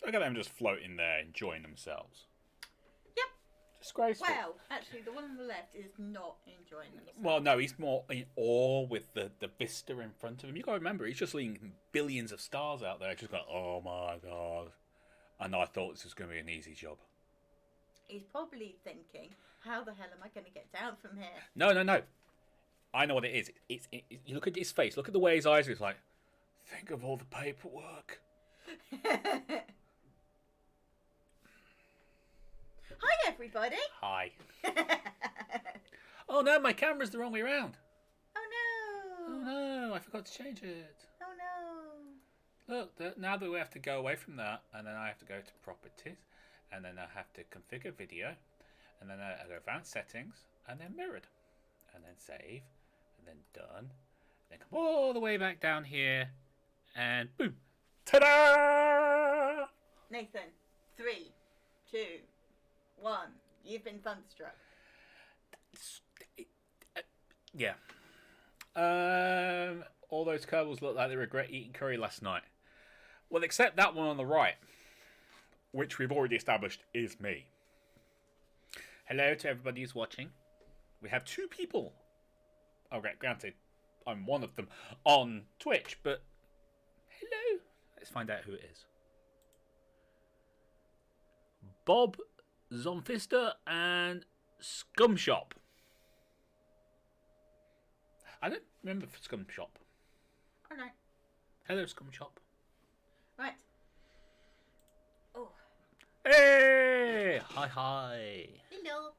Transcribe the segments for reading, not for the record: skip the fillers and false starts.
Look at them just floating there, enjoying themselves. Yep. Disgraceful. Well, actually, the one on the left is not enjoying themselves. Well, no, he's more in awe with the vista in front of him. You got to remember, he's just seeing billions of stars out there. Just going, oh my god! And I thought this was going to be an easy job. He's probably thinking, how the hell am I going to get down from here? No. I know what it is. You look at his face. Look at the way his eyes are. It's like, think of all the paperwork. Hi, everybody. Hi. Oh no, my camera's the wrong way around. Oh no. Oh no, I forgot to change it. Oh no. Look, now that we have to go away from that, and then I have to go to properties, and then I have to configure video, and then I go advanced settings, and then mirrored, and then save, and then done, and then come all the way back down here, and boom, ta-da! Nathan, 3, 2, 1. You've been thunderstruck. Yeah. All those Kerbals look like they regret eating curry last night. Well, except that one on the right, which we've already established is me. Hello to everybody who's watching. We have 2 people. Okay, granted, I'm one of them on Twitch, but hello. Let's find out who it is. Bob Zomfister and Scumshop. I don't remember Scumshop. Alright. Hello, Scumshop. Right. Oh. Hey! Hi. Hello.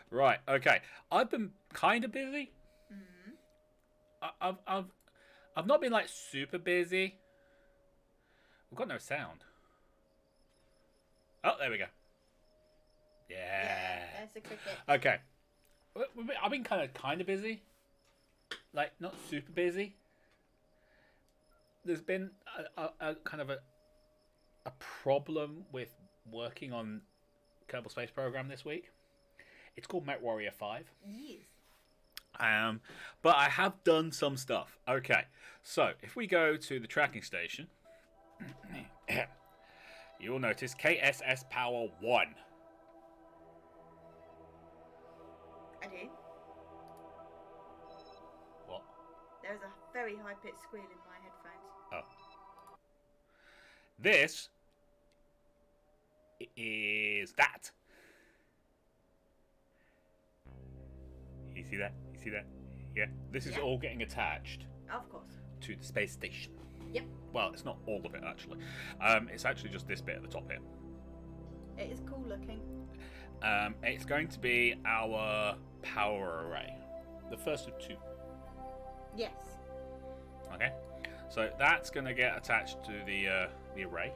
Right, okay. I've been kind of busy. Mm-hmm. I've not been like super busy. We've got no sound. Oh, there we go. Yeah, there's a cricket. Okay. I've been kind of busy. Like, not super busy. There's been a kind of a problem with working on Kerbal Space Program this week. It's called Met Warrior 5. Yes. But I have done some stuff. Okay, so if we go to the tracking station, you'll notice KSS Power 1. I do. What? There's a very high-pitched squeal in my headphones. Oh. This is that. You see that? You see that? Yeah. This is all getting attached Of course. to the space station. Yep. Well, it's not all of it, actually. It's actually just this bit at the top here. It is cool looking. It's going to be our power array. The first of 2. Yes. Okay? So that's going to get attached to the array.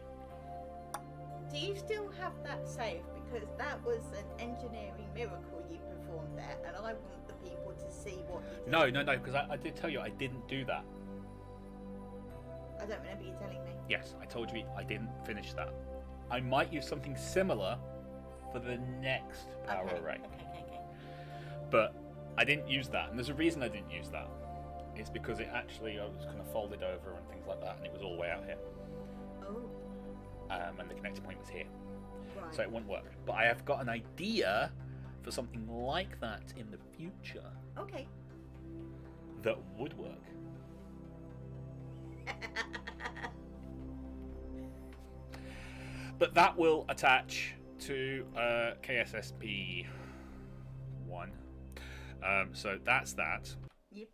Do you still have that saved? Because that was an engineering miracle you performed there, and I want the people to see what you did. No, because I did tell you I didn't do that. I don't remember you telling me. Yes, I told you I didn't finish that. I might use something similar for the next power array. Okay. But I didn't use that, and there's a reason I didn't use that. It's because it actually, I was kind of folded over and things like that, and it was all the way out here. Oh. And the connecting point was here. Right. So it wouldn't work. But I have got an idea for something like that in the future Okay. that would work. But that will attach to KSSP 1. So that's that. Yep.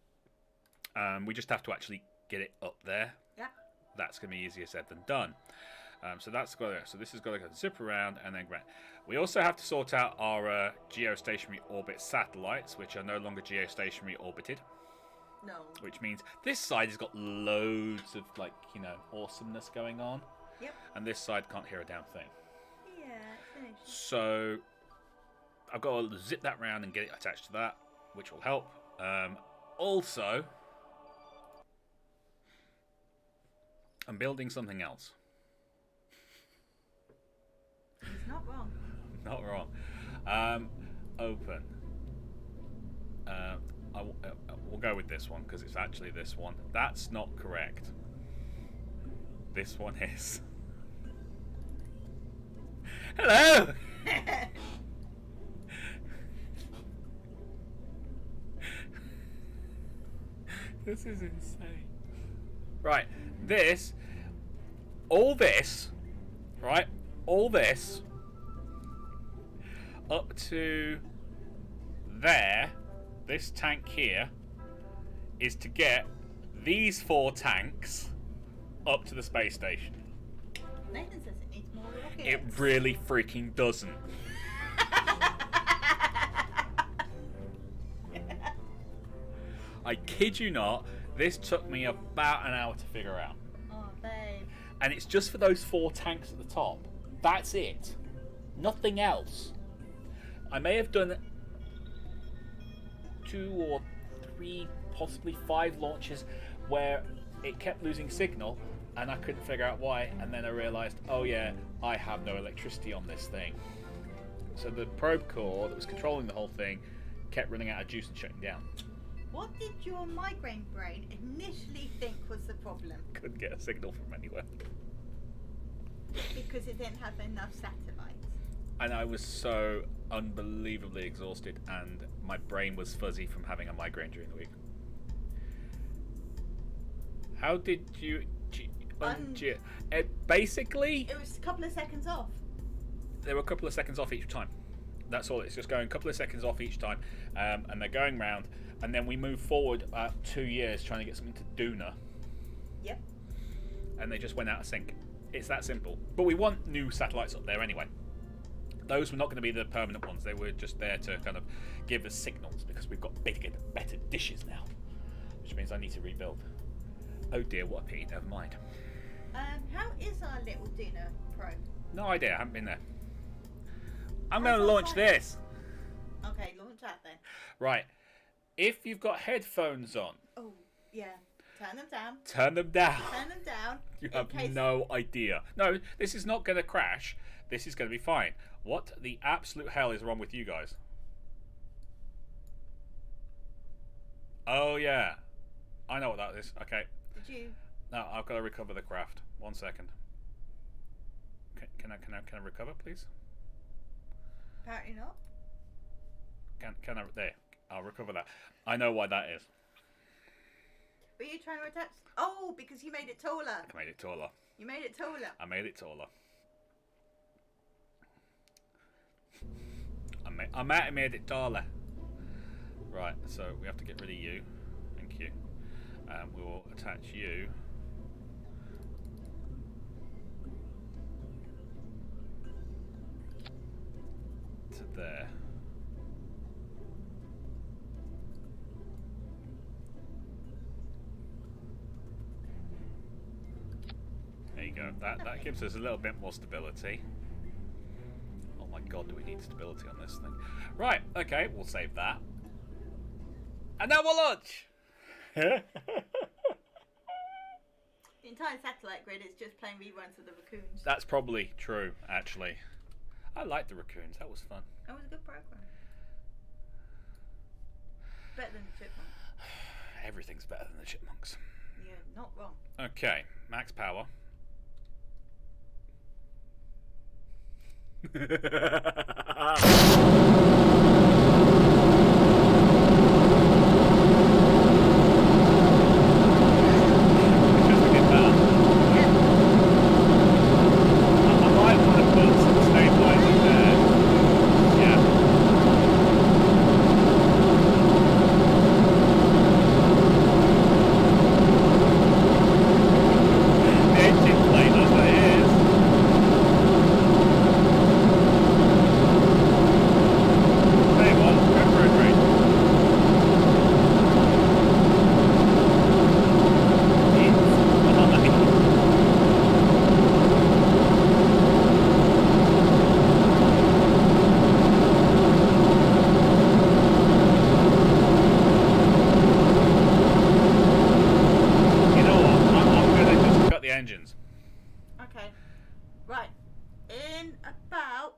We just have to actually get it up there. Yeah. That's going to be easier said than done. So that's got to, so this has got to go zip around and then grant. We also have to sort out our geostationary orbit satellites, which are no longer geostationary orbited. No. Which means this side has got loads of awesomeness going on. Yep. And this side can't hear a damn thing. Yeah, finished. So I've got to zip that round and get it attached to that, which will help. Also, I'm building something else. He's not wrong. Not wrong. Open. We'll go with this one because it's actually this one. That's not correct. This one is. Hello! This is insane. Right, all this, up to there, this tank here, is to get these 4 tanks up to the space station. Nathan says it needs more rockets. It really freaking doesn't. I kid you not, this took me about an hour to figure out. Oh, babe. And it's just for those 4 tanks at the top. That's it. Nothing else. I may have done 2 or 3, possibly 5 launches where it kept losing signal and I couldn't figure out why, and then I realised, oh yeah, I have no electricity on this thing. So the probe core that was controlling the whole thing kept running out of juice and shutting down. What did your migraine brain initially think was the problem? Couldn't get a signal from anywhere. Because it didn't have enough satellites. And I was so unbelievably exhausted, and my brain was fuzzy from having a migraine during the week. How did you... basically... It was a couple of seconds off. There were a couple of seconds off each time. That's all. It's just going a couple of seconds off each time. And they're going round. And then we move forward about 2 years trying to get something to Duna. Yep. And they just went out of sync. It's that simple. But we want new satellites up there anyway. Those were not going to be the permanent ones. They were just there to kind of give us signals because we've got bigger, better dishes now. Which means I need to rebuild. Oh dear, what a pity. Never mind. How is our little Duna probe? No idea. I haven't been there. I'm going to launch this. Okay, launch that then. Right. If you've got headphones on. Oh, yeah. Turn them down. Turn them down. Turn them down. You have no idea. No, this is not going to crash. This is going to be fine. What the absolute hell is wrong with you guys? Oh, yeah. I know what that is. Okay. Did you? No, I've got to recover the craft. 1 second. Can I recover, please? Apparently not. Can I? There. I'll recover that. I know why that is. Were you trying to attach? Oh, because you made it taller. I made it taller. You made it taller. I made it taller. I made it taller. Right, so we have to get rid of you. Thank you. We will attach you. To there. There you go. That gives us a little bit more stability. Oh my god, do we need stability on this thing? Right, okay, we'll save that. And now we'll launch! The entire satellite grid is just playing reruns of the raccoons. That's probably true, actually. I liked the raccoons. That was fun. That was a good program. Better than the chipmunks. Everything's better than the chipmunks. You're not wrong. Okay, max power. Engines. Okay. Right. In about...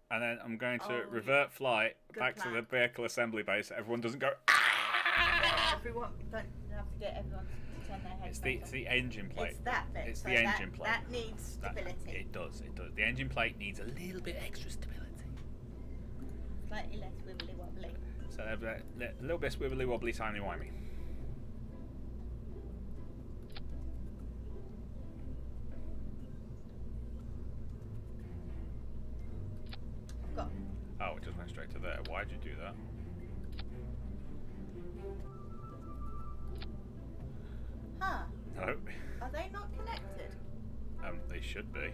And then I'm going to revert flight back to the vehicle assembly base so everyone doesn't go... Yeah, everyone, don't have to get everyone to turn their heads It's the engine plate. It's that bit. It's so the engine plate. That needs stability. It does. It does. The engine plate needs a little bit extra stability. Slightly less wibbly wobbly. So a little bit wibbly wobbly, timey wimey. Got. Oh, it just went straight to there. Why'd you do that? Huh. No. Are they not connected? They should be.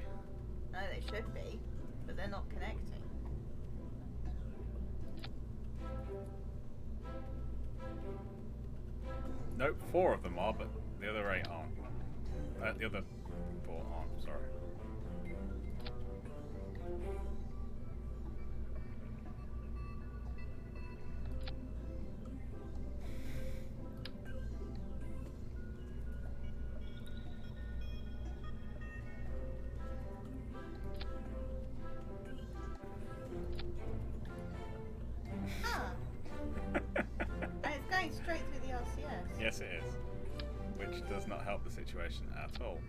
No, they should be, but they're not connecting. Nope, 4 of them are, but the other 8 aren't. The other 4 aren't, sorry. And it's going straight through the RCS. Yes, it is. Which does not help the situation at all.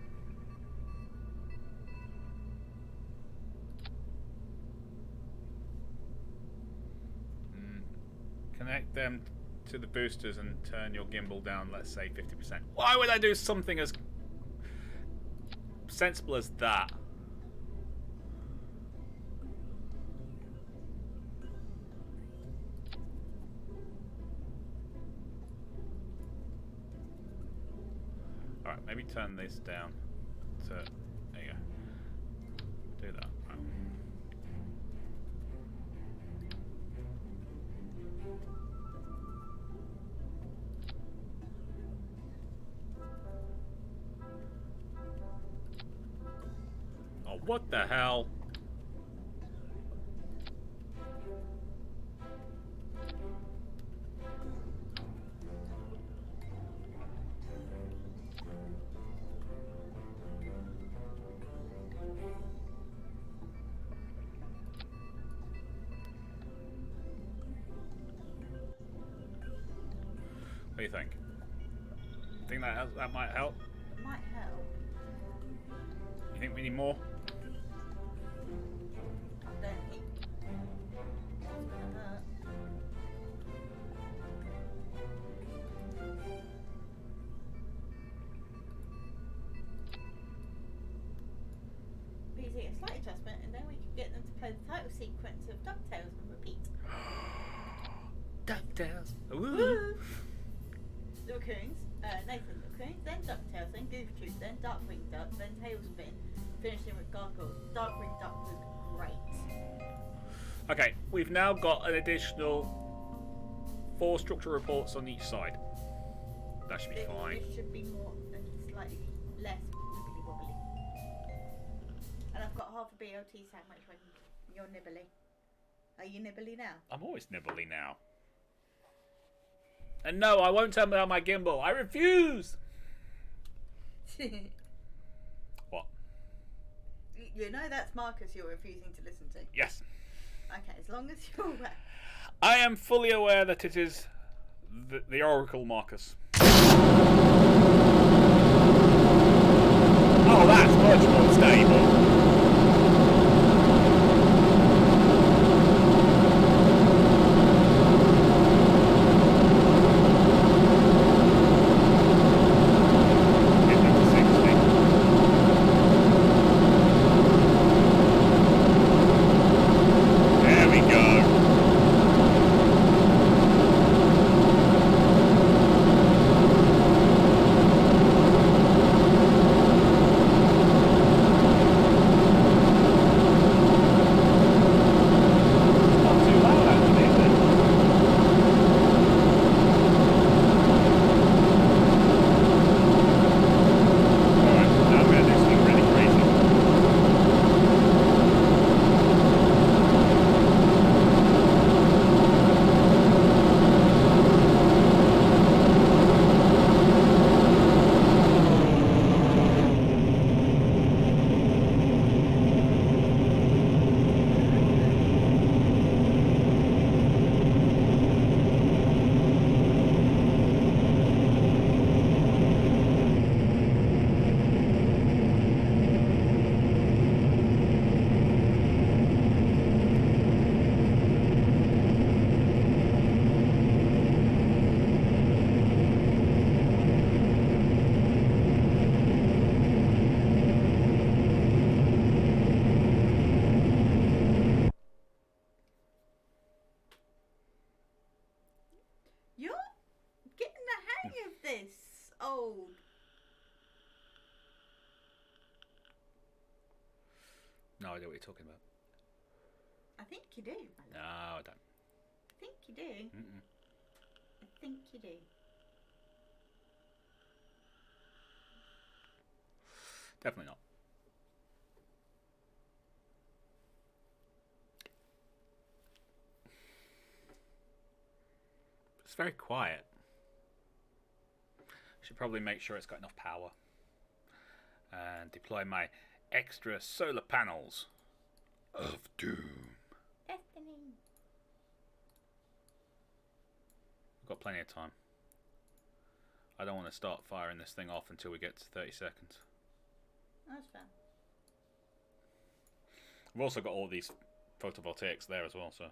Connect them to the boosters and turn your gimbal down, let's say 50%. Why would I do something as sensible as that? Alright, maybe turn this down to... There you go. Do that. Right. Oh, what the hell? What do you think? Think that might help? It might help. You think we need more? I don't think it's gonna hurt. Easy, a slight adjustment, and then we can get them to play the title sequence of DuckTales and repeat. DuckTales. Woo! The Raccoons, Nathan the Raccoons, then DuckTales, then Goof Troop, then Darkwing Duck, then Tailspin, finishing with Gargoyles. Darkwing Duck was great. Okay, we've now got an additional 4 structure reports on each side. That should be fine. It should be more and slightly less wibbly wobbly. And I've got half a BLT sandwich when you're nibbly. Are you nibbly now? I'm always nibbly now. And no, I won't turn down my gimbal. I refuse! What? You know that's Marcus you're refusing to listen to. Yes. Okay, as long as you're aware. I am fully aware that it is the Oracle Marcus. Oh, that's much more stable. old. No idea what you're talking about. I think you do. No, I don't. I think you do. Mm-mm. I think you do. Definitely not. It's very quiet. Should probably make sure it's got enough power. And deploy my extra solar panels of doom. Destiny. We've got plenty of time. I don't want to start firing this thing off until we get to 30 seconds. That's fair. We've also got all these photovoltaics there as well, so.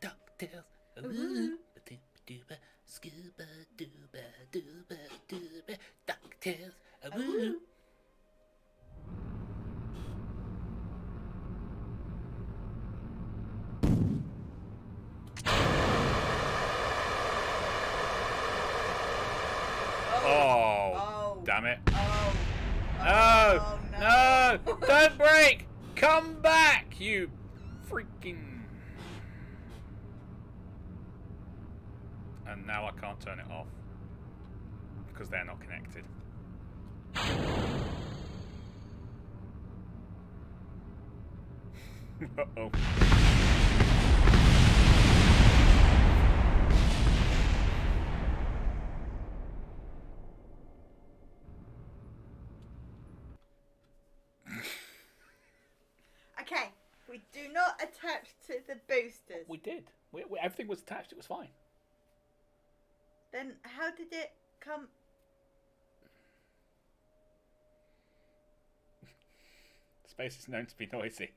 DuckTales. Ooh. Scuba dooba dooba dooba DuckTales. Ooh. Oh, damn it. Oh. No! Oh, No! Don't break! Come back, you freaking... And now I can't turn it off. Because they're not connected. Uh-oh. Okay, we do not attach to the boosters. We did. Everything was attached. It was fine. Then how did it come? Space is known to be noisy.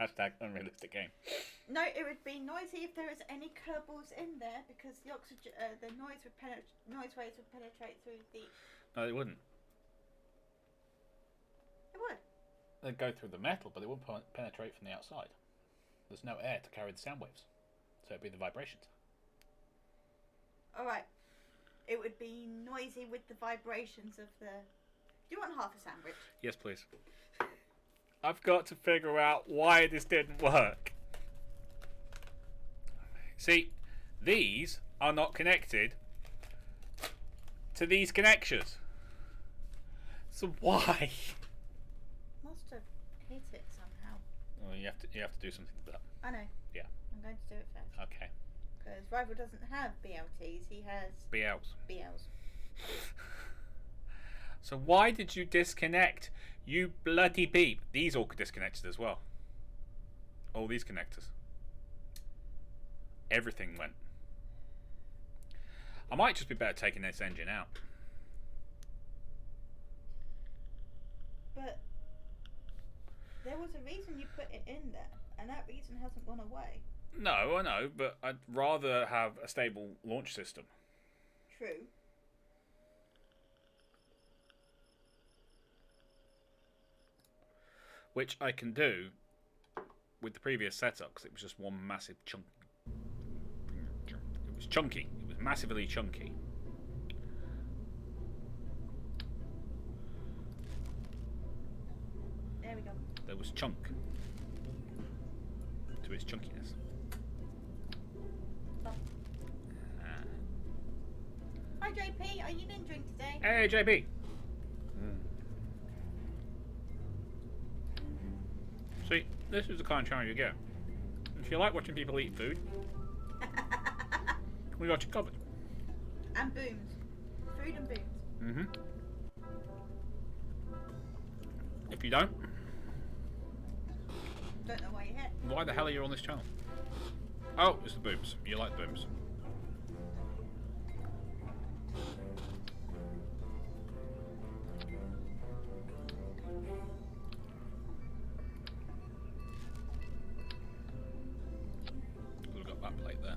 Hashtag unrealistic game. No, it would be noisy if there was any Kerbals in there because the oxygen, the noise waves would penetrate through the. No, they wouldn't. It would. They'd go through the metal, but they wouldn't penetrate from the outside. There's no air to carry the sound waves. So it'd be the vibrations. Alright. It would be noisy with the vibrations of the... Do you want half a sandwich? Yes, please. I've got to figure out why this didn't work. See, these are not connected to these connections. So why? Must have hit it somehow. Well, you have to do something with that. I know. Yeah. I'm going to do it first. Okay. Because Rival doesn't have BLTs, he has BLs. BLs. So why did you disconnect? You bloody beep. These all disconnected as well. All these connectors. Everything went. I might just be better taking this engine out. But there was a reason you put it in there, and that reason hasn't gone away. No, I know, but I'd rather have a stable launch system. True. Which I can do with the previous setup, because it was just one massive chunk. It was chunky. It was massively chunky. There we go. There was chunk to its chunkiness. Oh. Hi JP, are you ninjaing today? Hey JP. See, this is the kind of channel you get. If you like watching people eat food, we got you covered. And booms. Food and booms. If you don't, Don't know why you're here. why the hell are you on this channel? Oh, it's the boobs. You like boobs. We've got that plate there.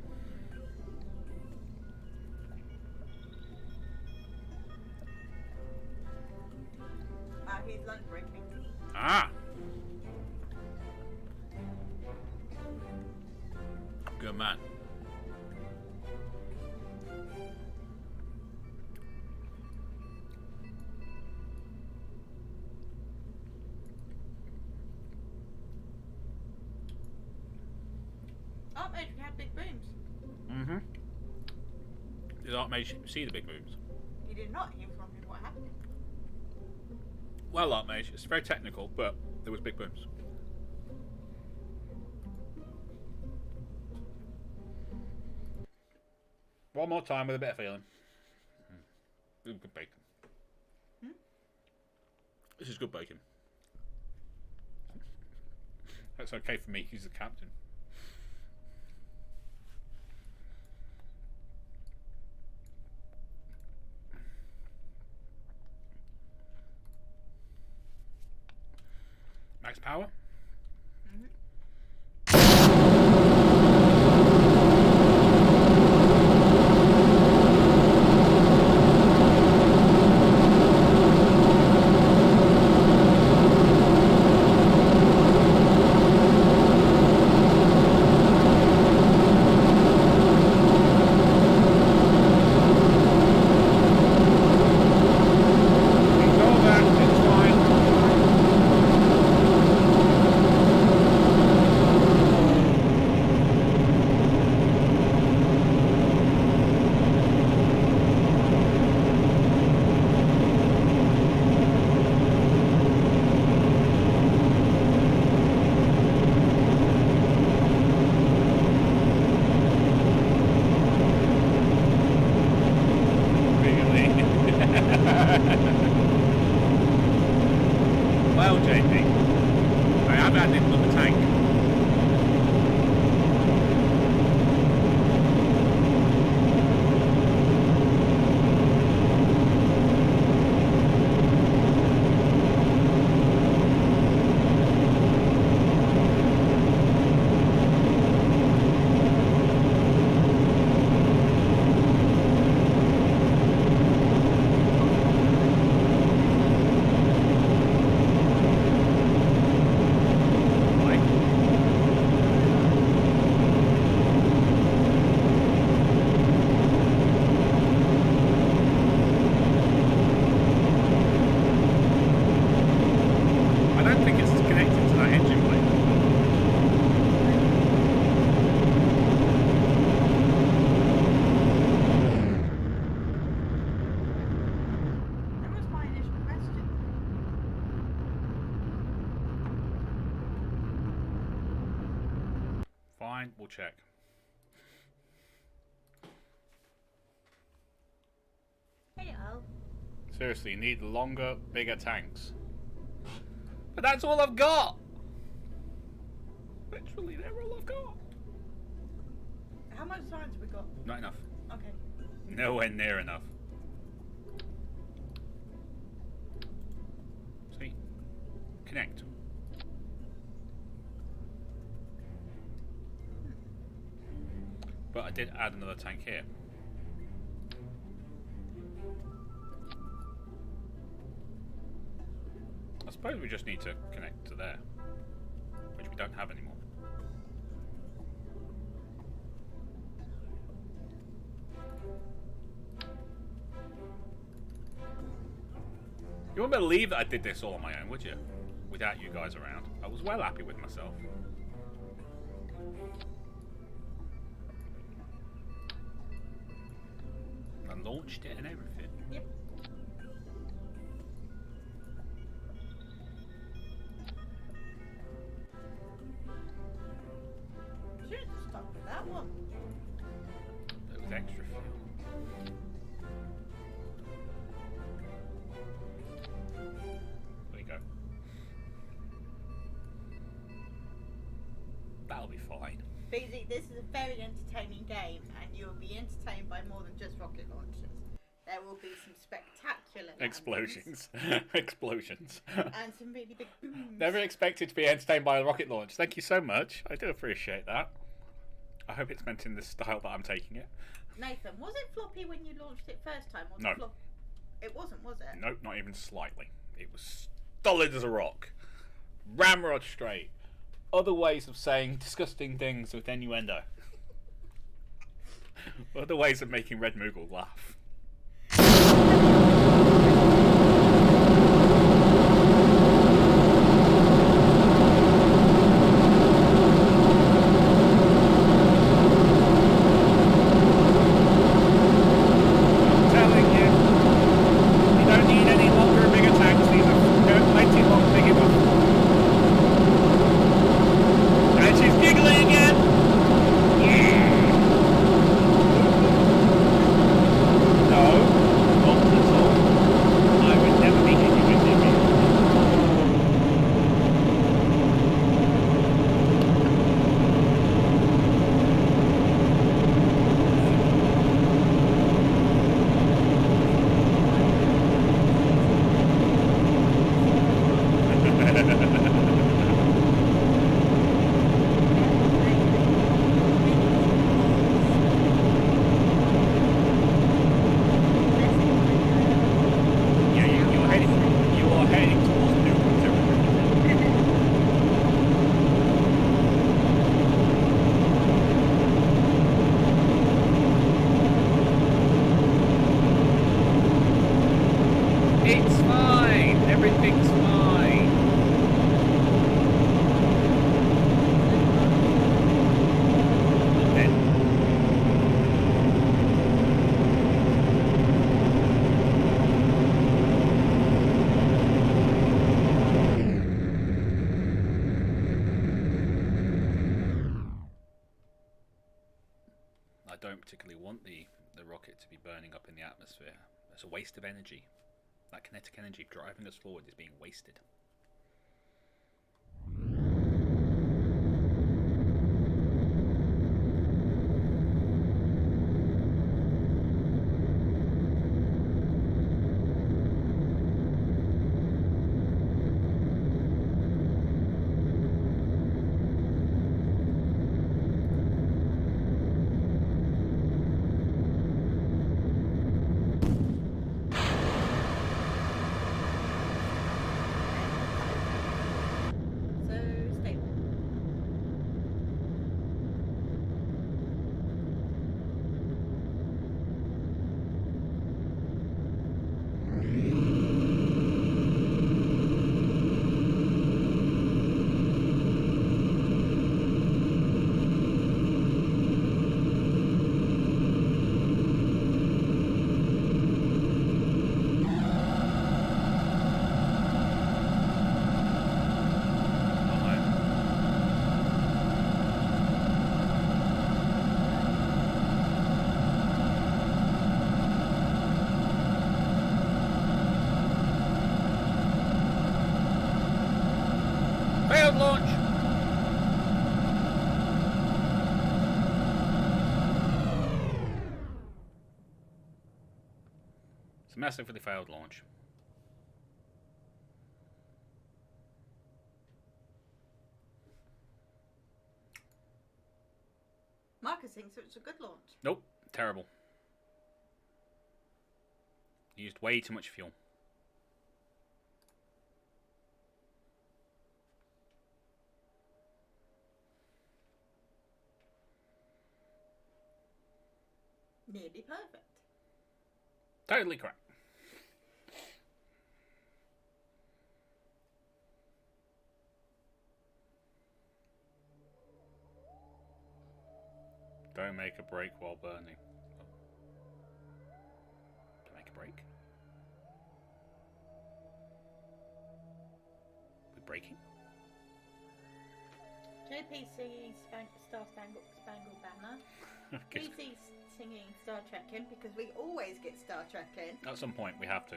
Ah. Good man. Archmage, we had big booms. Mm-hmm. Did Archmage see the big booms? He did not. He was wondering what happened. Well, Archmage, it's very technical, but there was big booms. One more time with a bit of feeling. Good bacon. Hmm? This is good bacon. That's okay for me. He's the captain. Max power? Mm-hmm. Ignore that, it's fine. Really? Well, JP, I have added another tank. Why? I don't think it's connected to that engine plate. That was my initial question. Fine, we'll check. Hello. Seriously, you need longer, bigger tanks. But that's all I've got! Literally, they're all I've got. How much science have we got? Not enough. Okay. Nowhere near enough. See? Connect. But I did add another tank here. I suppose we just need to connect to there, which we don't have anymore. You wouldn't believe that I did this all on my own, would you? Without you guys around. I was well happy with myself. I launched it and everything. Yep. Should have just stuck with that one. It was extra fuel. There you go. That'll be fine. Basically, this is a very entertaining game, and you'll be entertained by more than just rocket launchers. There will be some spectacular landings Explosions. Explosions. and some really big booms. Never expected to be entertained by a rocket launch. Thank you so much. I do appreciate that. I hope it's meant in the style that I'm taking it. Nathan, was it floppy when you launched it first time? Or No. It wasn't, was it? Nope, not even slightly. It was solid as a rock. Ramrod straight. Other ways of saying disgusting things with innuendo. Other ways of making Red Moogle laugh. It's fine. Everything's fine. Then. I don't particularly want the rocket to be burning up in the atmosphere. It's a waste of energy. That kinetic energy driving us forward is being wasted. Failed launch! It's a massively failed launch. Marcus thinks it's a good launch. Nope, terrible. Used way too much fuel. Nearly perfect. Totally correct. Don't make a break while burning. Don't make a break. We're breaking? Do you know PC Star Spangled Banner? Good. PC singing Star Trek in because we always get Star Trek in. At some point we have to.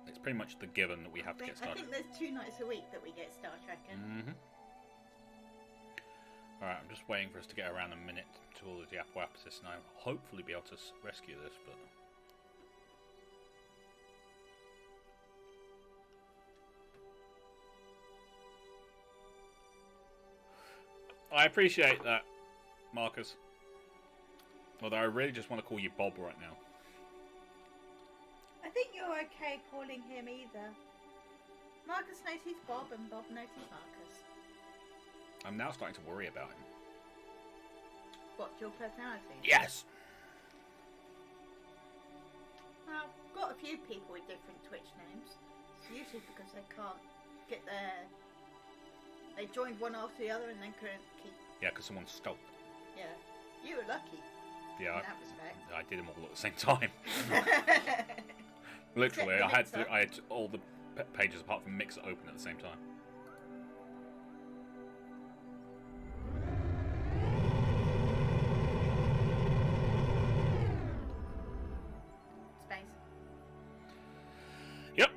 It's pretty much the given that we have to get I started. think there's 2 nights a week that we get Star Trek in. Mm-hmm. Alright, I'm just waiting for us to get around a minute to all of the apoapsis, and I'll hopefully be able to rescue this, but... I appreciate that, Marcus. Although I really just want to call you Bob right now. I think you're okay calling him either. Marcus knows he's Bob, and Bob knows he's Marcus. I'm now starting to worry about him. What, your personality? Yes! Well, I've got a few people with different Twitch names. It's usually because they can't get their... They joined one after the other and then couldn't keep... Yeah, because someone stole it. Yeah. You were lucky. Yeah, in that respect. I did them all at the same time. Literally, I had all the pages apart from Mixer open at the same time. Space. Yep.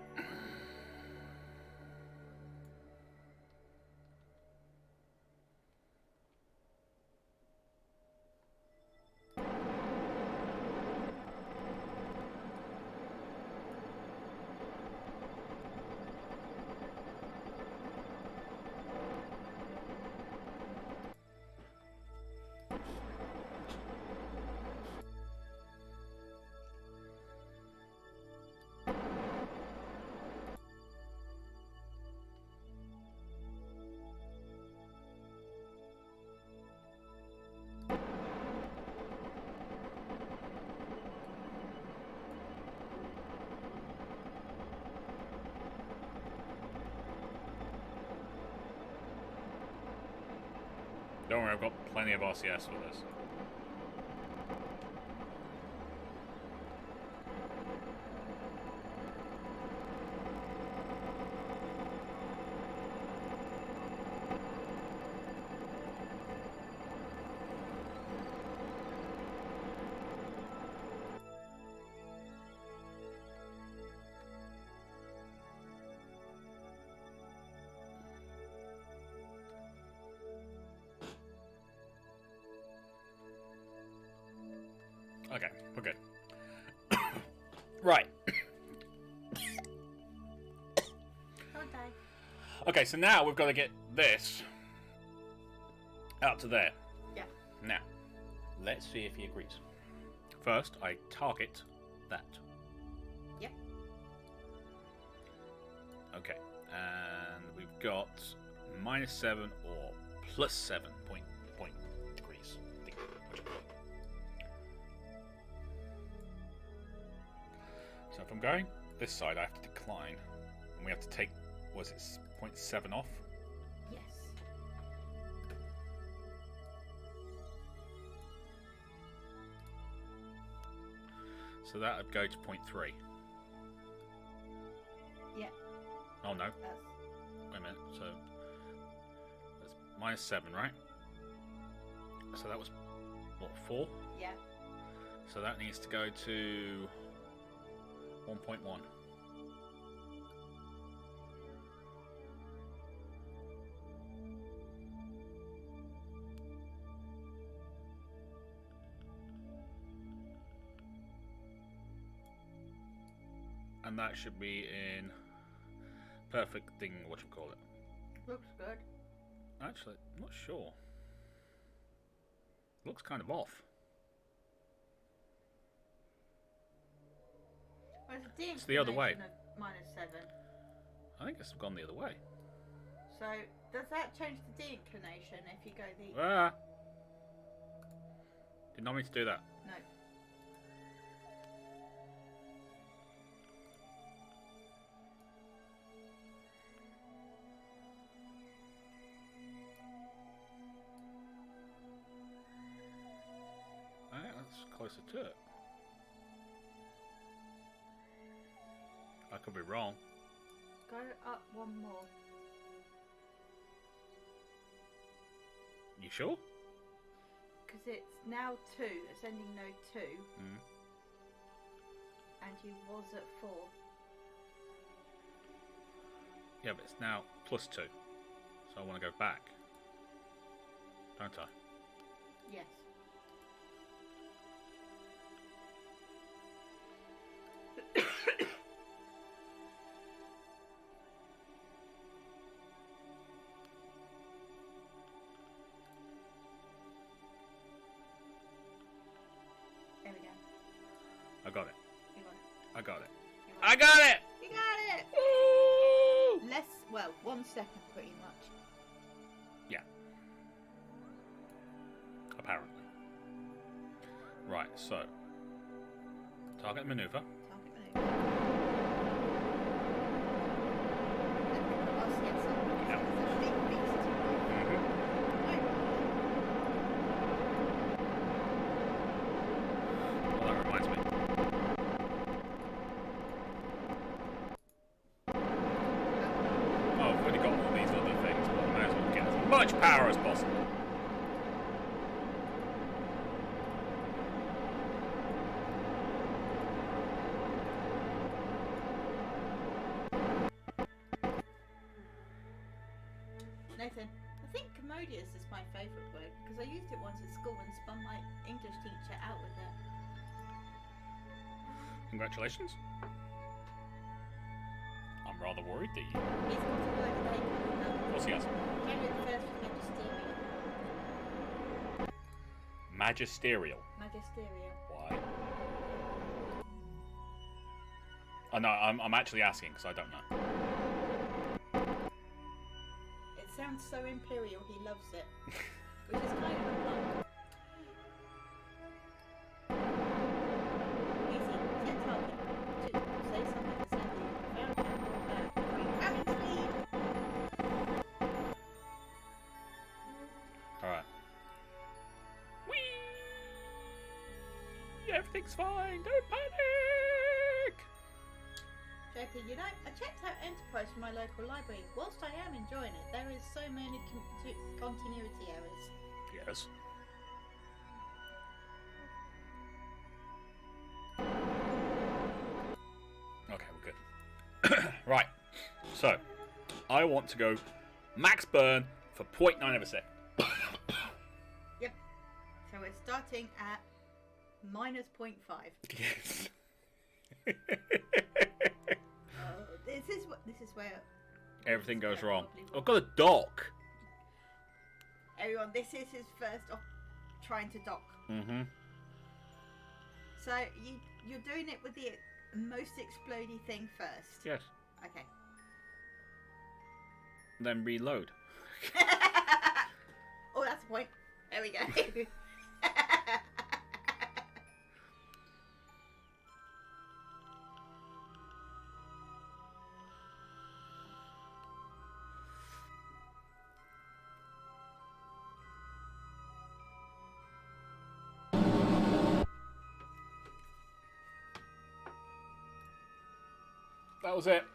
Don't worry, I've got plenty of RCS for this. Okay, we're good. Right. Don't die. Okay, so now we've got to get this out to there. Yeah. Now, let's see if he agrees. First, I target that. Yep. Okay, and we've got -7 or +7 point degrees. I think, which I call it. So if I'm going this side, I have to decline, and we have to take, was it 0.7 off? Yes. So that would go to 0.3. Yeah. Oh no, That's... wait a minute. So that's -7, right? So that was what, 4? Yeah. So that needs to go to 1.1. And that should be in perfect thing, what you call it. Looks good. Actually, I'm not sure. Looks kind of off. Well, it's, It's the other way. Of -7. I think it's gone the other way. So, does that change the de-inclination if you go the... Ah! Did not mean to do that. No. Alright, that's closer to it. I could be wrong. Go up one more. You sure? Because it's now 2, ascending node 2, Mm. and you was at 4. Yeah, but it's now +2. So I want to go back. Don't I? Yes. There we go. I got it. You got it. I got it. You I got it! You got it! Woo! Less well, 1 second pretty much. Yeah. Apparently. Right, so. Target maneuver. Target maneuver. Yep. Well, that reminds me. Oh, I've already got all these other things, but I may as well get as much power as possible. Nathan, I think commodious is my favourite word because I used it once at school and spun my English teacher out with it. Congratulations. I'm rather worried that you... He's got a word a day coming up. Of course he has. January the 1st was magisterial. Magisterial. Magisterial. Why? Oh, no, I'm actually asking because I don't know. It sounds so imperial, he loves it. Which is kind of a pun. Easy. Set target. 2. Say something to send you. Found Kerrbal back. 3. Ramming speed! Alright. Whee! Everything's fine. Don't panic! JP, you know, I checked out Enterprise from my local library. Whilst I am enjoying it, there is so many continuity errors. Yes. Okay, we're good. Right. So, I want to go max burn for 0.9 of a second. Yep. So we're starting at minus 0.5. Yes. This is where Everything goes wrong. I've got a dock. everyone. This is his first trying to dock. Mm-hmm. So you're doing it with the most explodey thing first. Yes. Okay. Then reload. Oh, that's the point. There we go. That was it.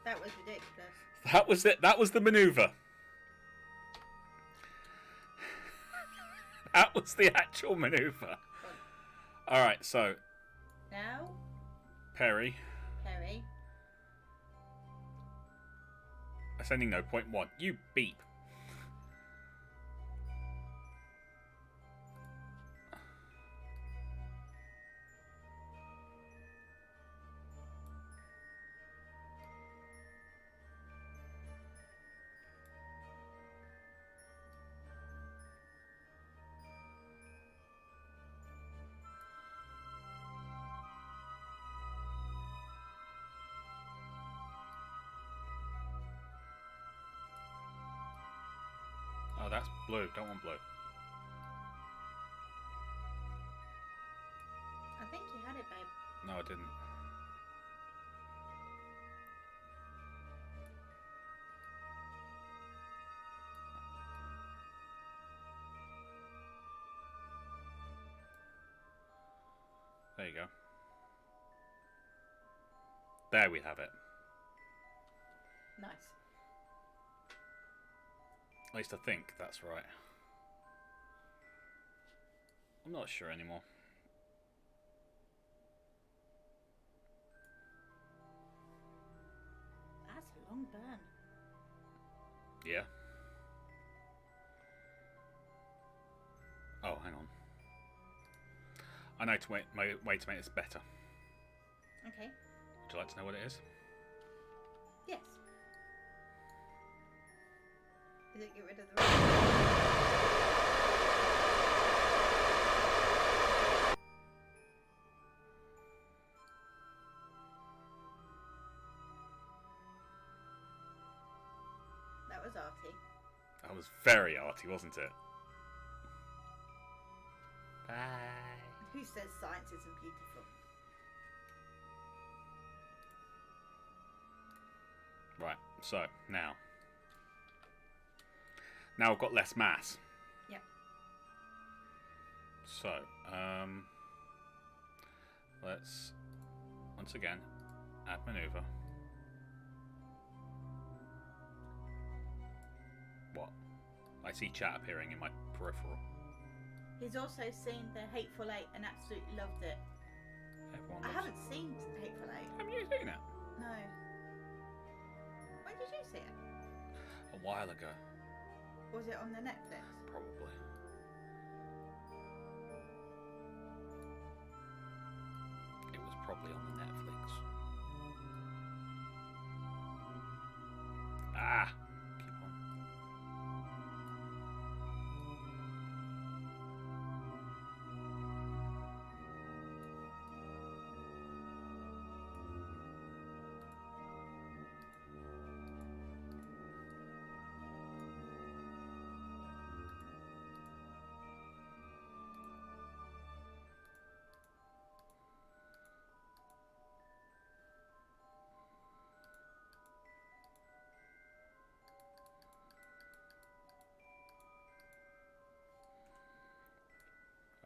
That was ridiculous. That was it. That was the maneuver. That was the actual maneuver. Alright, so Now, Perry. Perry. Ascending no, 0.1. You beep. Oh, that's blue. Don't want blue. I think you had it, babe. No, I didn't. There you go. There we have it. Nice. At least I think that's right. I'm not sure anymore. That's a long burn. Yeah. Oh, hang on. I know my way to make this better. Okay. Would you like to know what it is? Yes. Is it get rid of the... arty. That was very arty, wasn't it? Bye. Who says science isn't beautiful? Right, so now I've got less mass. Yep. So, let's once again add maneuver. What? I see chat appearing in my peripheral. He's also seen The Hateful Eight and absolutely loved it. Everyone I loves haven't seen The Hateful Eight. Haven't you seen it? No. When did you see it? A while ago, Was it on the Netflix? probably. It was probably on the Netflix. Ah! Keep on.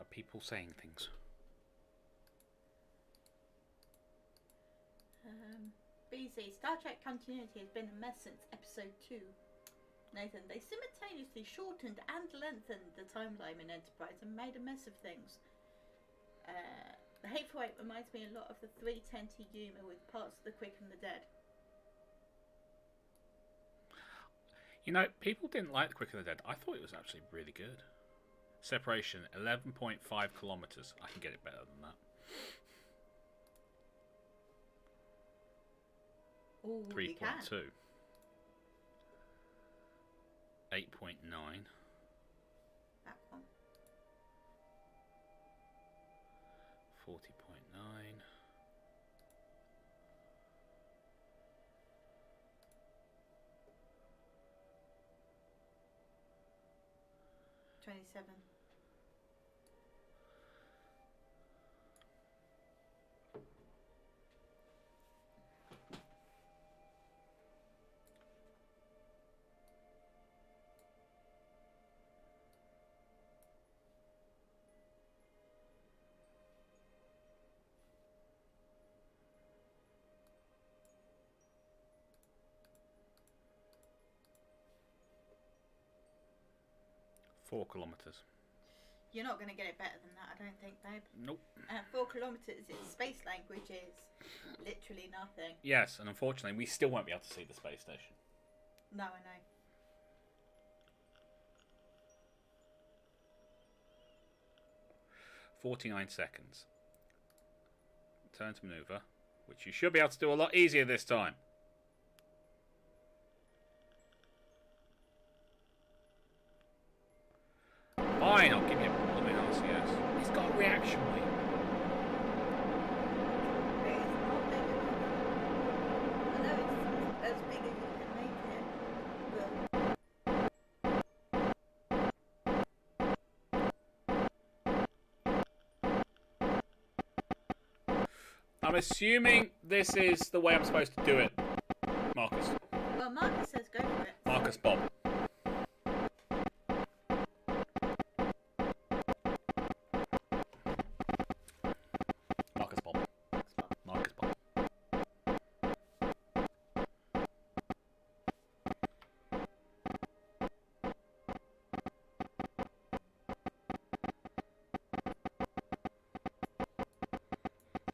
Are people saying things? BZ, Star Trek continuity has been a mess since episode 2. Nathan, they simultaneously shortened and lengthened the timeline in Enterprise and made a mess of things. The Hateful Eight reminds me a lot of the 310 humor with parts of the Quick and the Dead. You know, people didn't like The Quick of the Dead. I thought it was actually really good. Separation, 11.5 kilometers. I can get it better than that. Ooh, 3.2. 8.9. That one. 40.9. 27. Four kilometers. You're not going to get it better than that, I don't think, babe. Nope. 4 kilometres in space language is literally nothing. Yes, and unfortunately, we still won't be able to see the space station. No, I know. .49 seconds. Turn to maneuver, which you should be able to do a lot easier this time. Fine, I'll give you a blooming RCS. It's got a reaction wheel. It's not big enough. I know it's as big as you can make it. I'm assuming this is the way I'm supposed to do it, Marcus. Well, Marcus says go for it. Marcus Bob. Marcus Bob. Marcus Bob.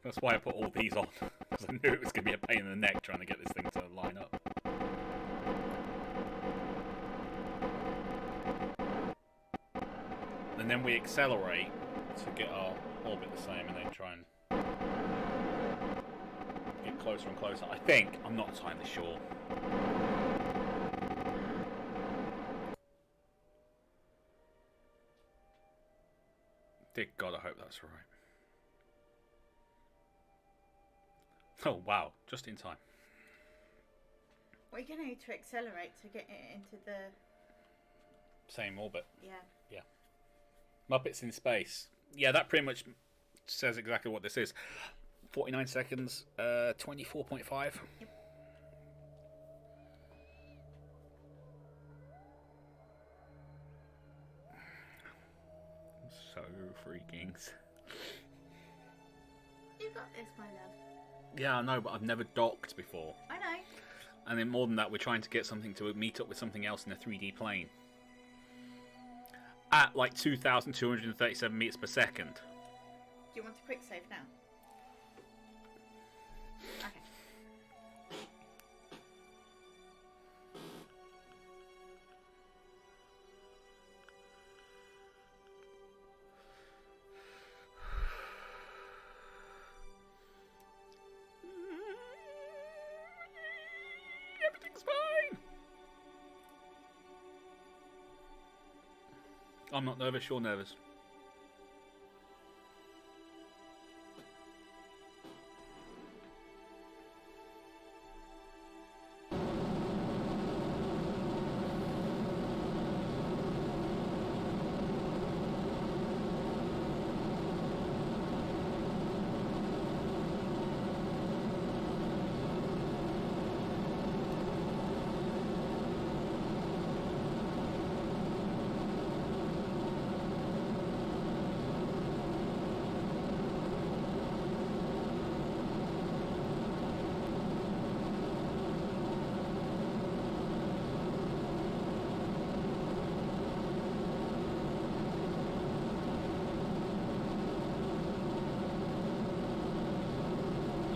That's why I put all these on, because I knew it was going to be a pain in the neck trying to get this thing to line up. And then we accelerate to get our orbit the same, and then try and get closer and closer. I think. I'm not entirely sure. Dear God, I hope that's right. Oh, wow. Just in time. We're going to need to accelerate to get it into the... Same orbit. Yeah. Yeah. Muppets in space. Yeah, that pretty much says exactly what this is. 49 seconds, 24.5. Yep. So freaking. You got this, my love. Yeah, I know, but I've never docked before. I know. And then more than that, we're trying to get something to meet up with something else in a 3D plane. At like 2,237 meters per second. Do you want a quick save now? Okay. Everything's fine. I'm not nervous, you're nervous.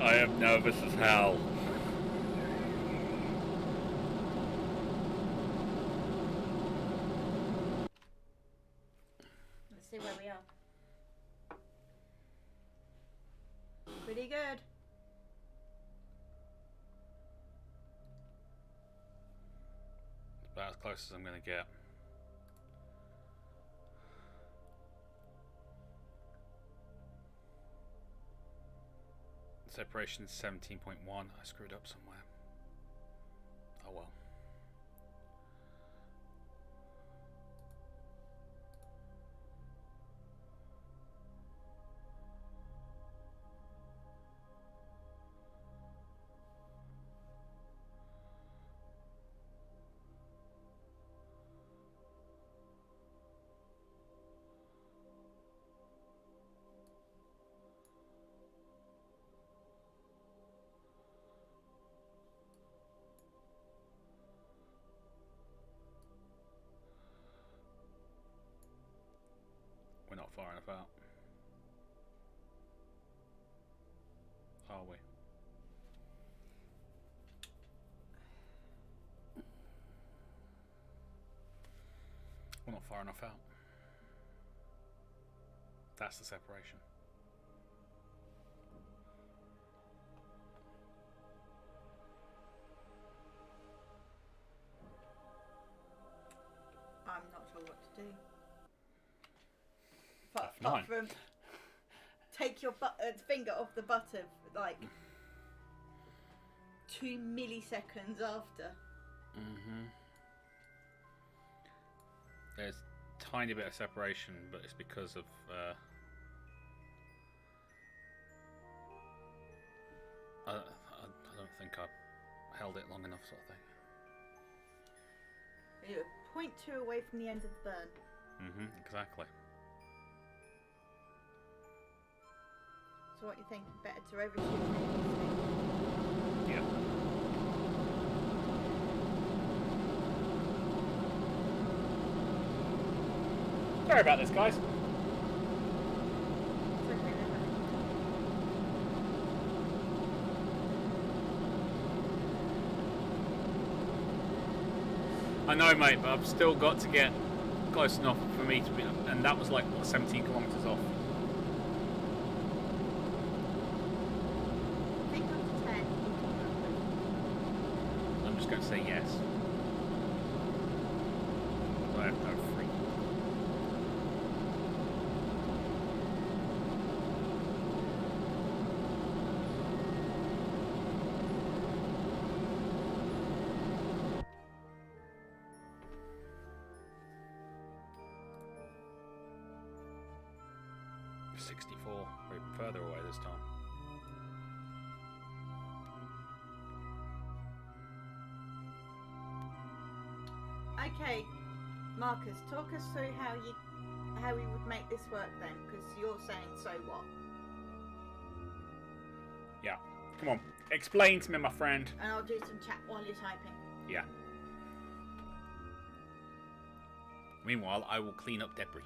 I am nervous as hell. Let's see where we are. Pretty good. It's about as close as I'm going to get. Separation 17.1. I screwed up somewhere. Oh well. We're not far enough out. Are we? We're not far enough out. That's the separation. I'm not sure what to do. F9. Apart from take your finger off the button like 2 milliseconds after. There's a tiny bit of separation, but it's because of I don't think I held it long enough, sort of thing. You're 0.2 away from the end of the burn. Exactly. So what do you think? Better to overshoot maybe? Yeah. Sorry about this, guys. It's okay, never mind. I know, mate, but I've still got to get close enough for me to be, and that was like what, 17 kilometers off. Think up to 10. I'm just going to say yes. I have no free. 64. We're even further away this time. Okay, Marcus, talk us through how we would make this work then, because you're saying so what? Yeah. Come on. Explain to me, my friend. And I'll do some chat while you're typing. Yeah. Meanwhile, I will clean up debris.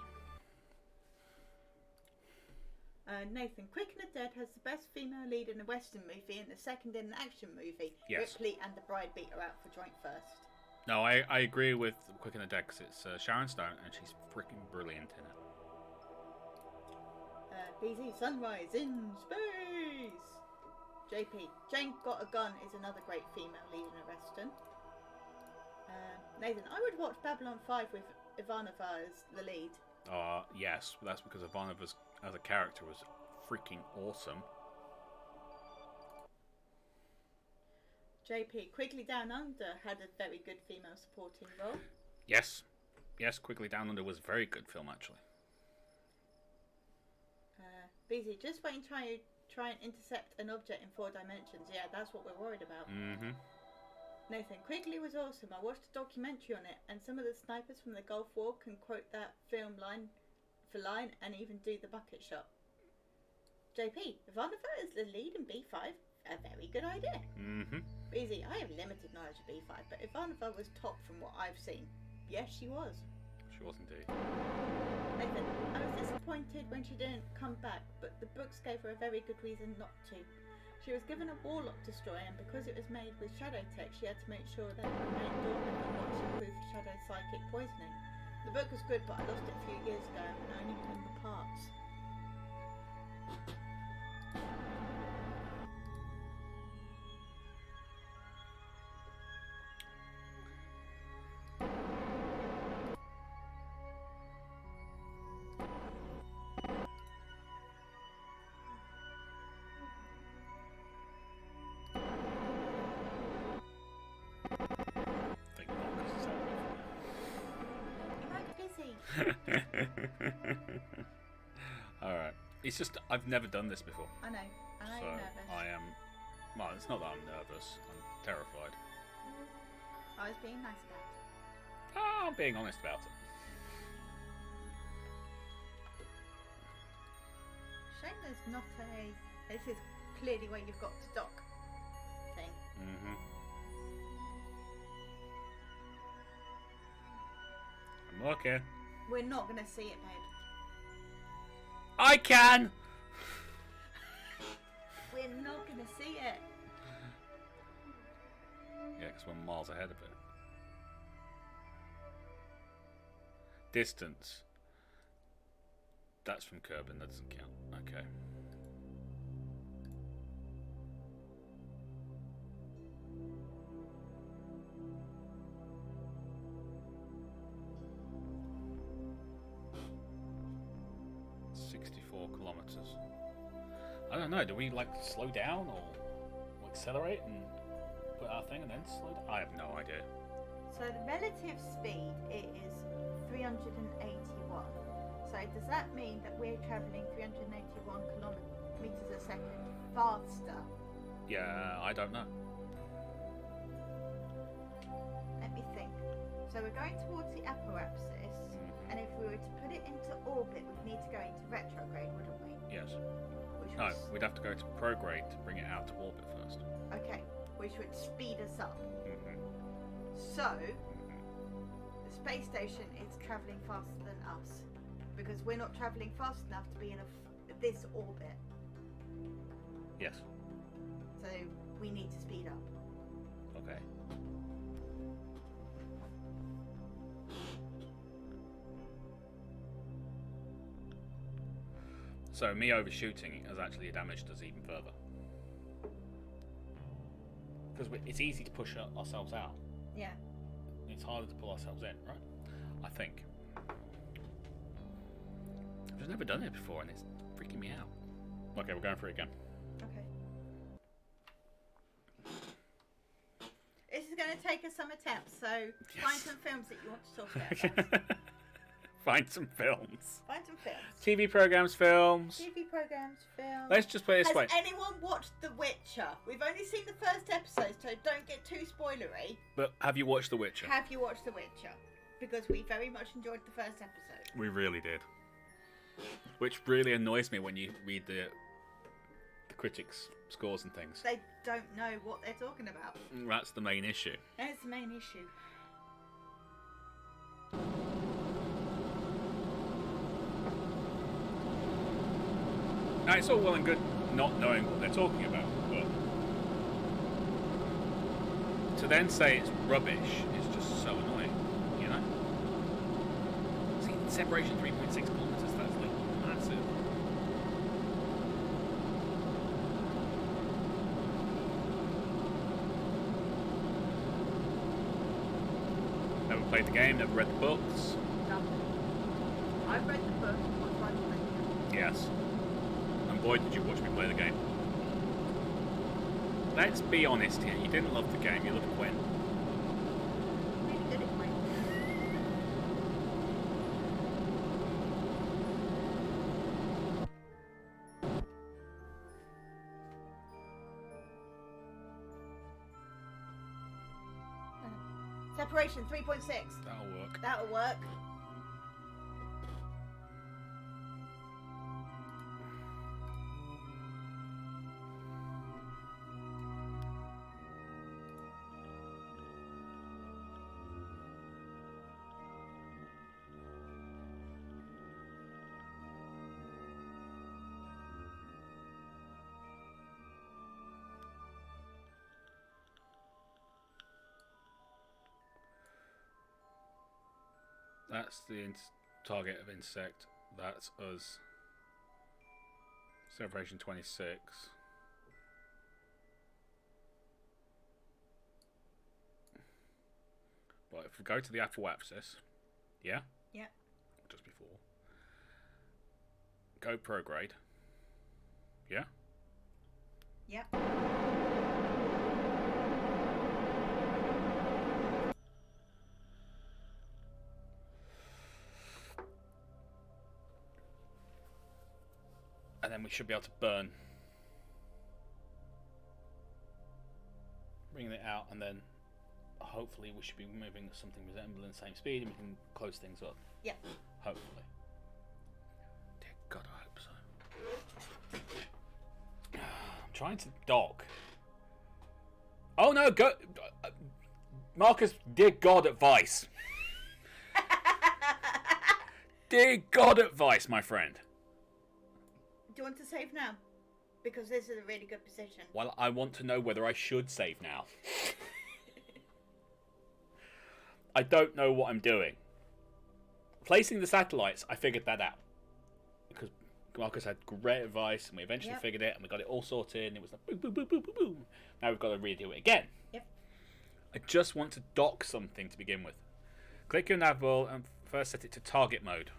Nathan, Quick and the Dead has the best female lead in a Western movie and the second in an action movie. Yes. Ripley and the Bride Beat are out for joint first. No, I agree with Quick and the Dead because it's Sharon Stone and she's freaking brilliant in it. BZ, Sunrise in Space! JP, Jane Got a Gun is another great female lead in a Western. Nathan, I would watch Babylon 5 with Ivanova as the lead. Yes, but that's because Ivanova as a character was freaking awesome. JP, Quigley Down Under had a very good female supporting role. Yes. Yes, Quigley Down Under was a very good film, actually. BZ, just when you try and intercept an object in 4 dimensions. Yeah, that's what we're worried about. Mm-hmm. Nathan, Quigley was awesome. I watched a documentary on it, and some of the snipers from the Gulf War can quote that film line for line and even do the bucket shot. JP, Ivanova is the lead in B5. A very good idea. Mm-hmm. BZ, I have limited knowledge of B5, but Ivanova was top from what I've seen. Yes, she was. She was indeed. Nathan, I was disappointed when she didn't come back, but the books gave her a very good reason not to. She was given a Warlock destroyer, and because it was made with Shadow Tech, she had to make sure that it remained dormant and not to prove Shadow Psychic poisoning. The book was good, but I lost it a few years ago and only remember parts. Alright. It's just, I've never done this before. I know. I know So you're nervous. I am, well, it's not that I'm nervous. I'm terrified. I was being nice about it. I'm being honest about it. Shame there's not a... This is clearly where you've got to dock thing. Mm-hmm. I'm looking. We're not going to see it, babe. I can! We're not going to see it. Yeah, because we're miles ahead of it. Distance. That's from Kerbin, that doesn't count. Okay. Kilometers. I don't know. Do we like slow down or accelerate and put our thing and then slow down? I have no idea. So the relative speed is 381. So does that mean that we're travelling 381 kilometers a second faster? Yeah, I don't know. Let me think. So we're going towards the apoapsis, and if we were to put it into orbit, we'd need to go into retrograde, wouldn't we? Yes. Which No, would we'd have to go to prograde to bring it out to orbit first. Okay, which would speed us up. Mm-hmm. So the space station is travelling faster than us because we're not travelling fast enough to be in this orbit. Yes. So we need to speed up. Okay. So me overshooting has actually damaged us even further. Because it's easy to push ourselves out. Yeah. It's harder to pull ourselves in, right? I think. I've just never done it before and it's freaking me out. Okay, we're going for it again. Okay. This is going to take us some attempts, so Yes. find some films that you want to talk about. find some films. Find some films. TV programs, films. TV programs, films. Let's just put it this way. Has anyone watched The Witcher? We've only seen the first episode, so don't get too spoilery. But have you watched The Witcher? Have you watched The Witcher? Because we very much enjoyed the first episode. We really did. Which really annoys me when you read the critics' scores and things. They don't know what they're talking about. That's the main issue. That's the main issue. Now, it's all well and good not knowing what they're talking about, but to then say it's rubbish is just so annoying, you know? See, separation 3.6 kilometers, that's like massive. Never played the game, never read the books. No. I've read the book. What's my opinion? Yes. And boy, did you watch me play the game. Let's be honest here, you didn't love the game, you loved Gwen. Really good at mine. Separation 3.6. That'll work. That'll work. That's the target of insect. That's us. Separation 26. But if we go to the apple axis, yeah? Yeah. Just before. Go prograde. Yeah? Yeah. And then we should be able to burn. Bringing it out, and then hopefully we should be moving at something resembling the same speed, and we can close things up. Yeah. Hopefully. Dear God, I hope so. I'm trying to dock. Oh no, go... Marcus, dear God, advice. Dear God, advice, my friend. Do you want to save now? Because this is a really good position. Well, I want to know whether I should save now. I don't know what I'm doing. Placing the satellites, I figured that out. Because Marcus had great advice, and we eventually figured it, and we got it all sorted, and it was like boom, boom, boom, boom, boom, boom. Now we've got to redo it again. Yep. I just want to dock something to begin with. Click your nav ball and first set it to target mode.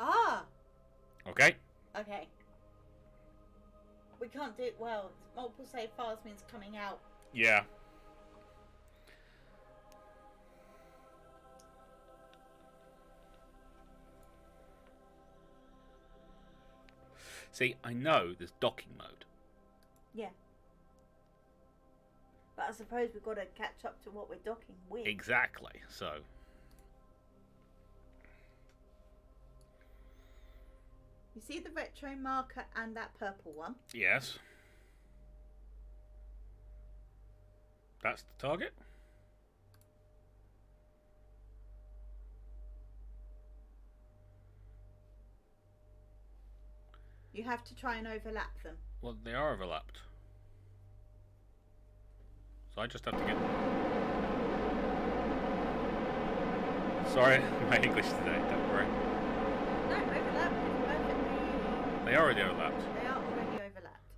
Ah! Okay? Okay. We can't do it well. Multiple save files means coming out. Yeah. See, I know there's docking mode. Yeah. But I suppose we've got to catch up to what we're docking with. Exactly, so... You see the retro marker and that purple one? Yes. That's the target? You have to try and overlap them. Well, they are overlapped. So I just have to get... Sorry, my English today, don't worry. No, overlap is perfectly... They are already overlapped. They are already overlapped.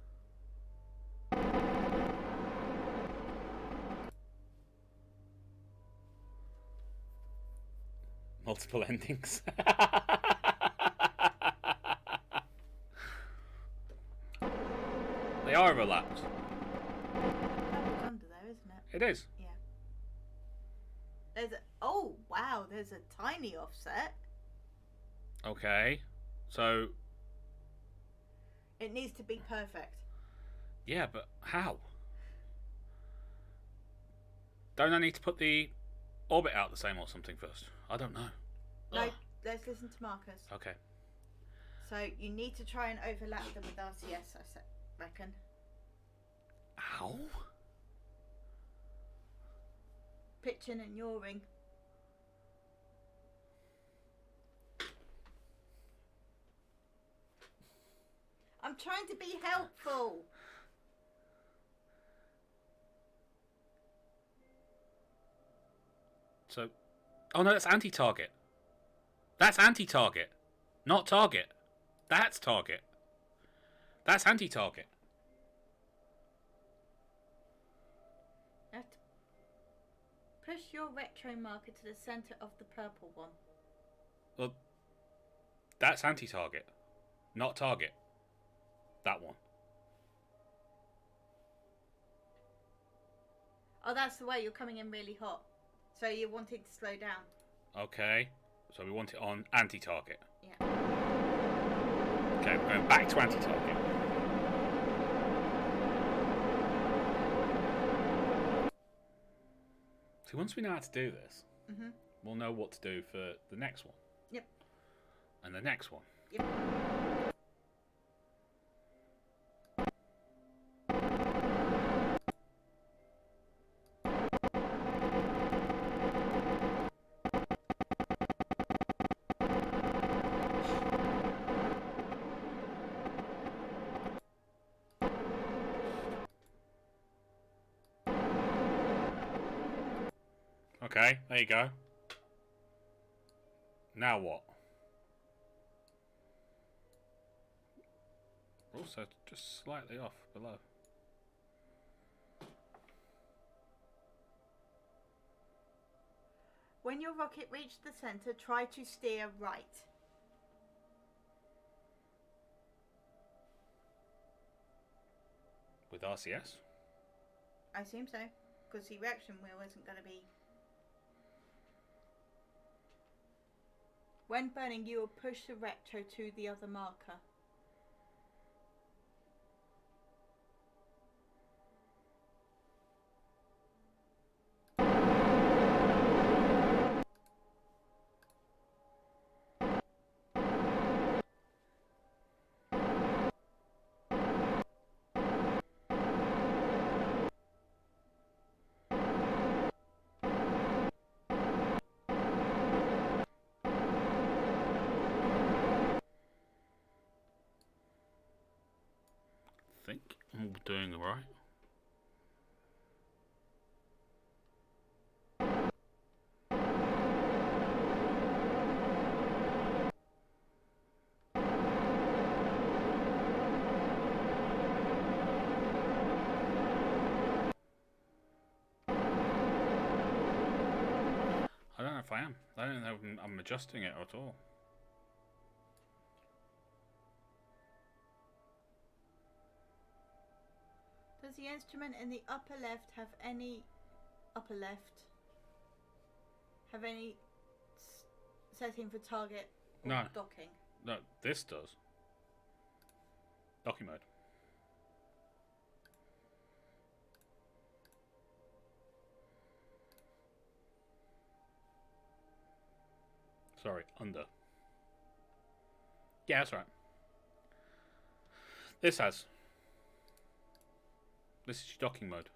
Multiple endings. They are overlapped. That was under there, isn't it? It is. Yeah. There's a... Oh, wow. wow, there's a tiny offset. Okay. So, It needs to be perfect. yeah, but how? Don't I need to put the orbit out the same or something first? I don't know. No, let's listen to Marcus. Okay. So you need to try and overlap them with RCS, reckon. How? Pitching and yawing. I'm trying to be helpful. So, oh no, that's anti-target. That's anti-target, not target. That's target. That's anti-target. You have to push your retro marker to the center of the purple one. Well, that's anti-target, not target. That one. Oh, that's the way you're coming in really hot. So you're wanting to slow down. Okay. So we want it on anti-target. Yeah. Okay, we're going back to anti-target. See, once we know how to do this, we'll know what to do for the next one. Yep. And the next one. Yep. Okay, there you go. Now what? Also, just slightly off below. When your rocket reaches the center, try to steer right. With RCS? I assume so, because the reaction wheel isn't going to be... When burning, you will push the retro to the other marker. I think I'm doing alright. I don't know if I am. I don't know if I'm adjusting it at all. Does the instrument in the upper left have any setting for target or No. docking? No, this does. Docking mode. Sorry, under. Yeah, that's right. This has. This is your docking mode.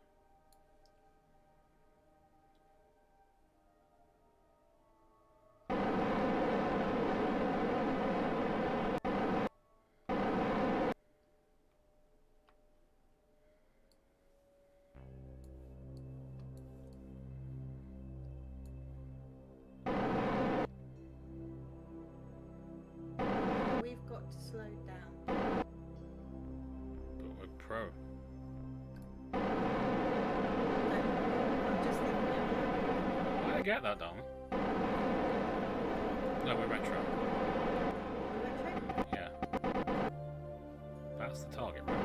We've got to slow down. But we're pro. I'm just thinking out loud. I get that, darling. No, we're retro. Retro? Yeah. That's the target, right?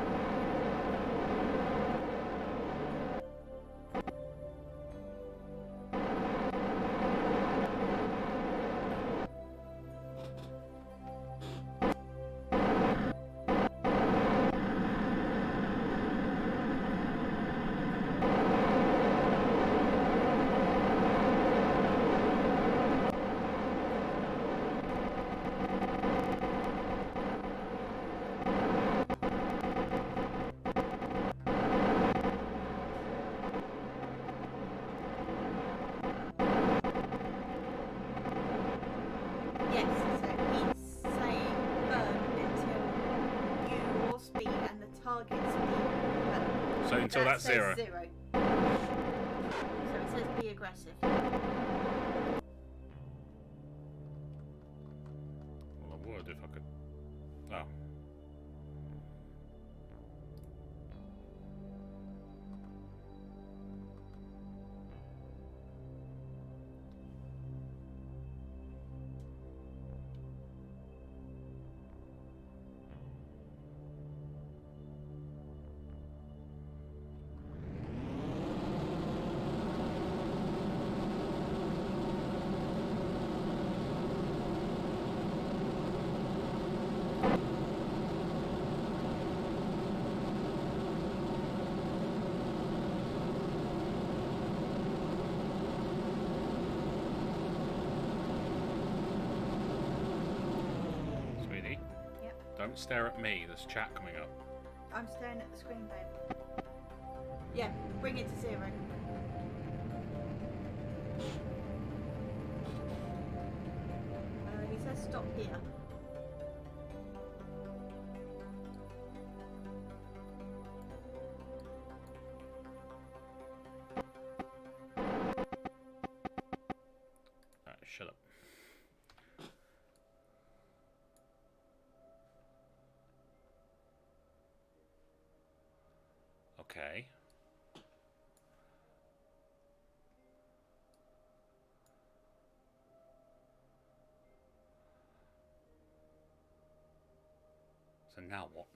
until that's says 0. 0. So it says be aggressive. Well, I would if I could. Oh. Sweetie? Yep. Don't stare at me, there's chat coming up. I'm staring at the screen, babe. Yeah, bring it to 0. He says stop here. Alright, shut up. Okay. So now what?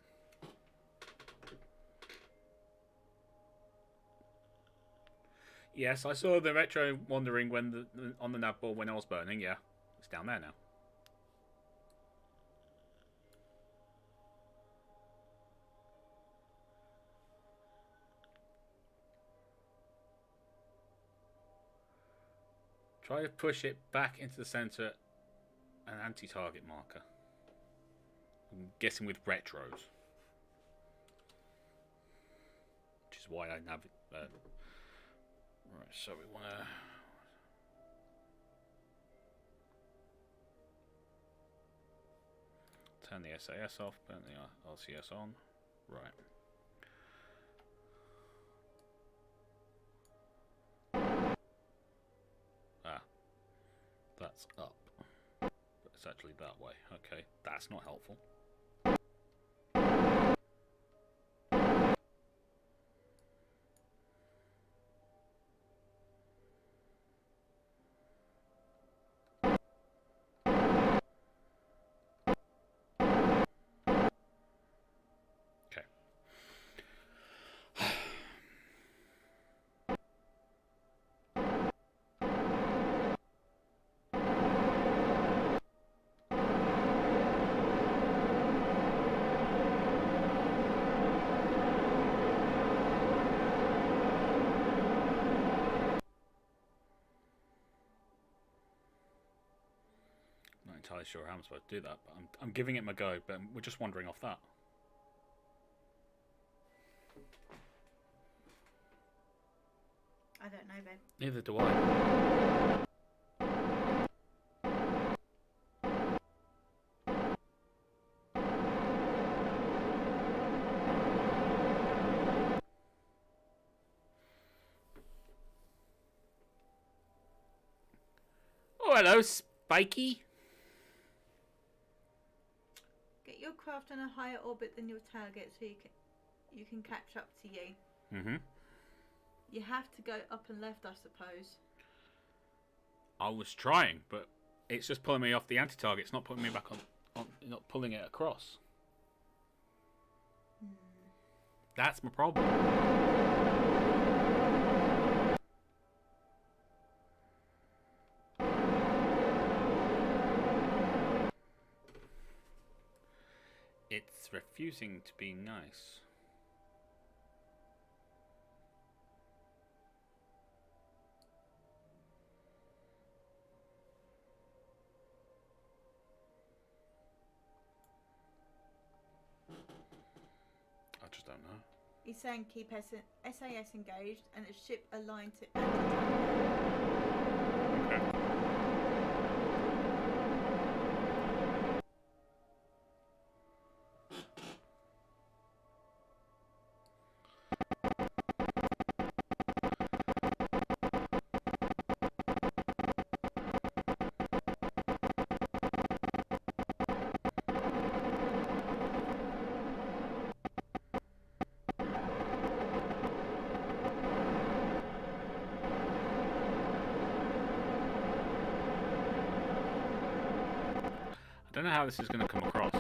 Yes, I saw the retro wandering when on the nav board when I was burning. Yeah, it's down there now. Try to push it back into the center, an anti-target marker. I'm guessing with retros, which is why I nav. Right, so we want to turn the SAS off, turn the LCS on. Right. Ah, that's up. But it's actually that way. Okay, that's not helpful. Not entirely sure how I'm supposed to do that, but I'm giving it my go. But we're just wandering off that. I don't know, babe. Neither do I. Oh, hello, Spiky. Get your craft on a higher orbit than your target so you can catch up to you. Mm-hmm. You have to go up and left, I suppose. I was trying, but it's just pulling me off the anti-target. It's not putting me back on not pulling it across. That's my problem. It's refusing to be nice. I just don't know. He's saying keep SAS engaged and a ship aligned to don't know how this is going to come across.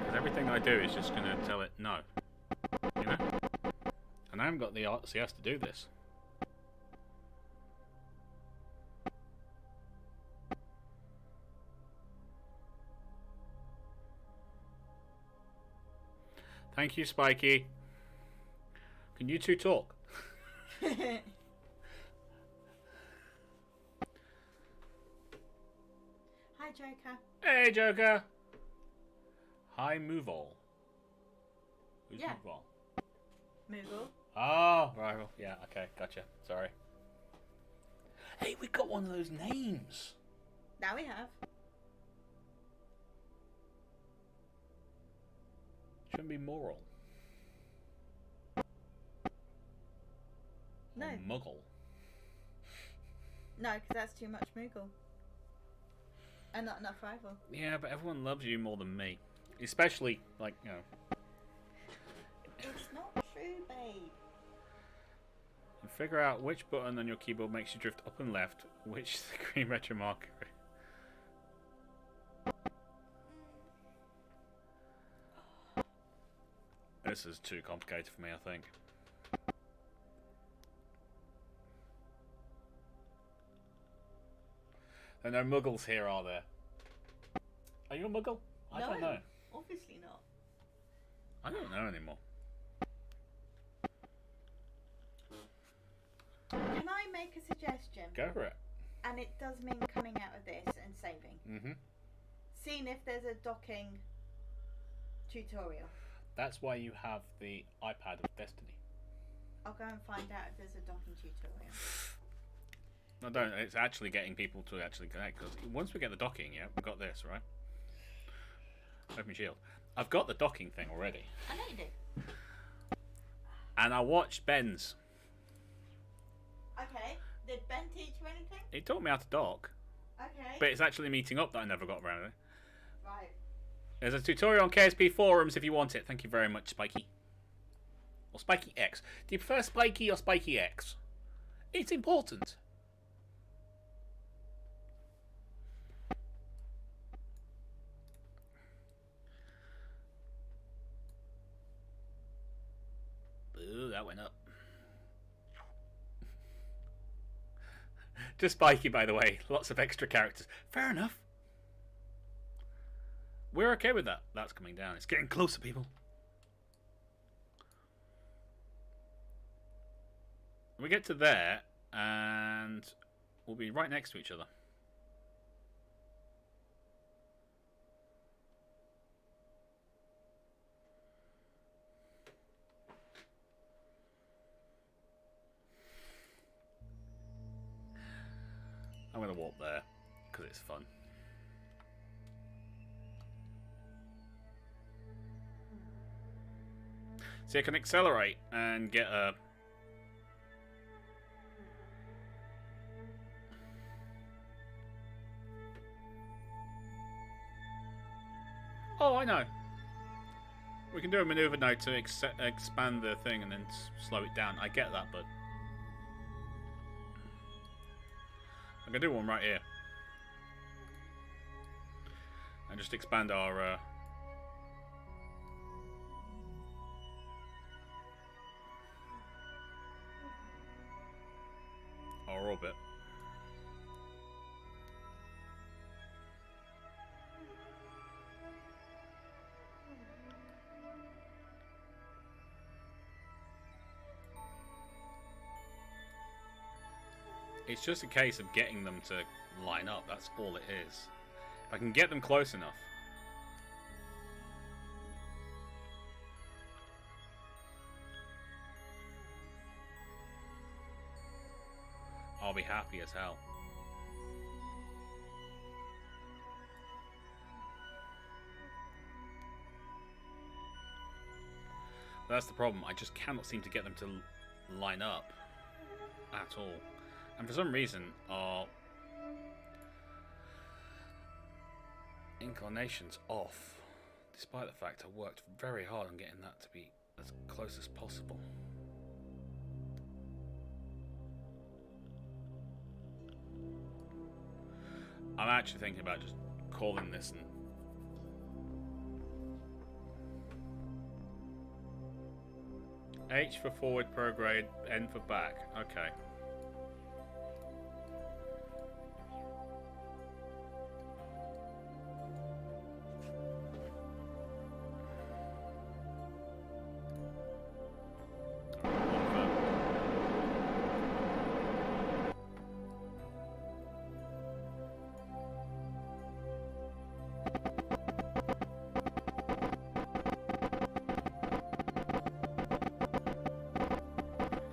Because everything I do is just going to tell it no. You know? And I haven't got the RCS to do this. Thank you, Spiky. Can you two talk? Hi, Joker. Hey, Joker. Hi, Moval. Who's Yeah. Moval? Moogle. Oh, right. Yeah, okay, gotcha. Sorry. Hey, we got one of those names. Now we have. Shouldn't be Moral. No. Or Muggle. No, because that's too much Moogle. And not enough rival. Yeah, but everyone loves you more than me. Especially, like, you know. It's not true, babe. And figure out which button on your keyboard makes you drift up and left, which screen retro marker. This is too complicated for me, I think. There are no muggles here, are there? Are you a muggle? I don't know. Obviously not. I don't know anymore. Can I make a suggestion? Go for it. And it does mean coming out of this and saving. Mm-hmm. Seeing if there's a docking tutorial. That's why you have the iPad of Destiny. I'll go and find out if there's a docking tutorial. No, don't. It's actually getting people to actually connect. Because once we get the docking, yeah, we've got this, right? Open shield. I've got the docking thing already. I know you do. And I watched Ben's. Okay. Did Ben teach you anything? It taught me how to dock. Okay. But it's actually meeting up that I never got around to. Right. There's a tutorial on KSP forums if you want it. Thank you very much, Spiky. Or Spiky X. Do you prefer Spiky or Spiky X? It's important. Ooh, that went up. Just Spiky, by the way. Lots of extra characters. Fair enough. We're okay with that. That's coming down. It's getting closer, people. We get to there, and we'll be right next to each other. I'm going to walk there, because it's fun. So you can accelerate and get a... Oh, I know. We can do a maneuver now to expand the thing and then slow it down. I get that, but... I can do one right here. And just expand our orbit. It's just a case of getting them to line up. That's all it is. If I can get them close enough. I'll be happy as hell. That's the problem. I just cannot seem to get them to line up at all. And for some reason, our inclination's off. Despite the fact I worked very hard on getting that to be as close as possible. I'm actually thinking about just calling this and... H for forward prograde, N for back. Okay.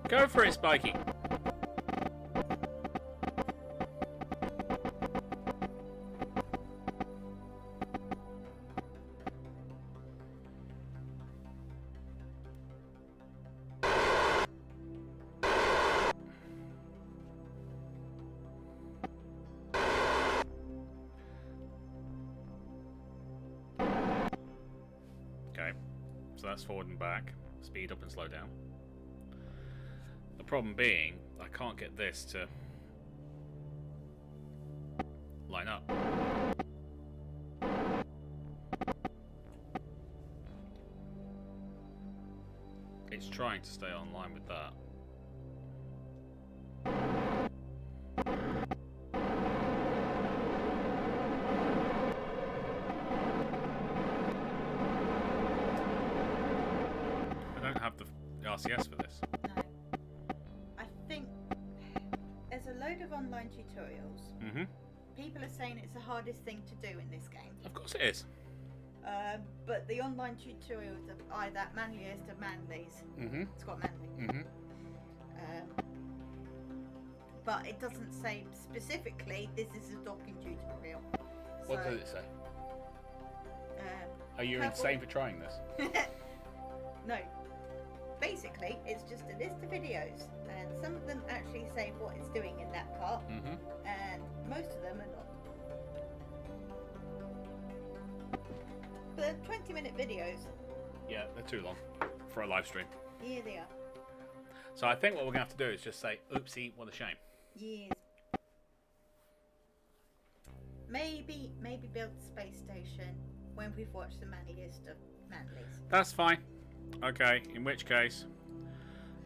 Go for it, Spiky. Okay, so that's forward and back. Speed up and slow down. The problem being, I can't get this to line up. It's trying to stay online with that. I don't have the RCS for this. No. I think there's a load of online tutorials. Mm-hmm. People are saying it's the hardest thing to do in this game. Of course it is. But the online tutorials are either manliest or manlies. Mm-hmm. It's got manly. Mm-hmm. But it doesn't say specifically this is a docking tutorial. What So, does it say? Um, Are you Kerbal- insane for trying this? No. Basically, it's just a list of videos, and some of them actually say what it's doing in that part, Mm-hmm. and most of them are not. But they're 20-minute videos. Yeah, they're too long for a live stream. Here they are. So I think what we're going to have to do is just say, oopsie, what a shame. Years. Maybe build the space station when we've watched the manliest of manlies. That's fine. Okay, in which case,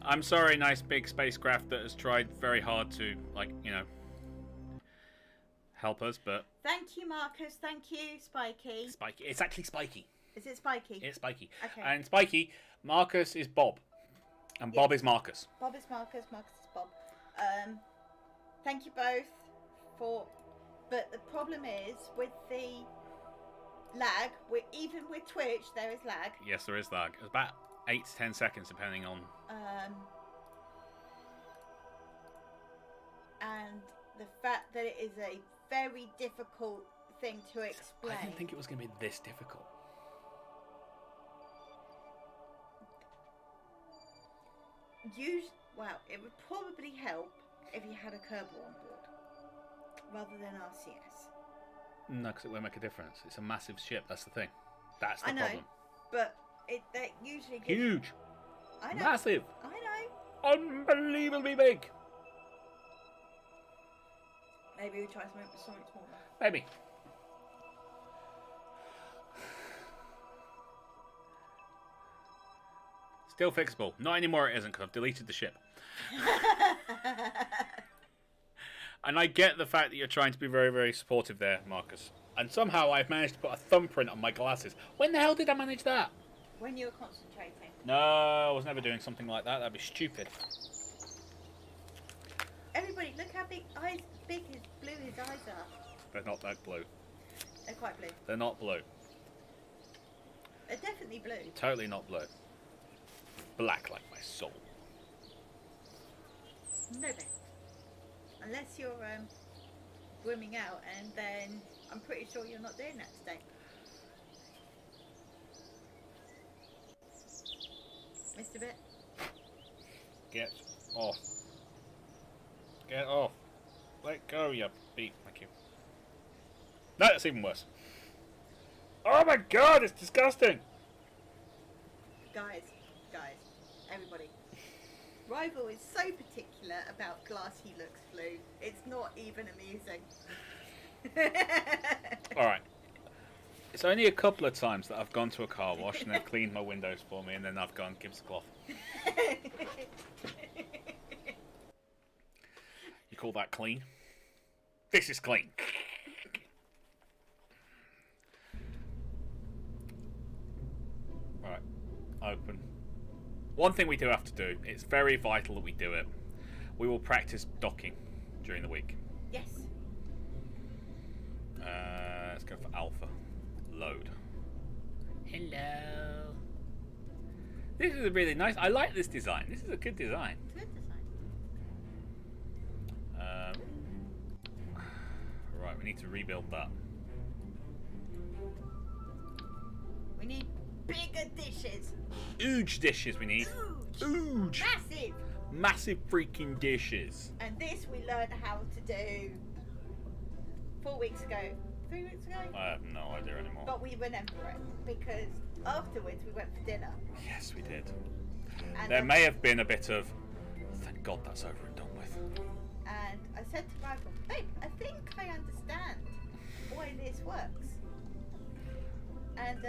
I'm sorry, nice big spacecraft that has tried very hard to, like, you know, help us, but... Thank you, Marcus. Thank you, Spiky. Spiky. It's actually Spiky. Is it Spiky? It's Spiky. Okay. And Spiky, Marcus is Bob. And Bob is Marcus. Bob is Marcus. Marcus is Bob. Thank you both for... But the problem is, with the lag, even with Twitch, there is lag. Yes, there is lag. It's about 8 to 10 seconds, depending on... And the fact that it is a very difficult thing to explain. I didn't think it was going to be this difficult. Well, it would probably help if you had a Kerbal on board rather than RCS. No, because it won't make a difference. It's a massive ship. That's the thing. That's the I know, problem. but that usually gives... Huge. I know. Massive. I know. Unbelievably big. Maybe we try something smaller. Maybe. Still fixable. Not anymore, it isn't, because I've deleted the ship. And I get the fact that you're trying to be very, very supportive there, Marcus. And somehow I've managed to put a thumbprint on my glasses. When the hell did I manage that? When you were concentrating. No, I was never doing something like that. That'd be stupid. Everybody, look how big his blue his eyes are. They're not that blue. They're quite blue. They're not blue. They're definitely blue. Totally not blue. Black like my soul. No, babe. Unless you're swimming out, and then I'm pretty sure you're not doing that today. Mr. Bit. Get off. Get off. Let go, you beep. Thank you. No, that's even worse. Oh my god, it's disgusting! Guys, everybody. Rival is so particular about glass he looks blue. It's not even amusing. Alright. It's only a couple of times that I've gone to a car wash and they've cleaned my windows for me, and then I've gone, give us a cloth. You call that clean? This is clean. Right. Open. One thing we do have to do, it's very vital that we do it. We will practice docking during the week. Yes. Let's go for alpha. Load. Hello. This is a really nice. I like this design. This is a good design. Good design. Right, we need to rebuild that. We need bigger dishes. Huge dishes we need. Huge. Massive. Massive freaking dishes. And this we learned how to do 4 weeks ago. 3 weeks ago? I have no idea anymore. But we remember it because afterwards we went for dinner. Yes, we did. And There may have been a bit of, thank God that's over and done with. And I said to Michael, babe, I think I understand why this works. And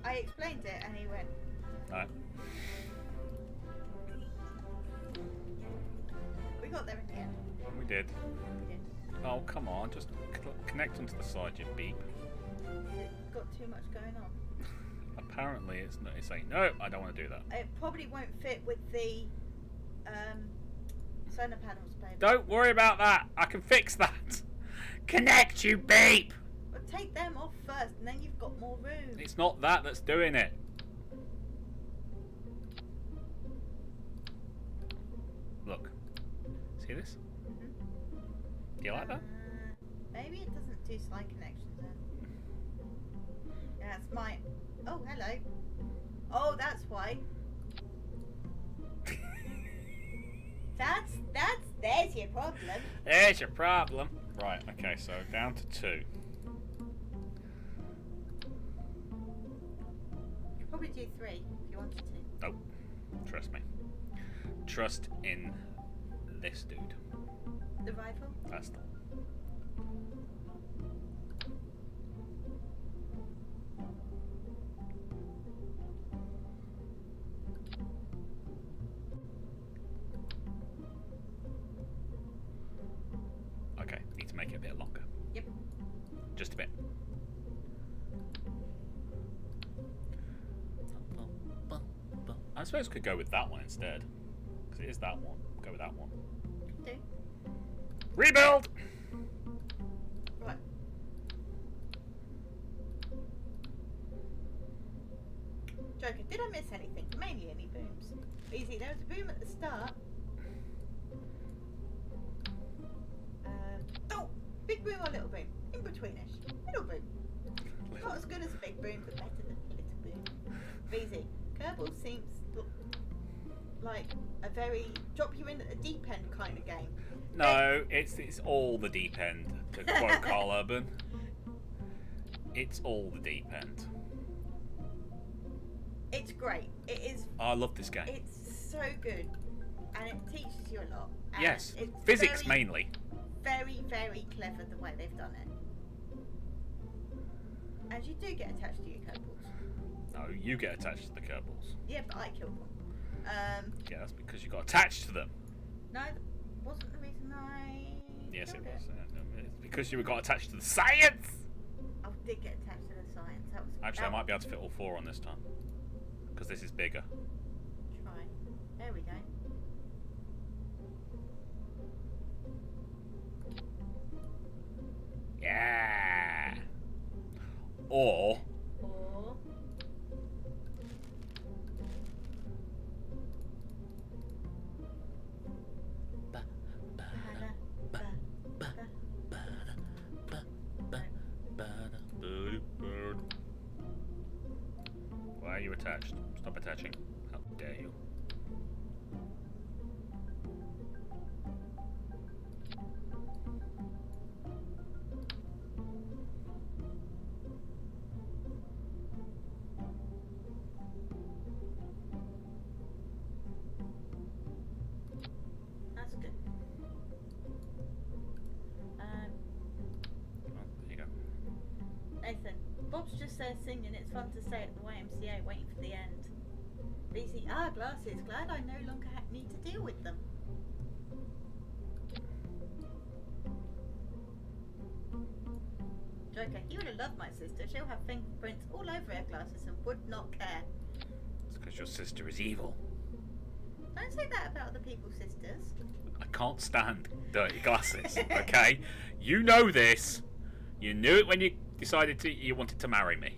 I explained it and he went, No. we got there in the end. We did. We did. Oh, come on. Just connect onto the side, you beep. It got too much going on. Apparently it's saying, no, I don't want to do that. It probably won't fit with the solar panels, babe. Don't worry about that. I can fix that. Connect, you beep. But take them off first and then you've got more room. It's not that that's doing it. Look. See this? Do you like that? Maybe it doesn't do slide connections then. Yeah, it's my... Oh, hello. Oh, that's why. There's your problem. There's your problem. Right, okay, so down to 2. You'd probably do 3 if you wanted to. Nope. Trust me. Trust in this dude. The rifle? That's the Okay, need to make it a bit longer. Yep. Just a bit. I suppose we could go with that one instead. Because it is that one. Go with that one. Do. Rebuild! Right. Joker, did I miss anything? Mainly any booms. Easy, there was a boom at the start. Oh! Big boom or little boom? In betweenish. Little boom. Not as good as a big boom, but better than a little boom. Easy. Kerbal seems like a very drop you in at the deep end kind of game. No, it's all the deep end, to quote Carl Urban. It's all the deep end. It's great. It is. I love this game. It's so good, and it teaches you a lot. And Yes, it's physics very, mainly. Very, very clever the way they've done it. And you do get attached to your Kerbals. No, you get attached to the Kerbals. Yeah, but I killed one. Yeah, that's because you got attached to them. No, that wasn't the reason I. Yes, it killed was. It's because you got attached to the science! I did get attached to the science. That was. Actually, I might be able to fit all 4 on this time. Because this is bigger. Try. There we go. Yeah! Or... Or. Why are you attached? Stop attaching. How dare you? That's good. they're singing It's Fun to Stay at the YMCA waiting for the end. BC, glasses. Glad I no longer need to deal with them. Joker, he would have loved my sister. She'll have fingerprints all over her glasses and would not care. It's because your sister is evil. Don't say that about other people's sisters. I can't stand dirty glasses, okay? You know this. You knew it when you decided you wanted to marry me.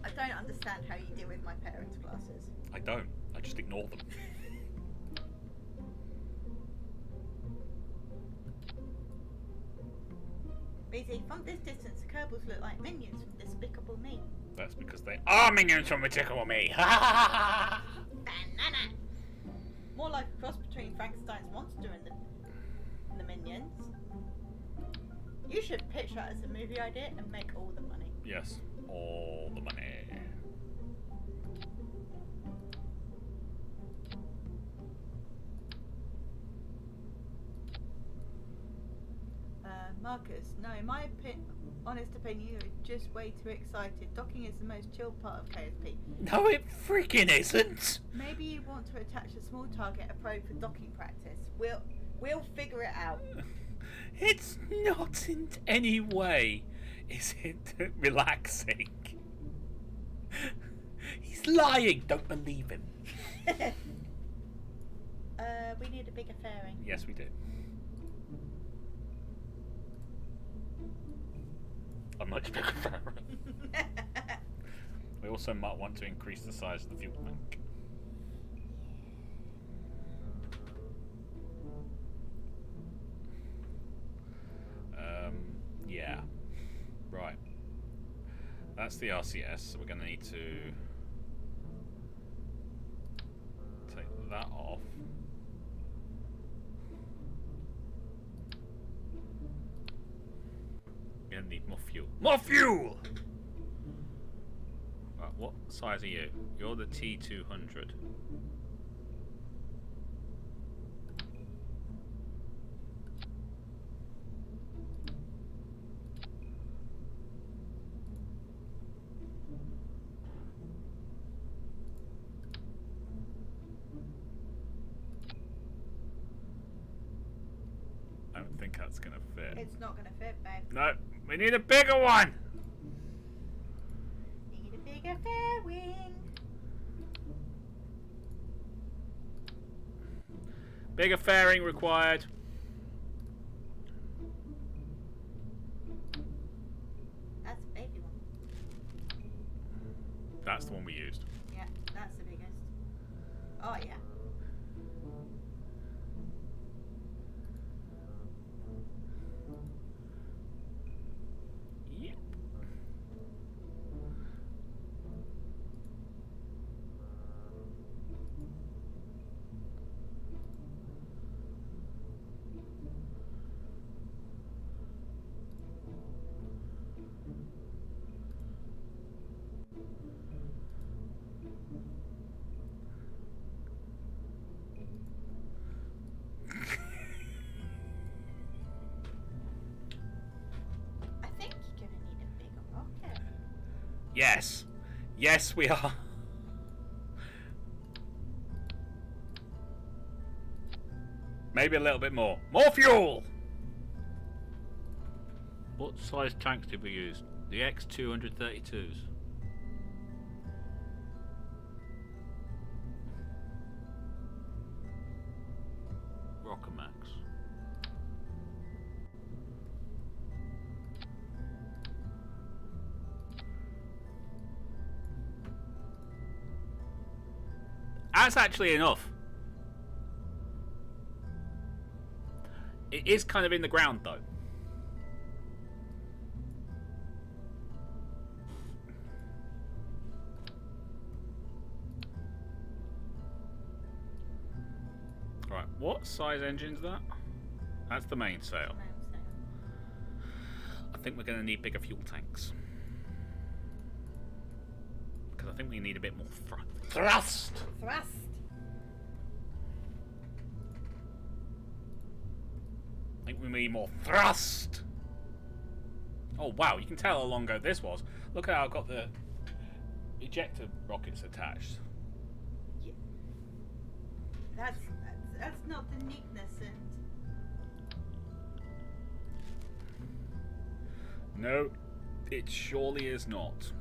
I don't understand how you deal with my parents' glasses. I don't. I just ignore them. BZ, from this distance, the Kerbals look like minions from Despicable Me. That's because they are minions from Despicable Me. Banana! More like a cross between Frankenstein's monster and the minions. You should pitch that as a movie idea and make all the money. Yes, all the money. Marcus, no, in my honest opinion, you're just way too excited. Docking is the most chill part of KSP. No, it freaking isn't. Maybe you want to attach a small target, a probe for docking practice. We'll figure it out. It's not in any way. Is it relaxing? He's lying. Don't believe him. We need a bigger fairing. Yes, we do. A much bigger fairing. We also might want to increase the size of the fuel tank. Yeah. Right. That's the RCS, so we're going to need to take that off. We're going to need more fuel. More fuel! Right, what size are you? You're the T200. I don't think that's gonna fit. It's not gonna fit, babe. No, we need a bigger one! Need a bigger fairing. Bigger fairing required. That's a baby one. That's the one we used. Yeah, that's the biggest. Oh yeah. Yep. I think you're gonna need a bigger rocket. Yes. Yes, we are. Maybe a little bit more. More fuel! What size tanks did we use? The X232s. Rockamax. That's actually enough. It is kind of in the ground though. Right, what size engine's that? That's the mainsail. I think we're going to need bigger fuel tanks. Because I think we need a bit more thrust. Thrust. I think we need more thrust. Oh wow, you can tell how long ago this was. Look at how I've got the ejector rockets attached. Yeah. That's not the neatness and. No, it surely is not.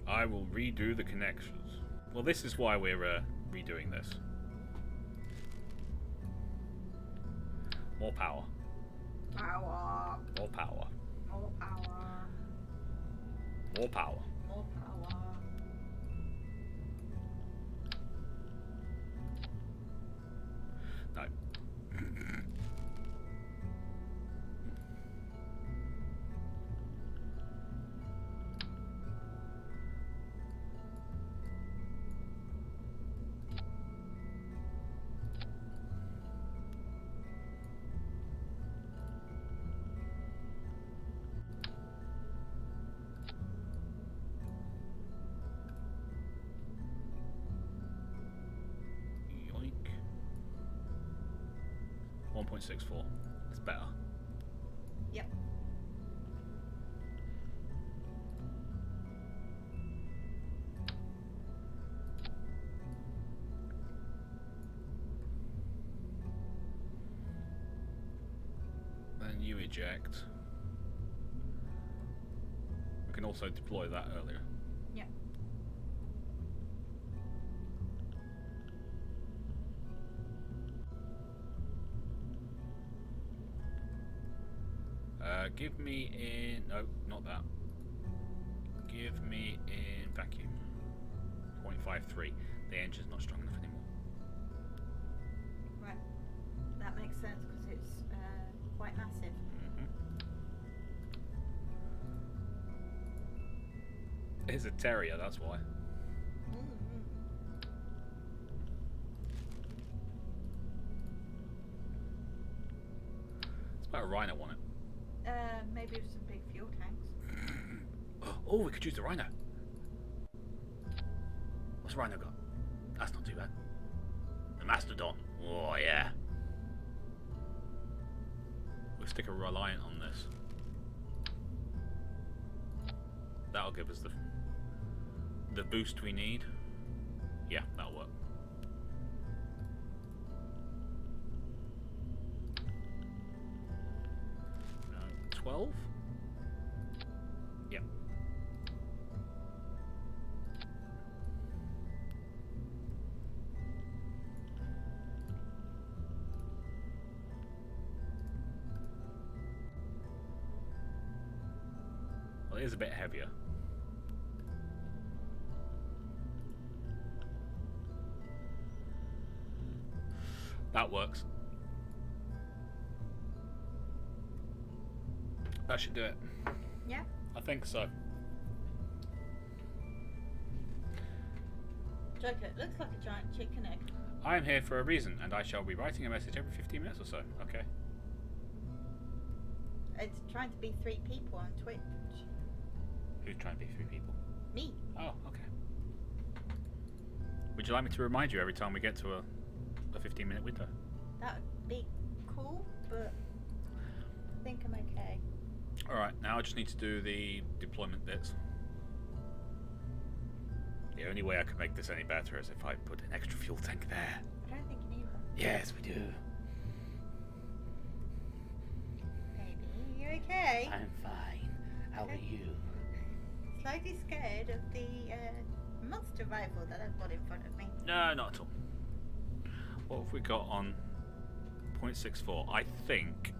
I will redo the connections. Well, this is why we're redoing this. More power. Power. More power. More power. More power. More power. No. Yoink. 1.64. It's better. Yep. Then you eject. We can also deploy that earlier. Yep. Give me in... No, not that. Give me in vacuum. 0.53. The engine's not strong enough anymore. Right. That makes sense because it's quite massive. It's a terrier, that's why. Mm-hmm. It's about a rhino on it. Maybe with some big fuel tanks. Oh, we could use the rhino. What's the rhino got? That's not too bad. The mastodon. Oh yeah. We'll stick a Reliant on this. That'll give us the boost we need. Yeah, that'll work. No, 12? Yep. Well, it is a bit heavier. That works. That should do it. Yeah. I think so. Joker, it looks like a giant chicken egg. I am here for a reason, and I shall be writing a message every 15 minutes or so. Okay. It's trying to be 3 people on Twitch. Who's trying to be 3 people? Me. Oh, okay. Would you like me to remind you every time we get to a 15-minute window? That would be cool, but I think I'm okay. Alright, now I just need to do the deployment bits. The only way I can make this any better is if I put an extra fuel tank there. I don't think you need one. Yes, we do. Baby, you okay? I'm fine. How are you? Slightly scared of the monster rifle that I've got in front of me. No, not at all. What have we got on 0.64? I think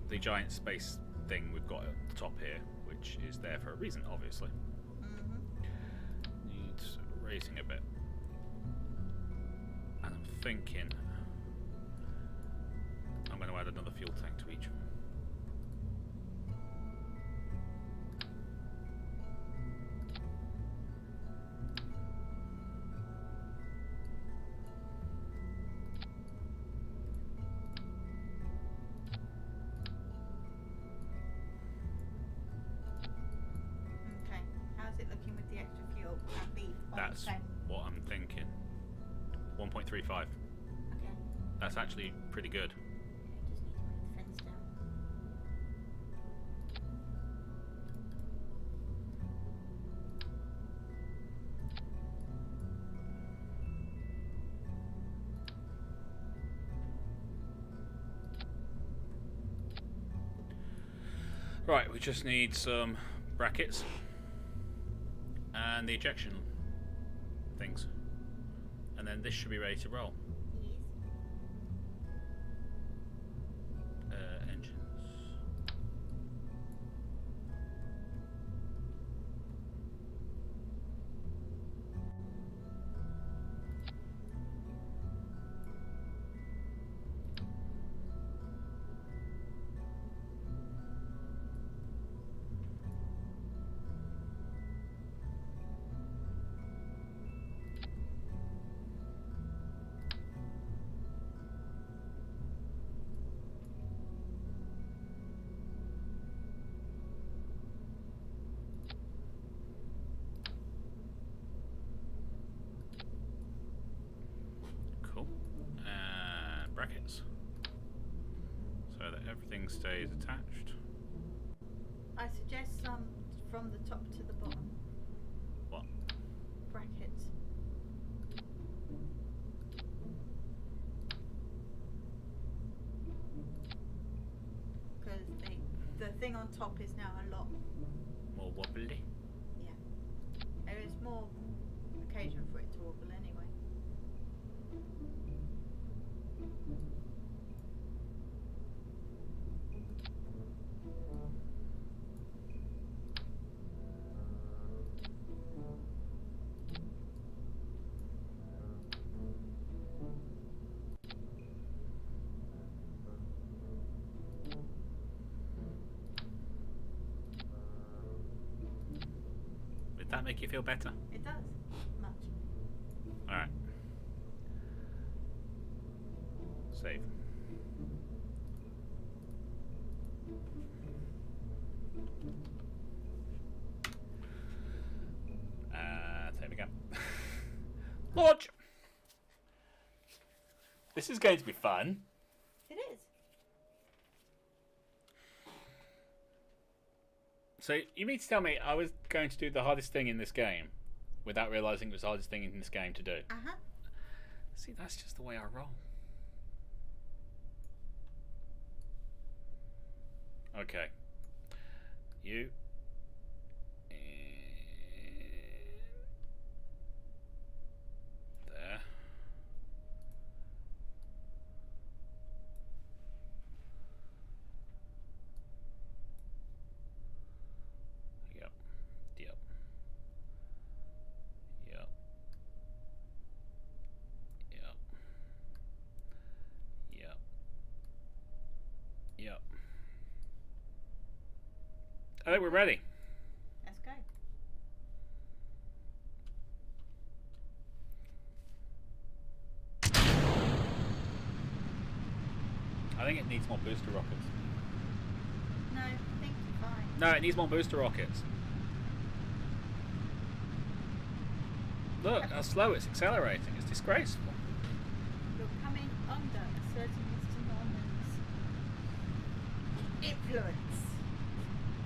the giant space thing we've got at the top here, which is there for a reason, obviously, needs raising a bit. And I'm thinking I'm going to add another fuel tank to each. Okay, how's it looking? That's Okay. what I'm thinking. 1.35. Okay. That's actually pretty good. Just need to move the fence down. Right, we just need some brackets and the ejection things, and then this should be ready to roll. Yes. Engines. Cool. And brackets. So that everything stays attached. I suggest some from the top to the bottom. What? Brackets. Because the thing on top is now a lot. More wobbly. Yeah. There is more occasion for it to wobble anyway. Did that make you feel better? It does. Much. Alright. Save. Save again. Launch! This is going to be fun. It is. So, you mean to tell me I was going to do the hardest thing in this game without realising it was the hardest thing in this game to do? Uh-huh. See, that's just the way I roll. Okay. You. There. Yep. Yep. Yep. Yep. Yep. Yep. I think we're ready. Let's go. I think it needs more booster rockets. No, I think you're fine. No, it needs more booster rockets. Look how slow it's accelerating. It's disgraceful. You're coming under a certain Mr. Norman's influence.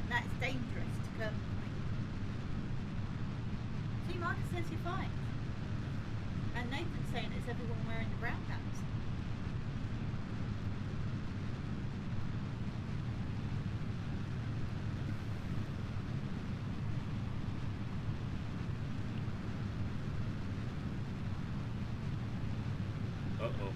And that's dangerous to Kerbalkind. See, Marcus says you're fine. And Nathan's saying it's everyone wearing the brown hats. Uh-oh.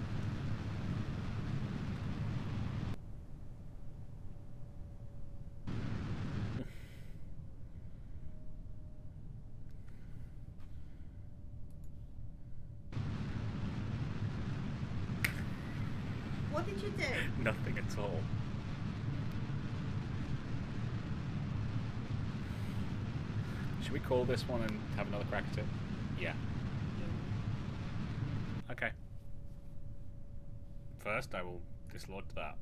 What did you do? Nothing at all. Should we call this one and have another crack at it? Yeah. Okay. First, I will dislodge that.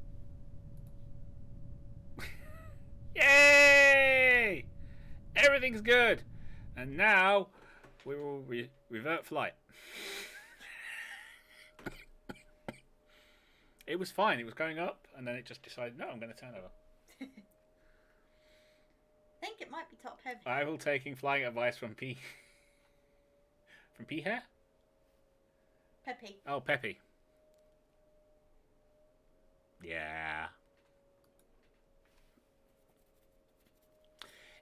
Yay! Everything's good! And now, We will revert flight. It was fine. It was going up, and then it just decided, no, I'm going to turn over. I think it might be top heavy. I will taking flying advice from P. From P Hair? Peppy. Oh, Peppy. Yeah.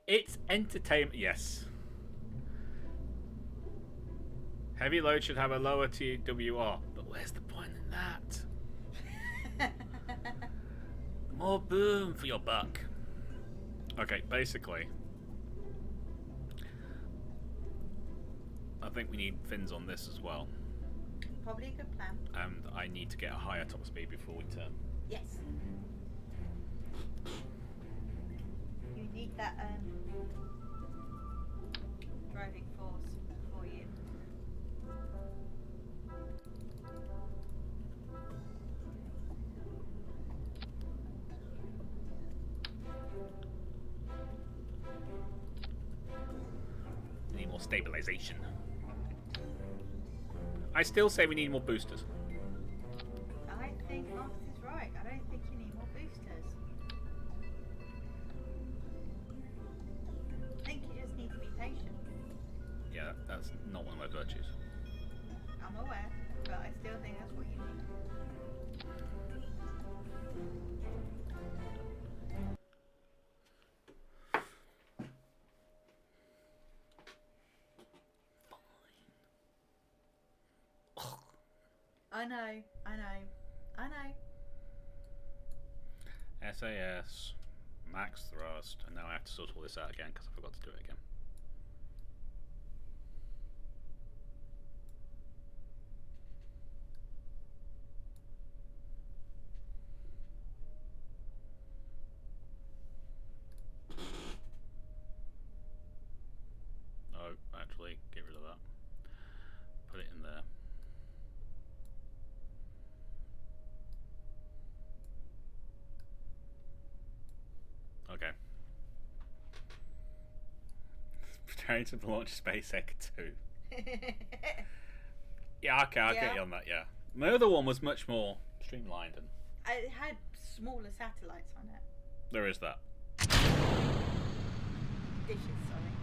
It's entertainment. Yes. Heavy load should have a lower TWR. But where's the point in that? More boom for your buck. Okay, basically, I think we need fins on this as well. Probably a good plan. And I need to get a higher top speed before we turn. Yes. You need that driving force for you. We need more stabilization. I still say we need more boosters. I think Marcus is right. I don't think you need more boosters. I think you just need to be patient. Yeah, that's not one of my virtues. I'm aware, but I still think that's what you need. I know. SAS, max thrust, and now I have to sort all this out again because I forgot to do it again. Oh, actually, get rid of that. Put it in there. Okay. Preparing to launch SpaceX 2. Yeah, okay, I'll get you on that, yeah. My other one was much more streamlined and... It had smaller satellites on it. There is that. Dishes, sorry.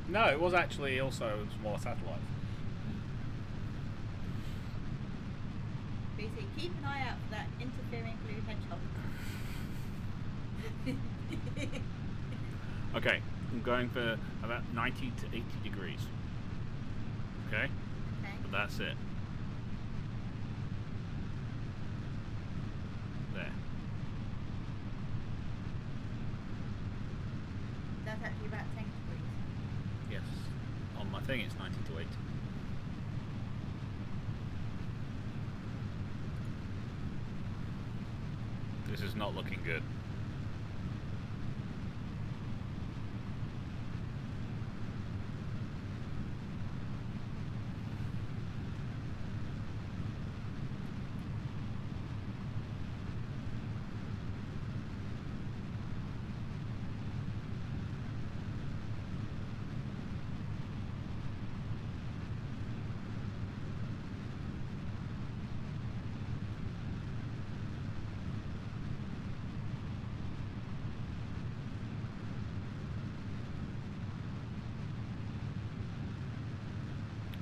No, it was actually also smaller satellites. BC, keep an eye out for that interfering blue hedgehog. Okay, I'm going for about 90 to 80 degrees. Okay? Okay. But that's it. There. That's actually about 10 degrees. Yes. On my thing it's 90 to 80. This is not looking good.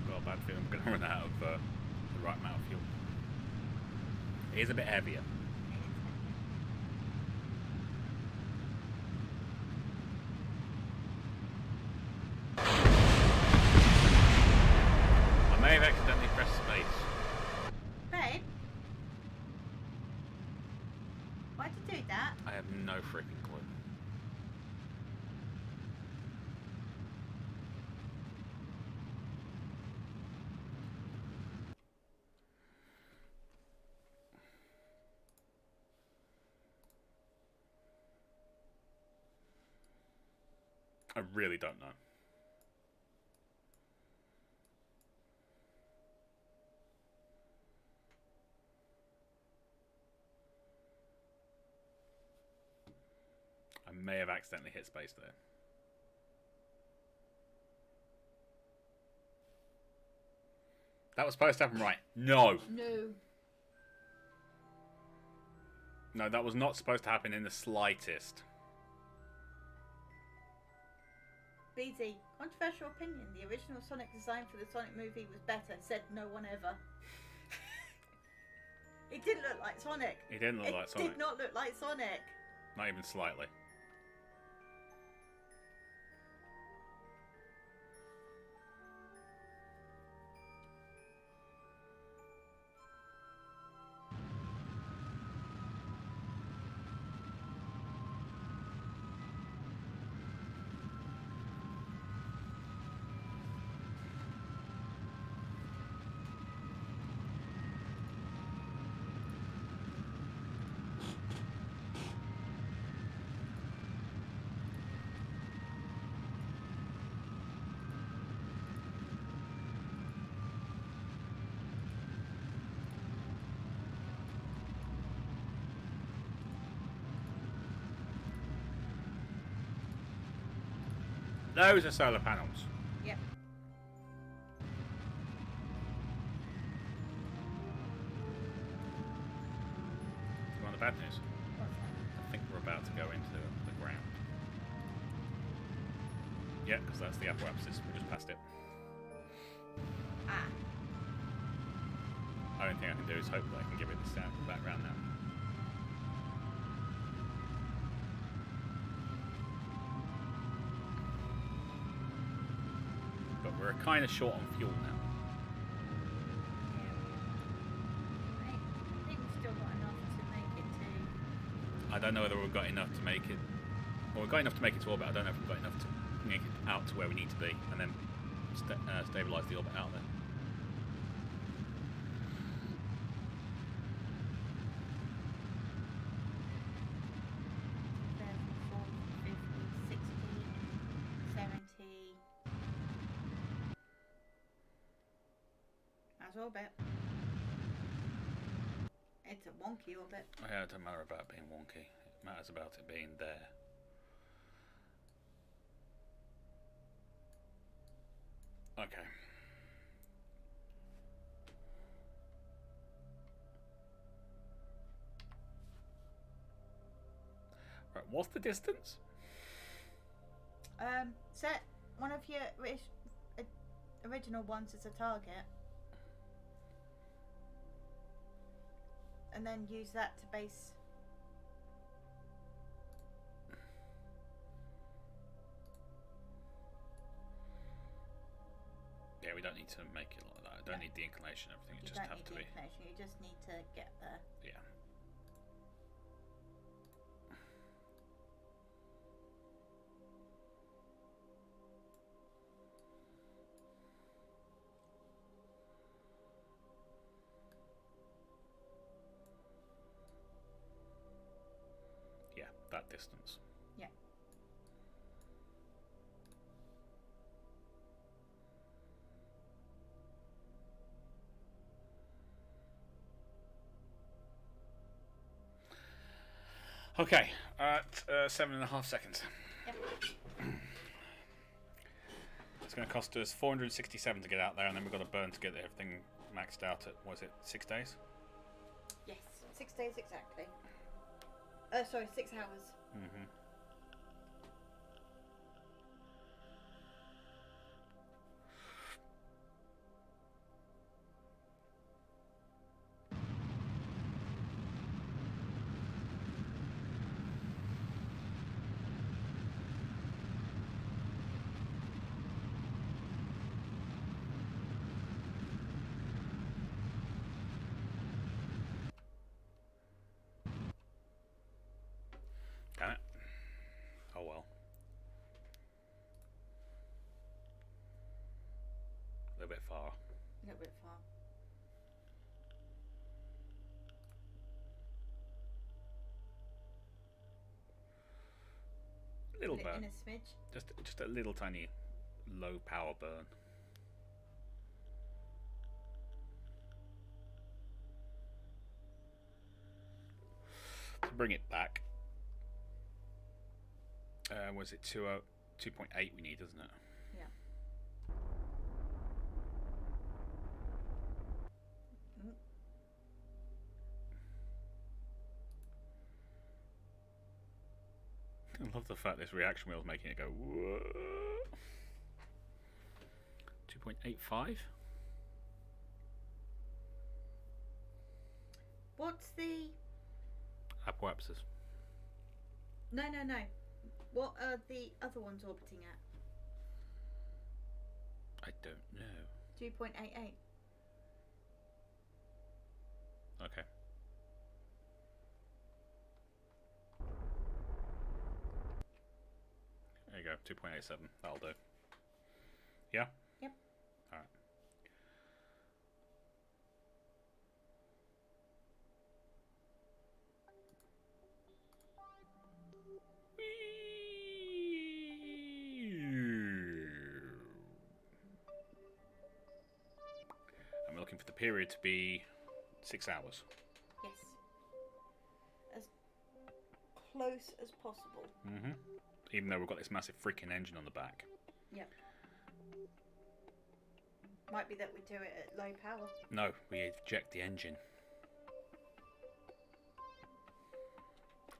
Got a bad feeling I'm going to run out of the right amount of fuel. It is a bit heavier. I may have accidentally pressed space. Babe? Why'd you do that? I have no freaking clue. I really don't know. I may have accidentally hit space there. That was supposed to happen, right? No. No. No, that was not supposed to happen in the slightest. BZ, controversial opinion. The original Sonic design for the Sonic movie was better. Said no one ever. It didn't look like Sonic. It didn't look like Sonic. It did not look like Sonic. Not even slightly. Those are solar panels. Yep. You want the bad news? I think we're about to go into the ground. Yeah, because that's the apparatus. We just passed it. Ah. Only thing I can do is hope that I can give it the sound in the background now. But we're kind of short on fuel now. I think we've still got enough to make it to... I don't know whether we've got enough to make it... Well, we've got enough to make it to orbit. I don't know if we've got enough to make it out to where we need to be and then stabilise the orbit out there. 70. That's orbit. It's a wonky orbit. Yeah, it doesn't matter about being wonky. It matters about it being there. Okay. Right, what's the distance? Set one of your original ones as a target. And then use that to base. Yeah, we don't need to make it like that. I don't need the inclination and everything. It just have to be. You just need to get there. Yeah. Yeah, that distance. Yeah. Okay, at 7.5 seconds. Yep. It's going to cost us 467 to get out there, and then we've got to burn to get everything maxed out at, what is it, 6 days? Yes, 6 days exactly. Sorry, 6 hours. Mm-hmm. Damn it. Oh well. A little bit far. A little bit far. Little Put it burn. in a smidge. Just a little tiny low power burn. To bring it back. Was it 2.8 we need, isn't it? Yeah. I love the fact this reaction wheel is making it go. 2.85. What's the... Apoapsis. No. What are the other ones orbiting at? I don't know. 2.88. Okay. There you go. 2.87. That'll do. Yeah? Yep. Alright. I'm looking for the period to be 6 hours. Yes. As close as possible. Mm-hmm. Even though we've got this massive freaking engine on the back. Yep. Might be that we do it at low power. No, we eject the engine.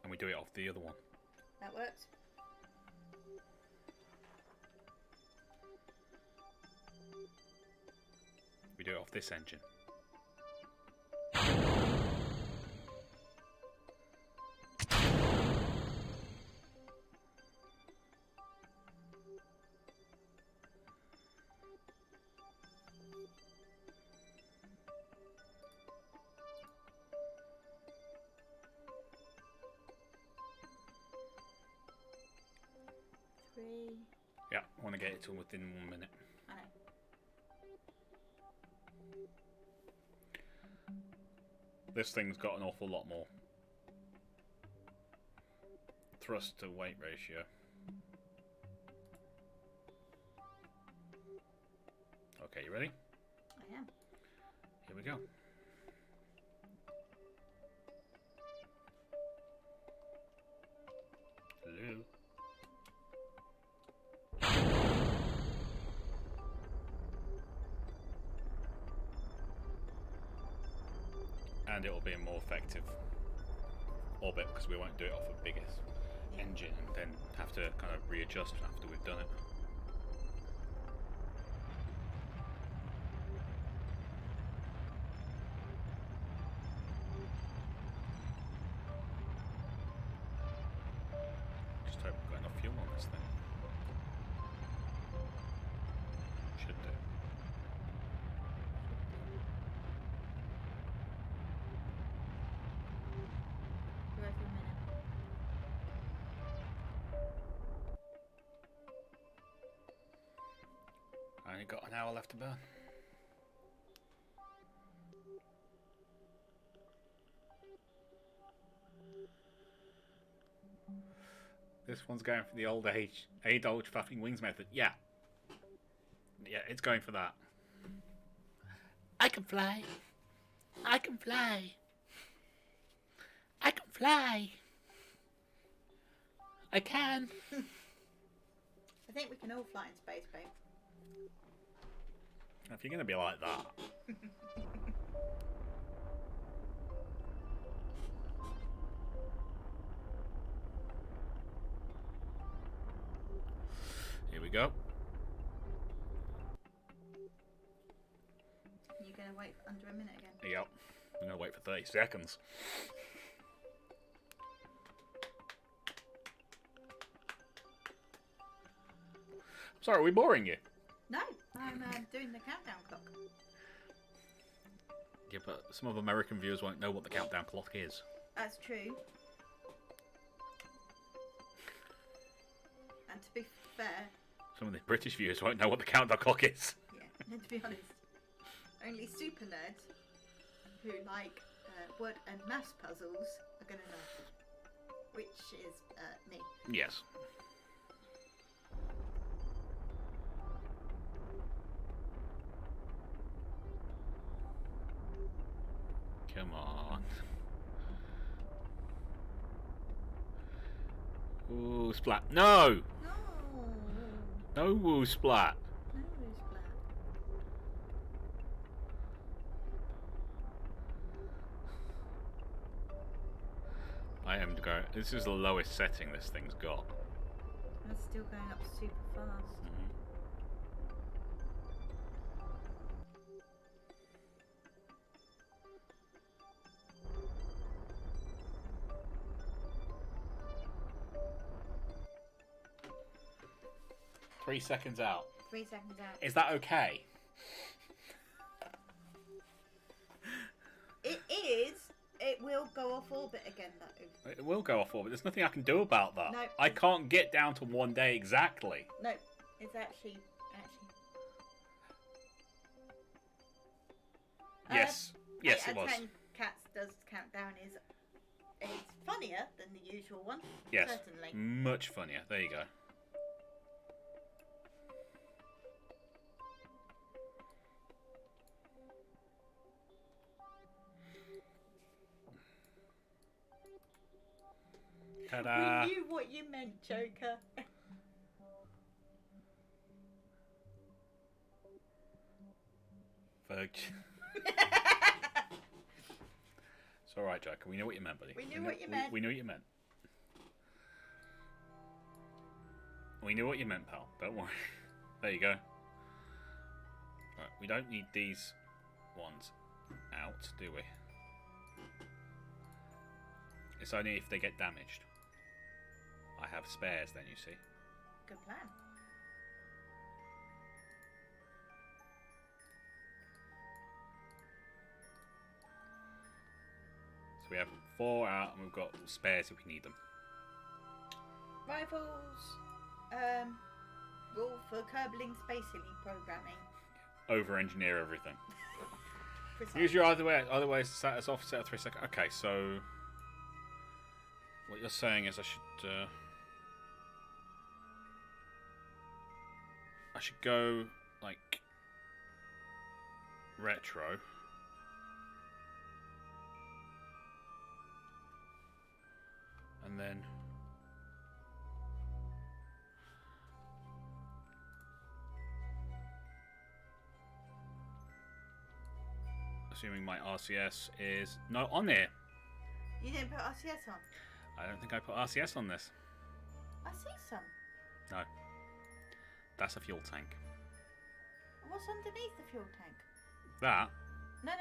And we do it off the other one. That works. We do it off this engine. Yeah, I want to get it to within 1 minute. I know. This thing's got an awful lot more thrust to weight ratio. Okay, you ready? I am. Here we go. Hello. And it'll be a more effective orbit because we won't do it off a biggest engine and then have to kind of readjust after we've done it. Just hope we've got enough fuel on this thing. Should do. Go for a minute. I only got an hour left to burn. This one's going for the old faffing wings method. Yeah. Yeah, it's going for that. I can fly. I can fly. I can fly. I can. I think we can all fly in space, babe. If you're going to be like that. Here we go. You're going to wait under a minute again? Yep. I'm going to wait for 30 seconds. Sorry, are we boring you? No, I'm doing the countdown clock. Yeah, but some of American viewers won't know what the countdown clock is. That's true. And to be fair... Some of the British viewers won't know what the countdown clock is. Yeah, and to be honest, only super nerds who like word and maths puzzles are going to know. Which is me. Yes. Come on. Ooh, splat. No! No! No woo splat. No, splat. I am going. This is the lowest setting this thing's got. That's still going up super fast. Mm-hmm. Three seconds out. 3 seconds out. Is that okay? It is. It will go off orbit again, though. It will go off orbit. There's nothing I can do about that. No. I can't get down to 1 day exactly. No, it's actually. Yes. Yes, it was. 10 cats does countdown is. It's funnier than the usual one. Yes. Certainly. Much funnier. There you go. Ta-da! We knew what you meant, Joker. It's alright, Joker. We know what you meant, buddy. We knew what you meant. We knew what you meant. We knew what you meant, pal. Don't worry. There you go. Right, we don't need these ones out, do we? It's only if they get damaged. I have spares then, you see. Good plan. So we have 4 out and we've got spares if we need them. Rivals. Rule for Kerbal Space Programming. Over-engineer everything. Precisely. Use your otherwise status off, set of 3 seconds. Okay, so what you're saying is I should go like retro. And then assuming my RCS is not on here. You didn't put RCS on? I don't think I put RCS on this. I see some. No. That's a fuel tank. What's underneath the fuel tank? That? No.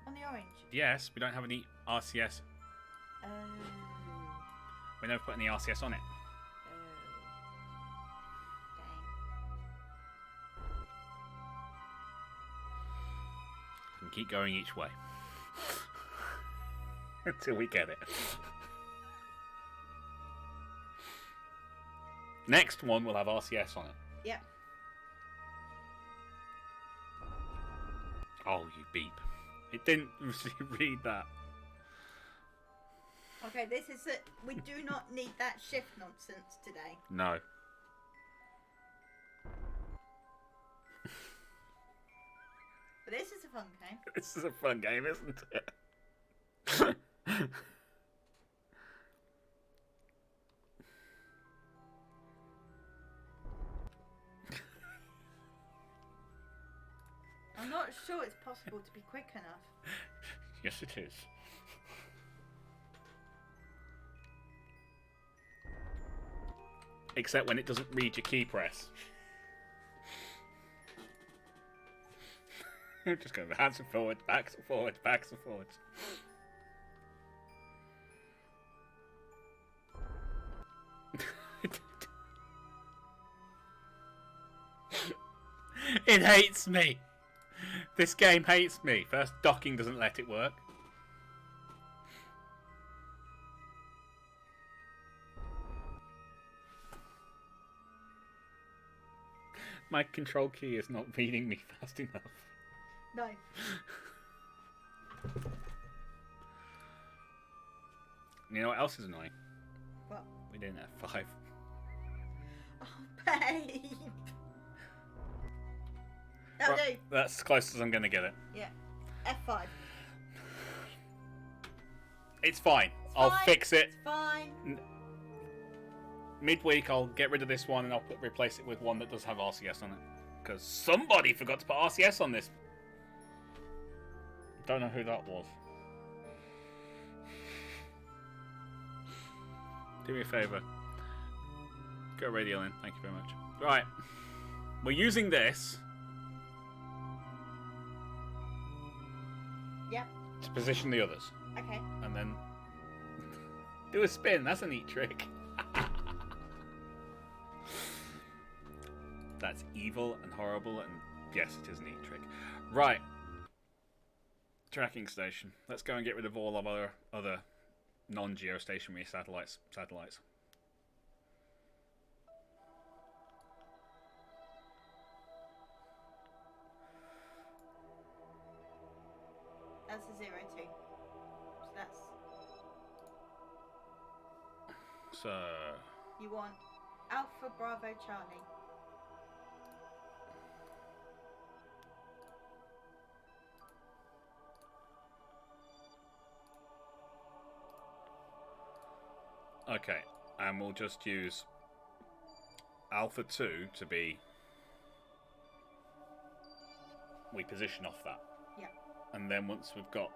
On the orange. Yes, we don't have any RCS. Oh. We never put any RCS on it. And keep going each way. Until we get it. Next one will have RCS on it. Yep. Oh, you beep. It didn't read that. Okay, this is it. We do not need that shift nonsense today. No. But this is a fun game. This is a fun game, isn't it? I'm not sure it's possible to be quick enough. Yes, it is. Except when it doesn't read your key press. Just going backwards and forwards, backs and forwards, backs and forwards. It hates me. This game hates me. First, docking doesn't let it work. My control key is not reading me fast enough. No. You know what else is annoying? What? We didn't have 5. Oh, babe. That'll Right, do. that's as close as I'm going to get it. Yeah. F5. It's fine. I'll Fine. fix it. It's fine. Midweek, I'll get rid of this one and I'll replace it with one that does have RCS on it. Because somebody forgot to put RCS on this. Don't know who that was. Do me a favour. Go radial in. Thank you very much. Right. We're using this Yep. to position the others. Okay. And then do a spin. That's a neat trick. That's evil and horrible, and yes, it is a neat trick. Right. Tracking station. Let's go and get rid of all of our other non-geostationary satellites. That's a 0-2. So that's... So... You want Alpha Bravo Charlie. Okay, and we'll just use Alpha 2 to be... We position off that. Yeah. And then once we've got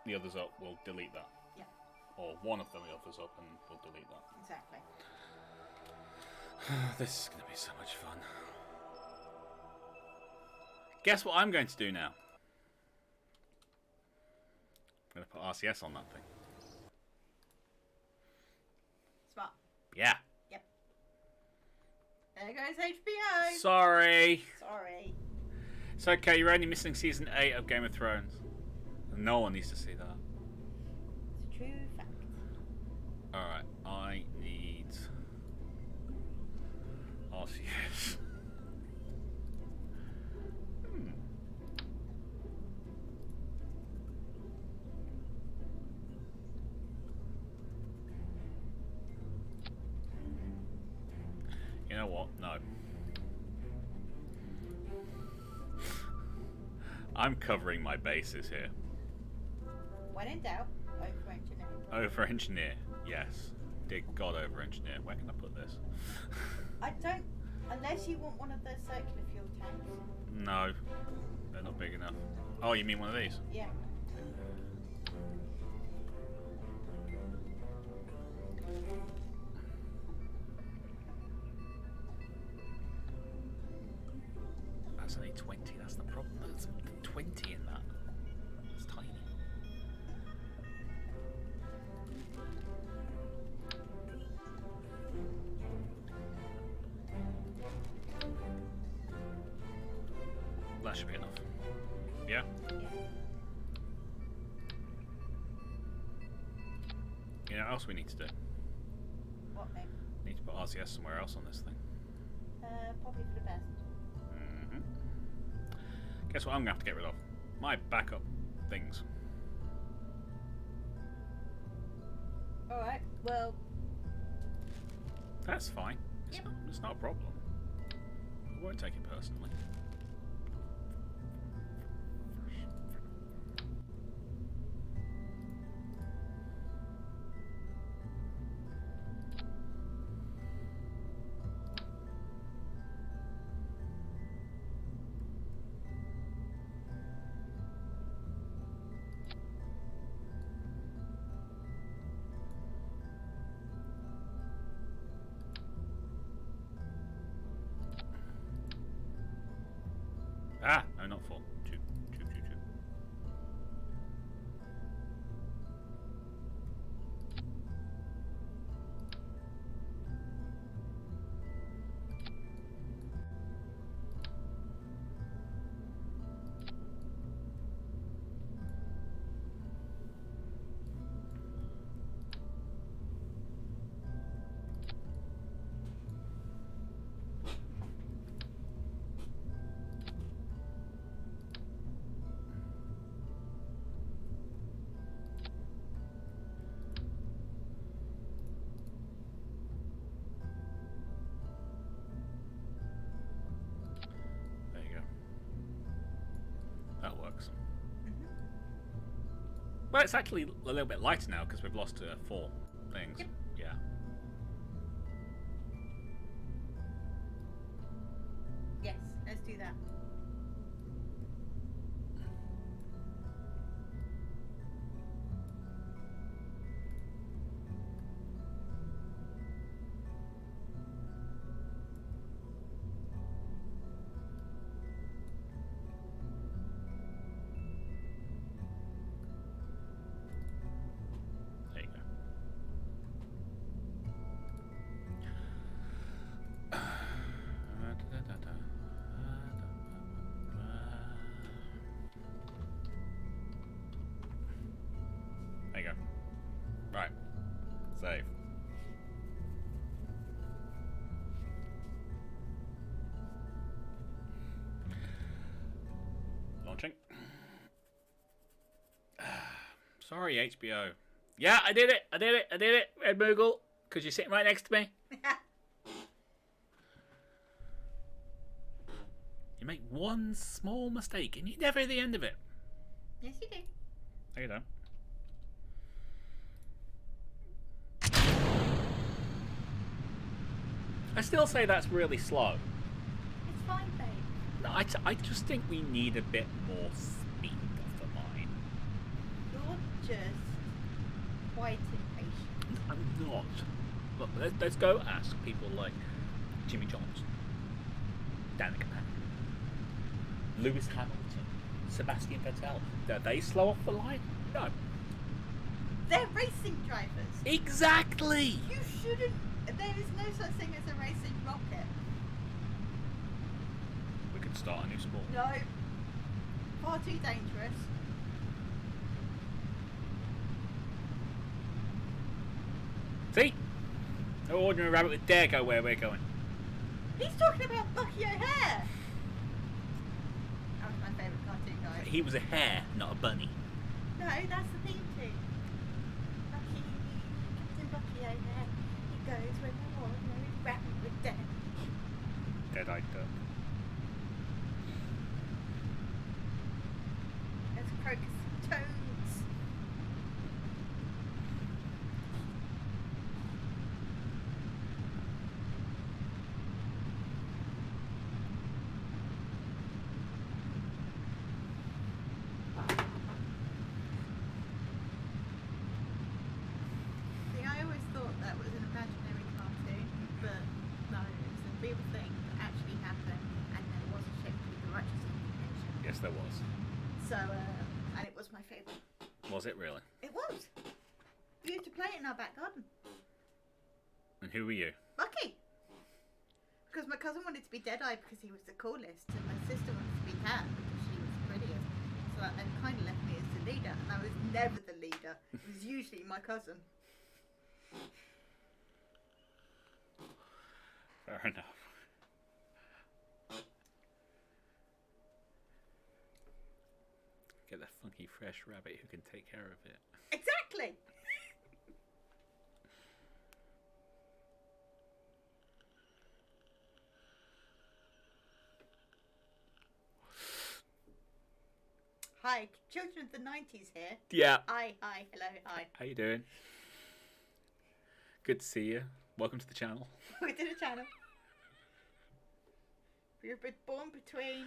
the others up, we'll delete that. Yeah. Or one of the others up and we'll delete that. Exactly. This is going to be so much fun. Guess what I'm going to do now? I'm going to put RCS on that thing. Smart. Yeah. Yep. There goes HBO. Sorry. Sorry. It's okay, you're only missing season 8 of Game of Thrones. No one needs to see that. It's a true fact. Alright, I need RCS. You know what? No. I'm covering my bases here. When in doubt, over engineer. Over engineer, yes. Dear God, over engineer. Where can I put this? I don't, unless you want one of those circular fuel tanks. No, they're not big enough. Oh, you mean one of these? Yeah. That's only 20, that's the problem. There's 20 in that. It's tiny. That should be enough. Yeah? You know what else we need to do? What, mate? Need to put RCS somewhere else on this thing. Probably for the best. Guess what I'm going to have to get rid of? My backup things. Alright, well... That's fine. Yep. It's not a problem. I won't take it personally. Ah, no, not 4. 2. There you go. That works. Well, it's actually a little bit lighter now because we've lost 4 things. Yep. Yeah. Yes, let's do that. Sorry, HBO. Yeah, I did it. Red Moogle, because you're sitting right next to me. You make one small mistake and you never hear the end of it. Yes, you do. No, you don't. I still say that's really slow. It's fine, babe. No, I just think we need a bit more speed off the line. You're just quite impatient. I'm not. Look, let's go ask people like Jimmy Johnson, Danica Patrick, Lewis Hamilton, Sebastian Vettel. Are they slow off the line? No. They're racing drivers. Exactly! You shouldn't. There is no such thing as a racing rocket. We could start a new sport. No. Far too dangerous. See? No ordinary rabbit would dare go where we're going. He's talking about Bucky O'Hare. That was my favourite cartoon, guy. He was a hare, not a bunny. No, that's the theme tune. Bucky, Captain Bucky O'Hare. He goes where no ordinary rabbit would dare. Dead-eyed duck. There's crocus toads. See, I always thought that was an imaginary cartoon, but no, it was a real thing that actually happened, and there was a ship with the righteous indignation. Yes, there was. So, and it was my favourite. Was it really? It was. We used to play it in our back garden. And who were you? Bucky! Because my cousin wanted to be Deadeye because he was the coolest, and my sister wanted to be Cat because she was the prettiest. So that kind of left me as the leader, and I was never the leader. It was usually my cousin. Fair enough. Get that funky fresh rabbit who can take care of it. Exactly! Hi, children of the 90s here. Yeah. Hi, hello, hi. How you doing? Good to see you. Welcome to the channel. We did a channel. We were born between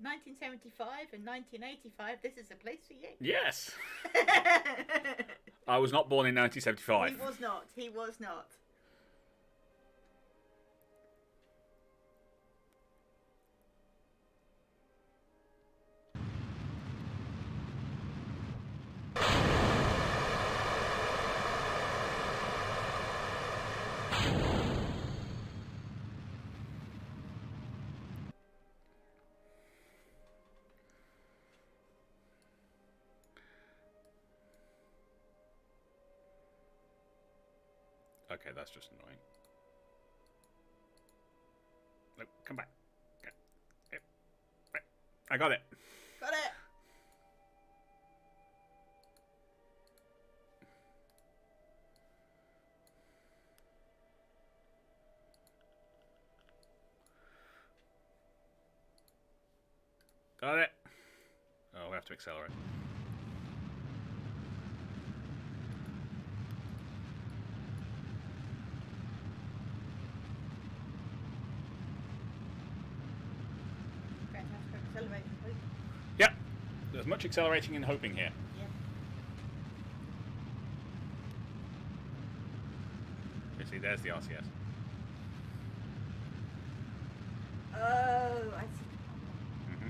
1975 and 1985. This is a place for you. Yes. I was not born in 1975. He was not. He was not. Okay, that's just annoying. No, come back. I got it. Got it. Got it. Oh, we have to accelerate. Fantastic. Accelerating. Yep. There's much accelerating and hoping here. Yeah. You see, there's the RCS. Oh, I see. Mm-hmm.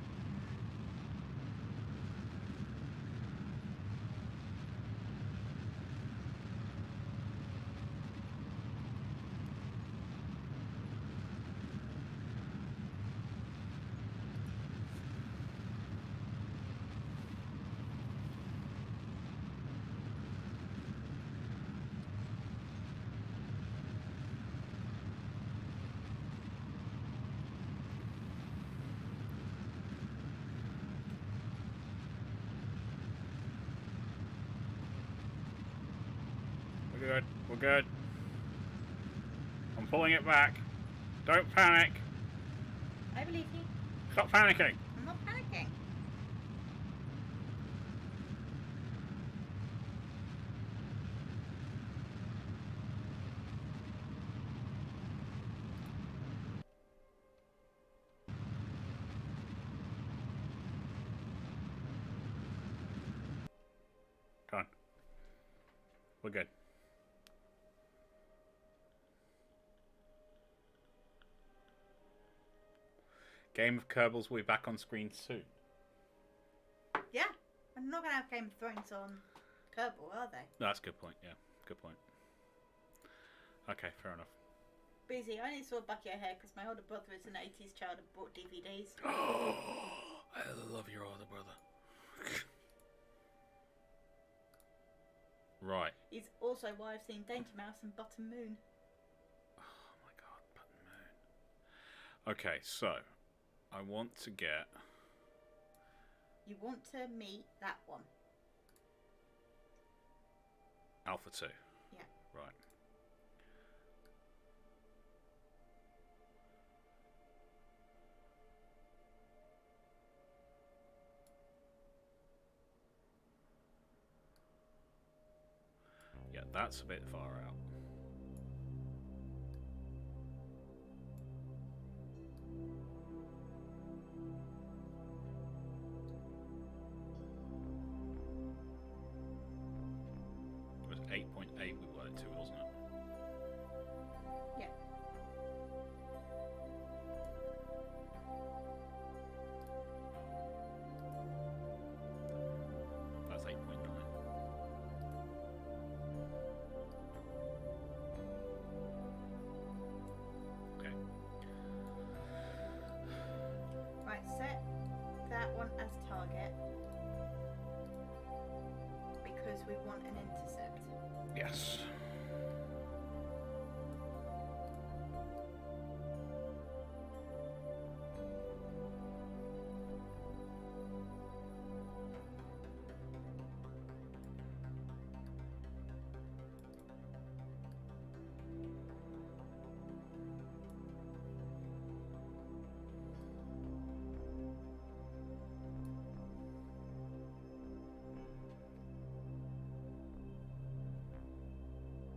good. We're good. I'm pulling it back. Don't panic. I believe you. Stop panicking. I'm not panicking. Come on. We're good. Game of Kerbals will be back on screen soon. Yeah. I'm not going to have Game of Thrones on Kerbal, are they? That's a good point, yeah. Good point. Okay, fair enough. Busy. I only saw Bucky O'Hare because my older brother is an 80s child and bought DVDs. I love your older brother. Right. He's also why I've seen Danger Mouse and Button Moon. Oh my god, Button Moon. Okay, so I want to get... You want to meet that one. Alpha 2. Yeah. Right. Yeah, that's a bit far out. It was 8.8 we wanted to, wasn't it? Yeah. That's 8.9. Okay. Right, set that one as target. Because we want an intercept. Yes.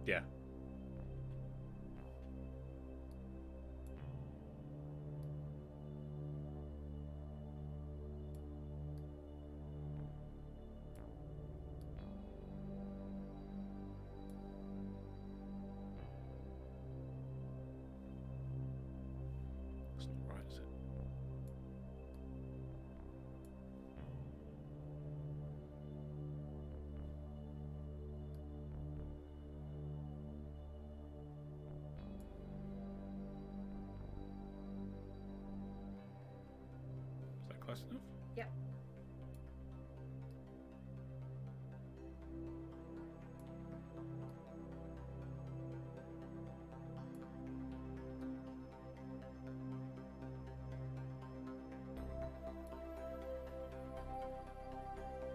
Yeah. It's not right, is it? Is that close enough? Yep.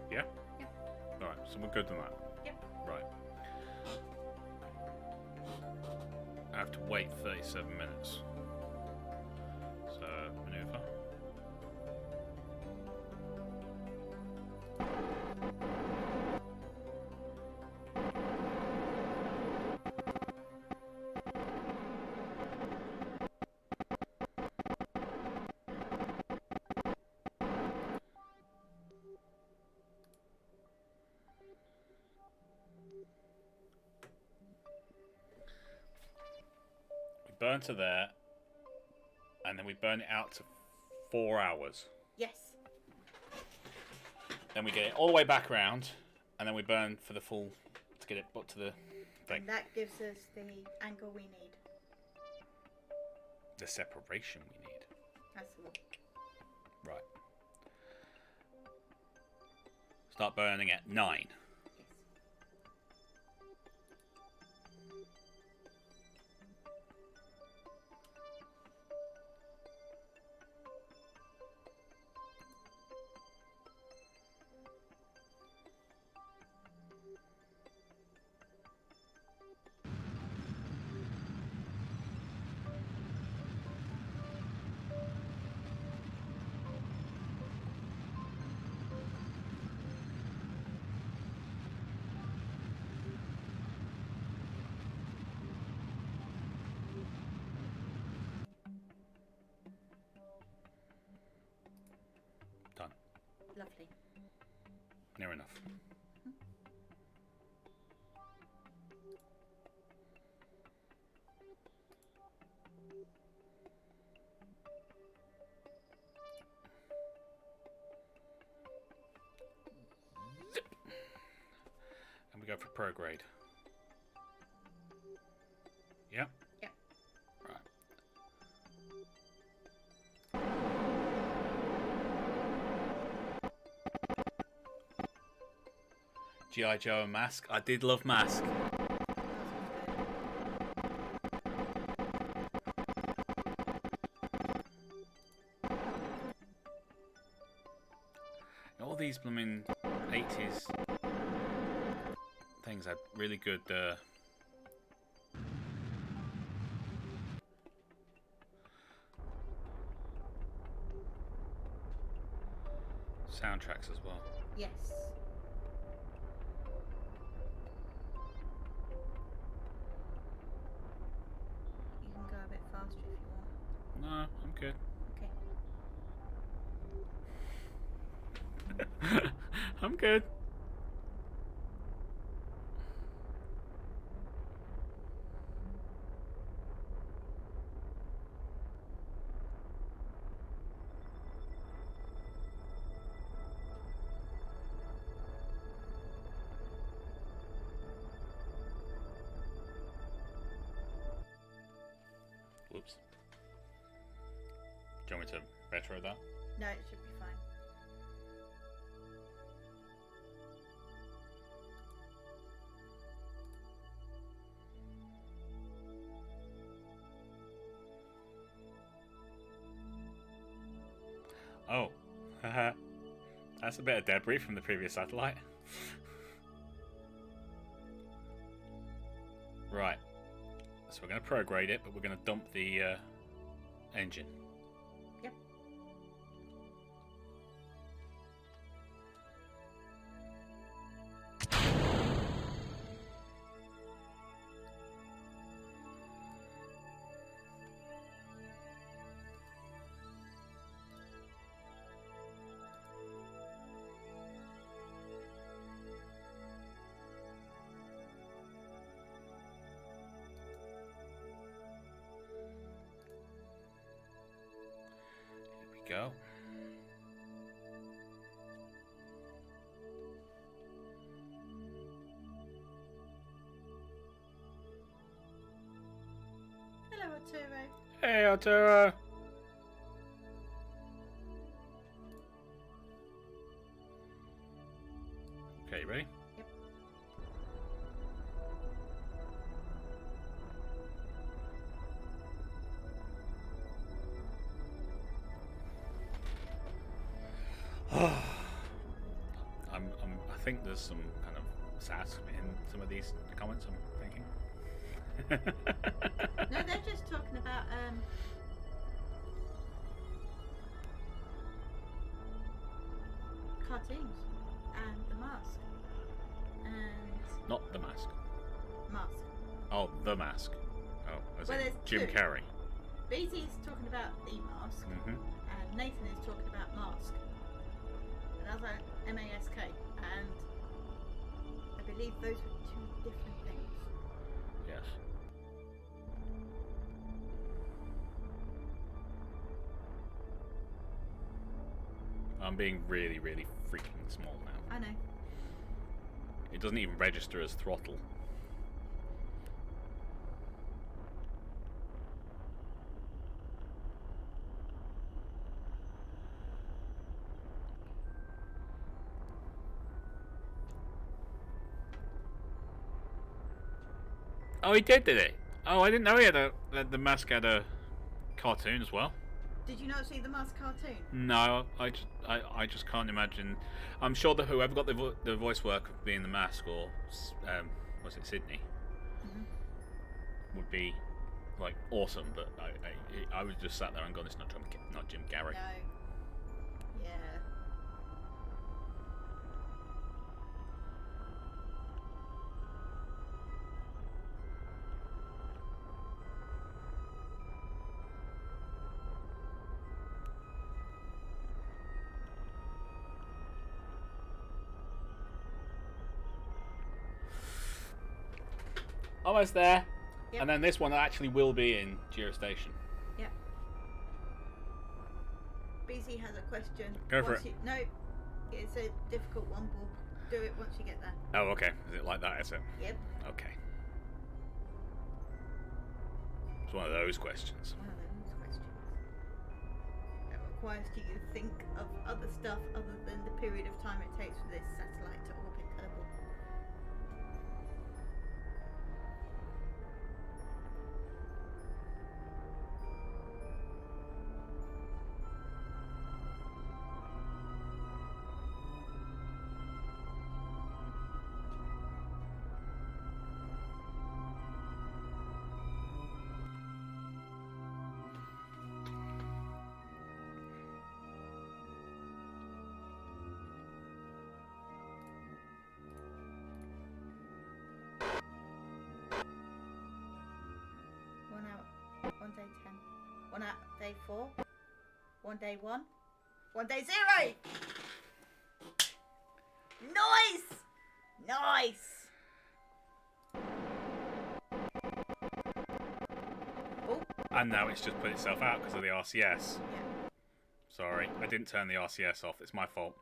Yeah? Yep. Alright, so we're good on that. Yep. Right. I have to wait 37 minutes. So, maneuver. We burn to there, and then we burn it out to 4 hours. Yes. Then we get it all the way back around, and then we burn for the full to get it put to the thing. And that gives us the angle we need. The separation we need. That's the one. Right. Start burning at 9. Yes. Near enough. Zip. And we go for prograde. Yeah? Yeah. Right. G.I. Joe and Mask. I did love Mask. All these blooming 80s things had really good soundtracks as well. Yes. You can go a bit faster if you want. No, I'm good. Okay. I'm good. Whoops. Do you want me to retro that? No, it should be fine. Oh. That's a bit of debris from the previous satellite. Right. So we're going to prograde it, but we're going to dump the engine. Yep. Go. Hello, Arturo. Hey, Arturo. Okay, you ready? Yep. I think there's some kind of sass in some of these comments, I'm thinking. No, they're just talking about cartoons and the mask and Not the mask. mask. Oh, the mask. Oh, as Well, in there's Jim two. Carrey. BT's talking about the mask, and Nathan is talking about mask. And I was like, M-A-S-K. And I believe those were two different things. Yes. I'm being really, really freaking small now. I know. It doesn't even register as throttle. Oh, he did it? Oh, I didn't know he had the mask had a cartoon as well. Did you not see the mask cartoon? No, I just can't imagine. I'm sure that whoever got the voice work of being the mask, or was it Sydney, would be like awesome. But I was just sat there and gone, it's not Jim Carrey. No. Yeah. Almost there. Yep. And then this one actually will be in geostation. Yep. BC has a question. Go for it. No, it's a difficult one, Bob. Do it once you get there. Oh, okay. Is it like that, is it? Yep. Okay. It's one of those questions. One of those questions. That requires you to think of other stuff other than the period of time it takes for this satellite to orbit Kerbal. One day 10. 1 out day 4. 1 day 1. 1 day 0. Nice! Nice! Oh. And now it's just put itself out because of the RCS. Yeah. Sorry, I didn't turn the RCS off. It's my fault.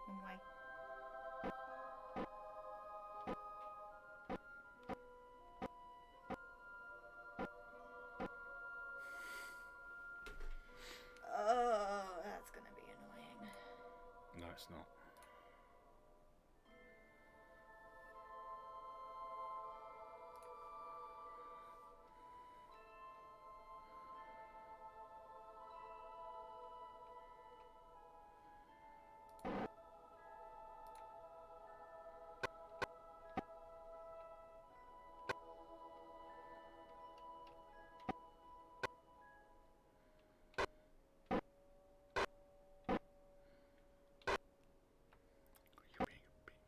One way. Oh, that's gonna be annoying. No, it's not. You're being a beep.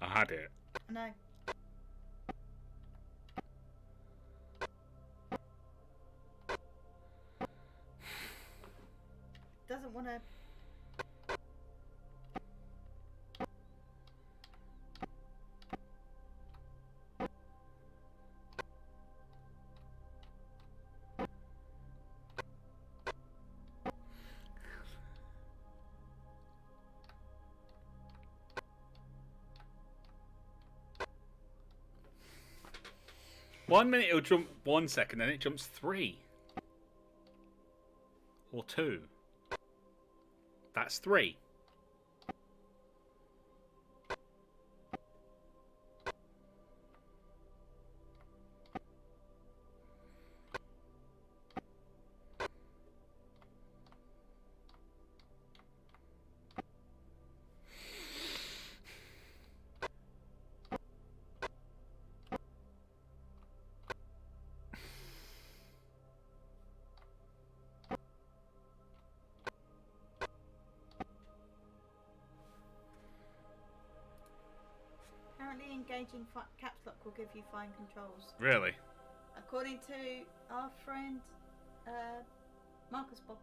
I had it. I know. Doesn't want to. One minute it'll jump 1 second, then it jumps 3. Or 2. That's 3. Apparently, engaging caps lock will give you fine controls. Really? According to our friend Marcus Bob.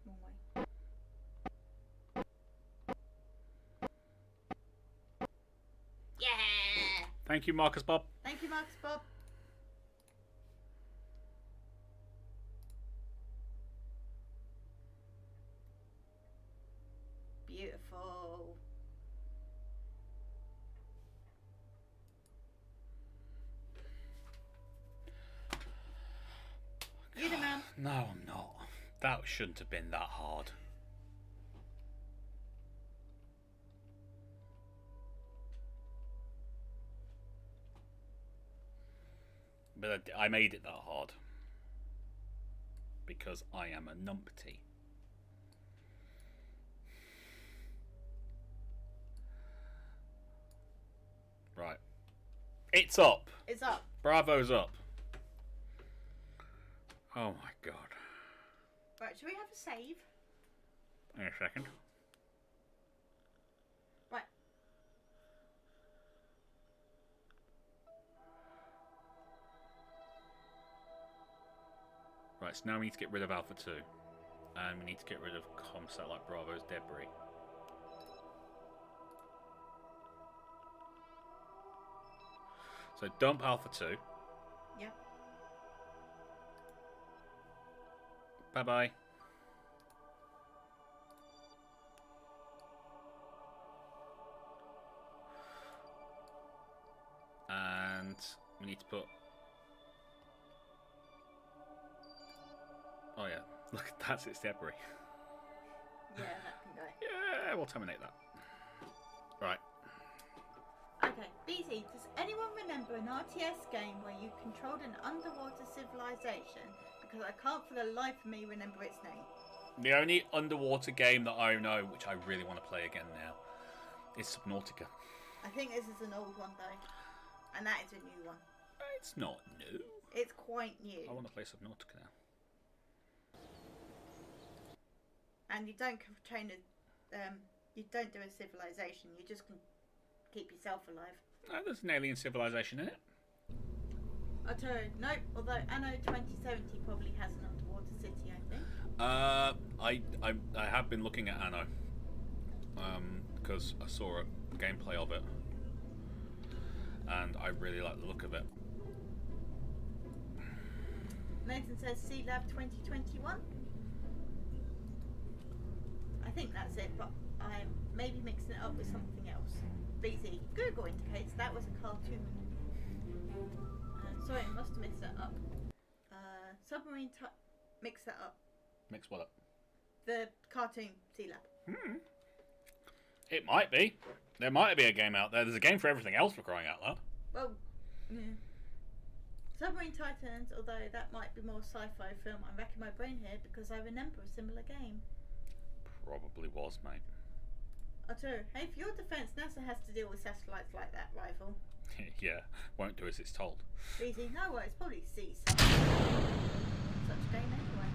One way. Thank you, Marcus Bob. Thank you, Marcus Bob. Beautiful. You the man. No, I'm not. That shouldn't have been that hard. But I made it that hard. Because I am a numpty. Right. It's up. It's up. Bravo's up. Oh my god. Right, should we have a save? Hang on a second. Right. Right, so now we need to get rid of Alpha 2. And we need to get rid of Satellite Bravo's debris. So dump Alpha 2. Yeah. Bye-bye. And we need to put... Oh yeah, look, that's its debris. Yeah, that can go. Yeah, we'll terminate that. Right. Okay, BZ, does anyone remember an RTS game where you controlled an underwater civilization? Because I can't for the life of me remember its name. The only underwater game that I know, which I really want to play again now, is Subnautica. I think this is an old one though. And that is a new one. It's not new. It's quite new. I want to play Subnautica now. And you don't train a, you don't do a civilization. You just can keep yourself alive. No, there's an alien civilization in it. No, although Anno 2070 probably has an underwater city, I think. I have been looking at Anno. Because I saw a gameplay of it. And I really like the look of it. Nathan says Sea Lab 2021. I think that's it, but I'm maybe mixing it up with something else. BZ, Google indicates that was a cartoon. Sorry, I must have mixed that up. Submarine mix that up. Mix what up? The cartoon Sea Lab. It might be. There might be a game out there. There's a game for everything else, for crying out loud. Well, yeah. Submarine Titans, although that might be more sci-fi film, I'm racking my brain here because I remember a similar game. Probably was, mate. Otto, hey, for your defence, NASA has to deal with satellites like that, rival. Yeah, won't do as it's told. Easy, no way, it's probably C such a game anyway.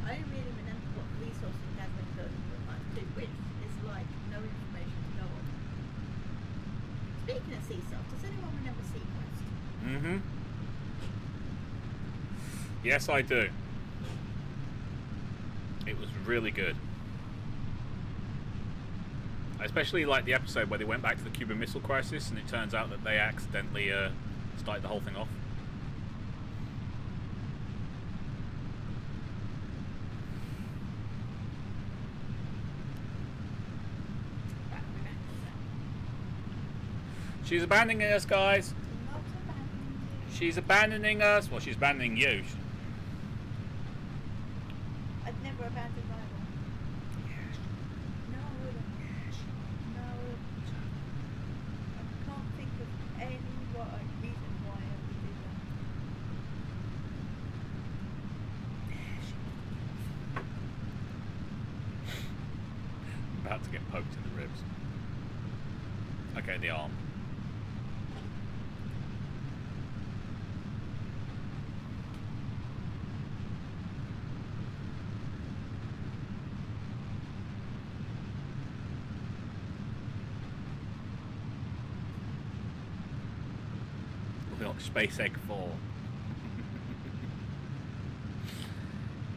I don't really remember what resources gathering does, but which is like no information to go on. Speaking of Seasoft, does anyone remember Sequest? Yes, I do. It was really good. I especially like the episode where they went back to the Cuban Missile Crisis and it turns out that they accidentally started the whole thing off. She's abandoning us, guys. Not abandoning. She's abandoning us. Well, she's abandoning you. I'd never abandoned rival. Yes. No. Yes. No. I can't think of any reason why I would do that. About to get poked in the ribs. Okay, the arm. Look, Space Egg 4.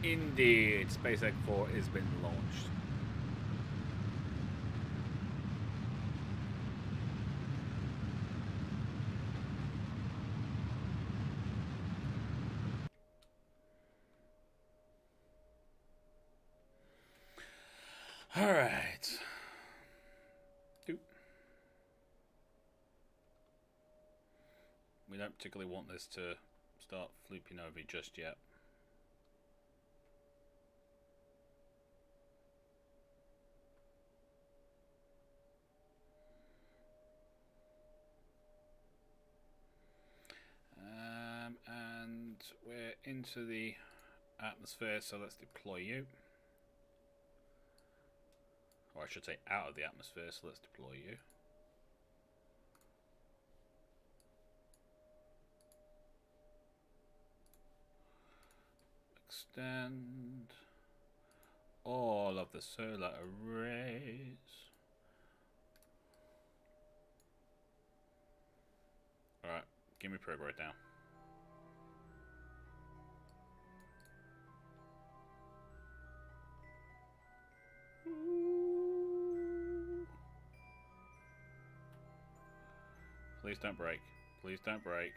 Indeed, Space Egg 4 has been launched. Alright. We don't particularly want this to start flooping over just yet. And we're into the atmosphere, so let's deploy you. Or I should say out of the atmosphere, so let's deploy you. Extend all of the solar arrays. Alright, give me progress now. Please don't break. Please don't break.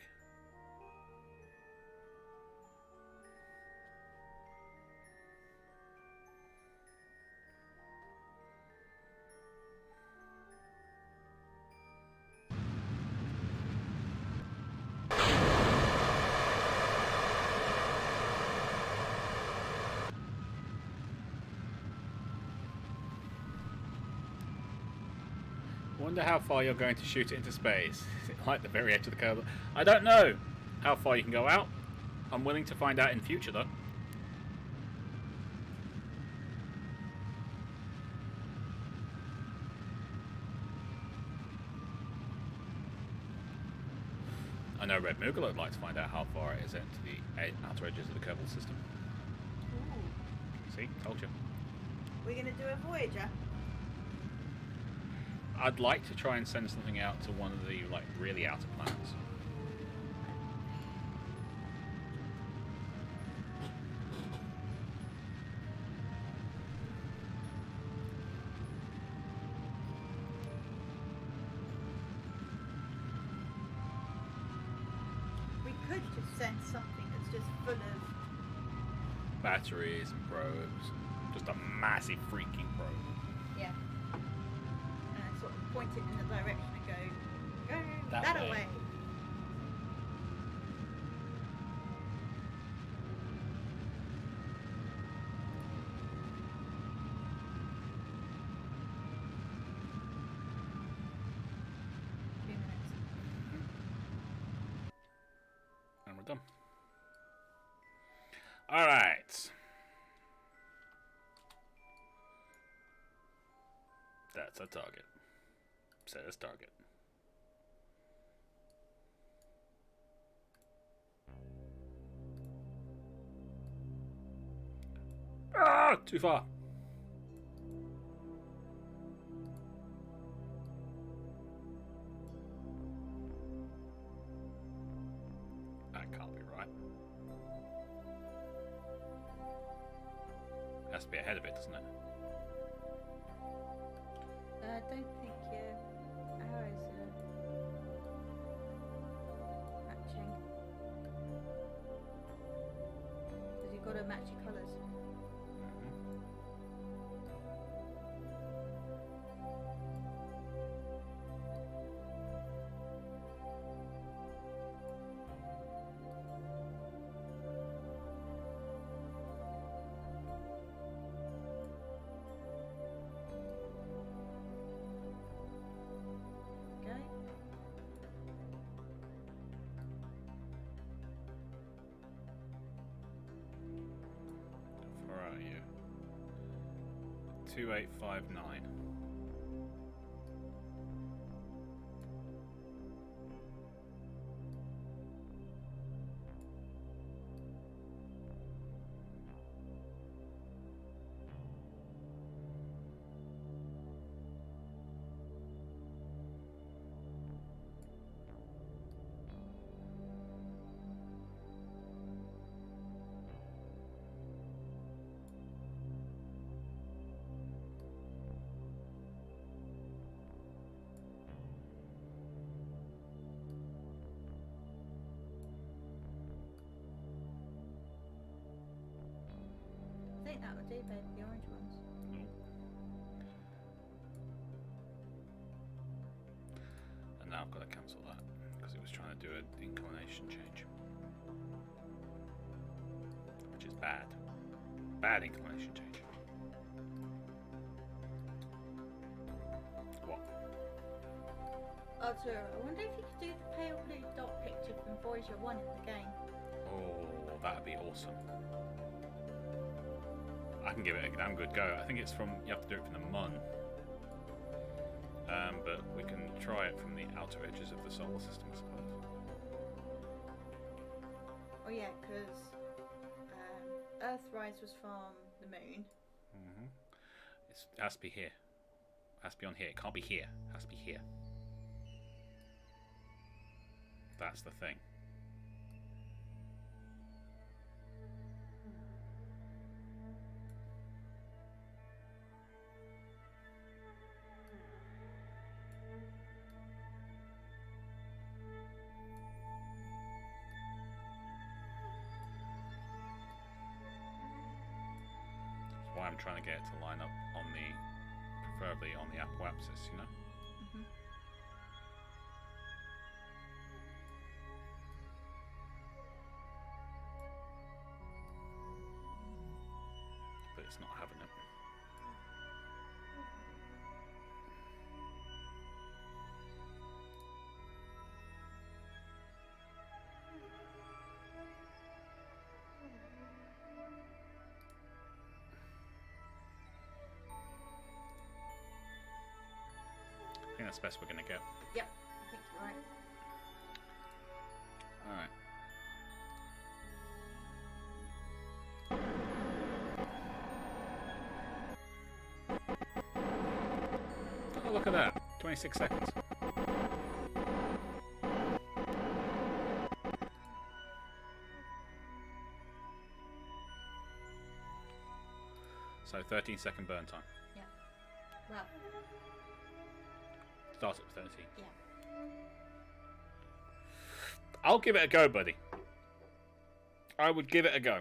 Wonder how far you're going to shoot it into space. Is it like the very edge of the Kerbal? I don't know how far you can go out. I'm willing to find out in future, though. I know Red Moogle would like to find out how far it is into the outer edges of the Kerbal system. Ooh. See? Told you. We're going to do a Voyager? I'd like to try and send something out to one of the really outer planets. We could just send something that's just full of batteries and probes. Just a massive freaking probe. Yeah. And sort of point it in the direction and go that way. And we're done. Alright. That's a target. Set as target. Ah! Too far. That can't be right. It has to be ahead of it, doesn't it? I don't think your arrows are matching. Because you've got to match your colours. Where are you? 2859. I think that would do, babe, the orange ones. Now I've got to cancel that because it was trying to do an inclination change, which is bad. Bad inclination change. What? Arthur, I wonder if you could do the pale blue dot picture from Voyager 1 in the game. Oh, that'd be awesome. I can give it a damn good go. I think it's from, you have to do it from the Mun. But we can try it from the outer edges of the solar system, I suppose. Oh yeah, because Earthrise was from the moon. Mm-hmm. It has to be here. It has to be on here. It can't be here. It has to be here. That's the thing. That's why I'm trying to get it to line up on the, preferably on the apoapsis, you know? Mm-hmm. But it's not having it. I think that's the best we're going to get. Yep, I think you're right. Alright. Oh, look at that. 26 seconds. So 13-second burn time. Yeah. Well, Start at 13. yeah. I'll give it a go, buddy. I would give it a go.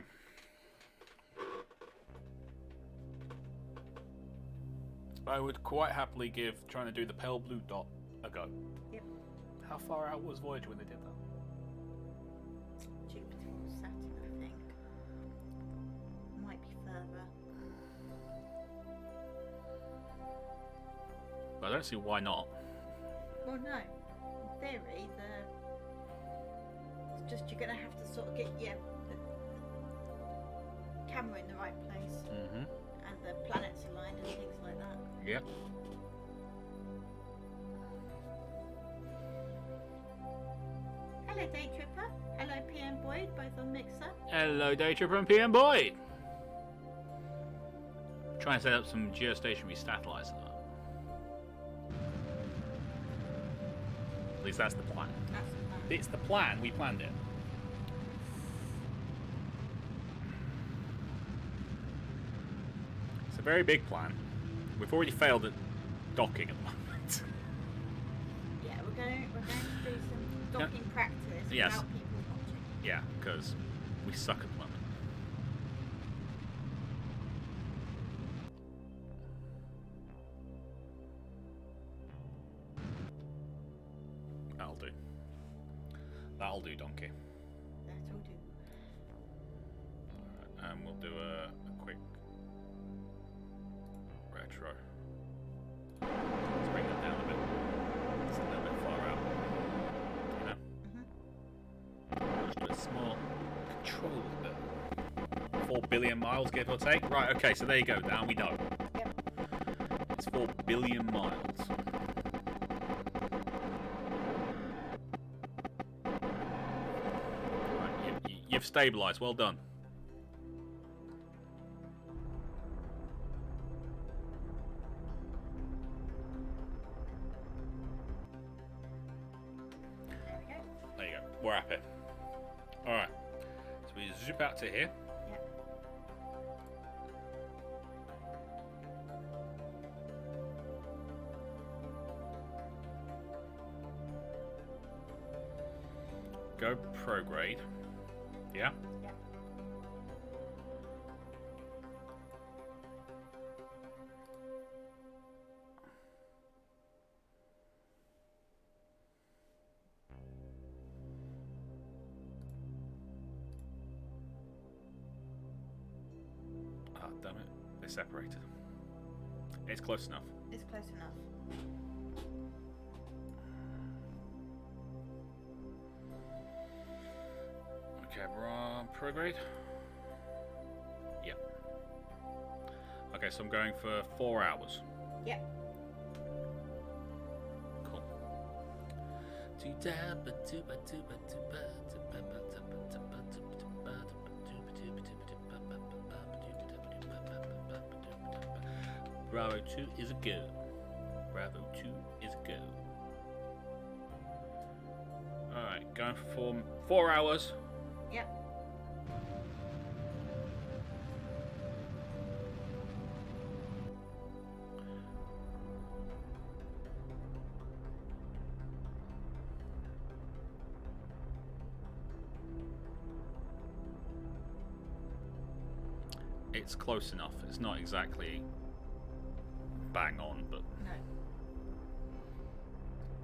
I would quite happily give trying to do the pale blue dot a go. Yep. How far out was Voyager when they did that? Jupiter or Saturn, I think. Might be further. But I don't see why not. Well, no. In theory, it's just you're going to have to sort of get the camera in the right place Mm-hmm. and the planets aligned and things like that. Yep. Hello, Day Tripper. Hello, PM Boyd, both on Mixer. Hello, Daytripper and PM Boyd. Try and set up some geostationary satellites. At least that's the plan. That's the plan. It's the plan. We planned it. It's a very big plan. We've already failed at docking at the moment. Yeah, we're going to do some docking practice Yes. without people watching. Yeah, because we suck at the moment. That'll do. That'll do, donkey. That'll do. And we'll do a quick retro. Let's bring that down a bit. It's a little bit far out. You know? Just do a small control bit. 4 billion miles, give or take. Right, okay, so there you go. Now we know. Yep. It's 4 billion miles. Right, you've stabilised. Well done. There we go. There you go. We're happy. Alright. So we zip out to here. Yep. Go prograde. Yeah? Yep. damn it. They separated. It's close enough. It's close enough. Okay, we're on prograde. Yep. Okay, so I'm going for 4 hours. Yep. Cool. Bravo 2 is a go. Bravo 2 is a go. Alright, going for 4 hours. Yep. It's close enough. It's not exactly bang on, but No.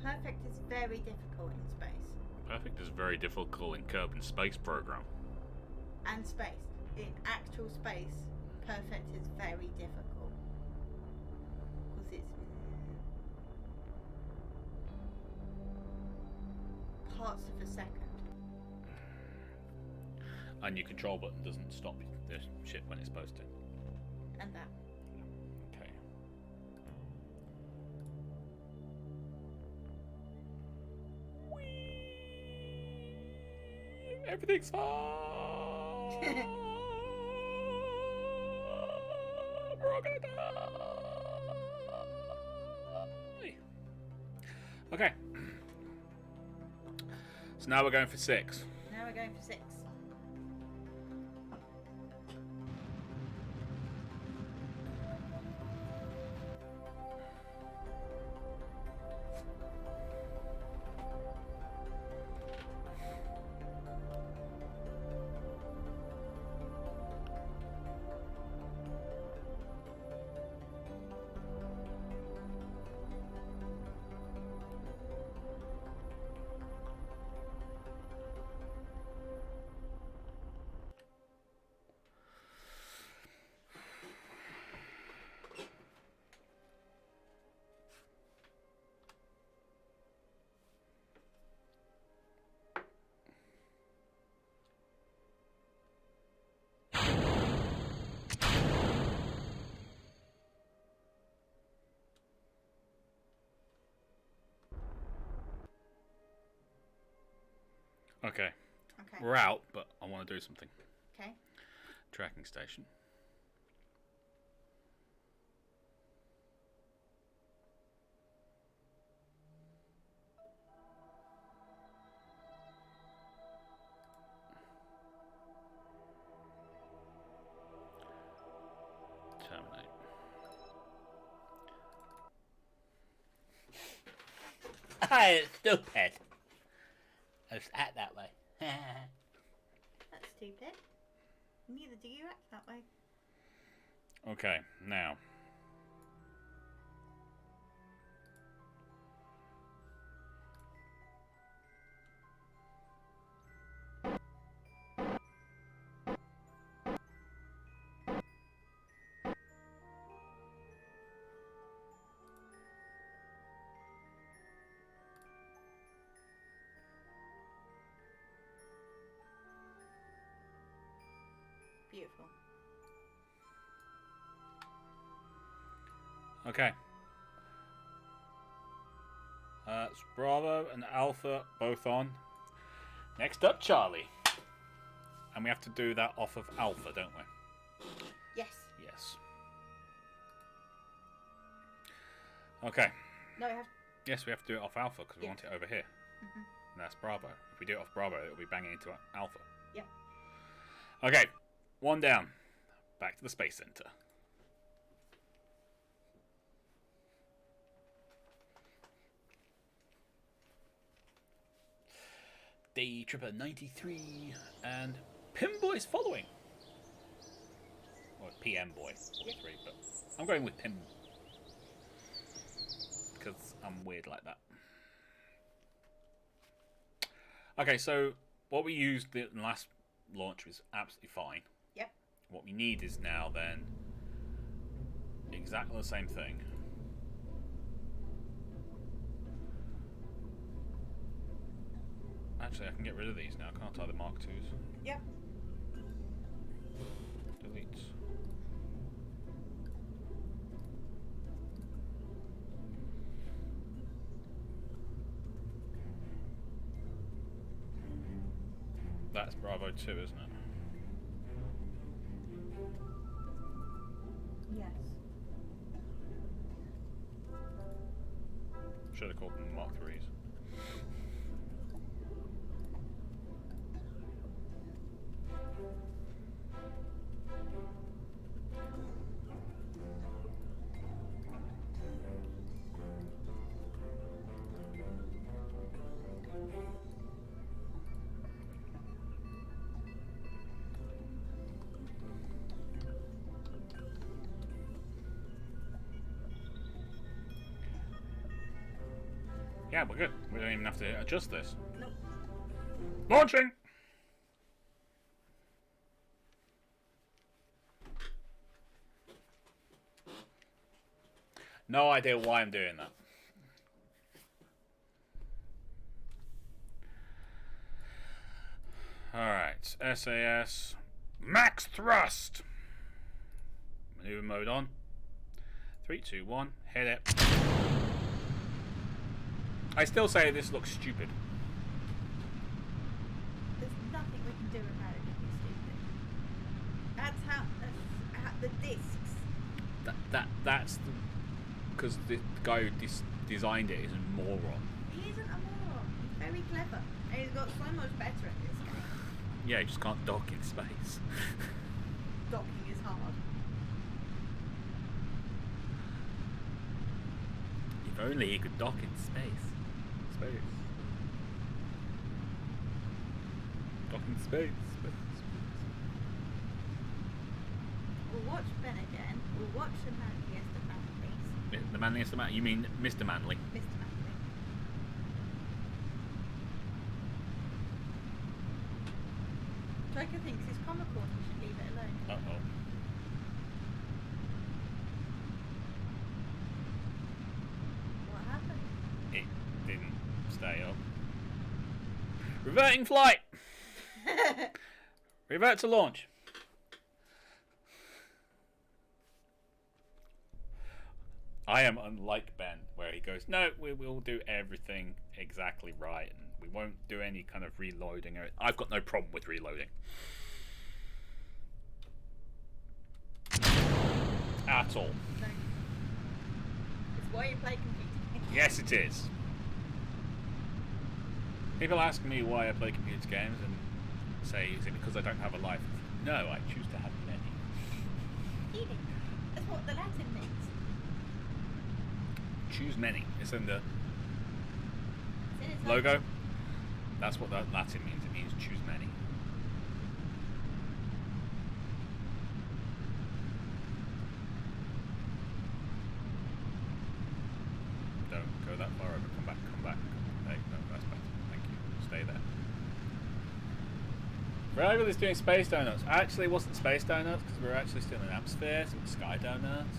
Perfect is very difficult in space. perfect is very difficult in Kerbal Space Program. And space. In actual space, perfect is very difficult. Because it's parts of a second. And your control button doesn't stop the ship when it's supposed to. And that. Okay. Whee! Everything's fine. We're all gonna die. Okay. So now we're going for 6. Now we're going for 6. Okay. Okay. We're out, but I want to do something. Okay. Tracking station. Terminate. Hi, stupid. Let's act that way. That's stupid. Neither do you act that way. Okay, now. Beautiful. Okay. It's Bravo and Alpha both on. Next up, Charlie. And we have to do that off of Alpha, don't we? Yes. Yes. Okay. No, we have. Yes, we have to do it off Alpha because we Yeah. want it over here. Mhm. And that's Bravo. If we do it off Bravo, it'll be banging into Alpha. Yep. Okay. 1 down. Back to the Space Center. Day Tripper 93 and Pim Boy's following. Or PM Boy 43, but I'm going with Pim. Because I'm weird like that. Okay, so what we used in the last launch was absolutely fine. Yep. What we need is now then exactly the same thing. Actually, I can get rid of these now, can't I? The Mark IIs. Yep. Delete. That's Bravo 2, isn't it? Yes. Should have called them Mark IIIs. Yeah, we're good. We don't even have to adjust this. Nope. Launching! No idea why I'm doing that. Alright, SAS. Max thrust! Maneuver mode on. 3, 2, 1. Hit it. I still say this looks stupid. There's nothing we can do about it if it's stupid. That's how the discs. That's because the guy who designed it is a moron. He isn't a moron. He's very clever. And he's got so much better at this game. Yeah, you just can't dock in space. Docking is hard. If only he could dock in space. Dock in space. We'll watch Ben again. We'll watch the Manliest of Manlies. The manliest man? You mean Mr. Manly? Mr. Manly. Joker thinks it's comical and he should leave it alone. Uh-oh. What happened? It didn't stay up. Reverting flight! Revert to launch. I am unlike Ben, where he goes, no, we will do everything exactly right, and we won't do any kind of reloading. I've got no problem with reloading. At all. No. It's why you play computer games. Yes, it is. People ask me why I play computer games and say, is it because I don't have a life? No, I choose to have many. Eating. That's what the Latin means. Choose many. It's in the It's in its logo. Latin. That's what that Latin means. It means choose many. Don't go that far over. Come back. Come back. Hey, no, that's better. Thank you. Stay there. We're over this doing space donuts. Actually, it wasn't space donuts because we were actually still in atmosphere. So it was sky donuts.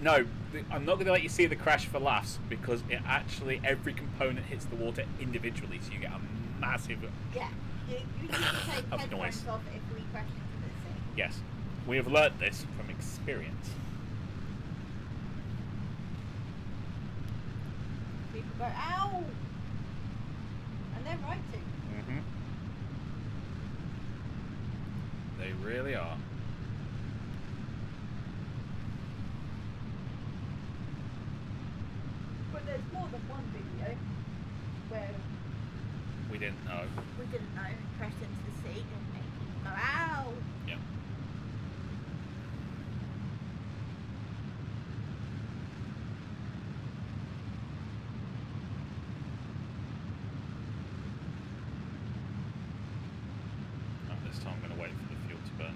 No, I'm not going to let you see the crash for laughs because it actually every component hits the water individually, so you get a massive. Yeah. You need to take Of headphones noise. off if we crash into the sea. Yes, we have learnt this from experience. People go, ow! And they're right to. Mm-hmm. They really are. But there's more than one video where We didn't know. we didn't know and crashed into the sea and made people go, ow! Yeah. This time I'm going to wait for the fuel to burn out.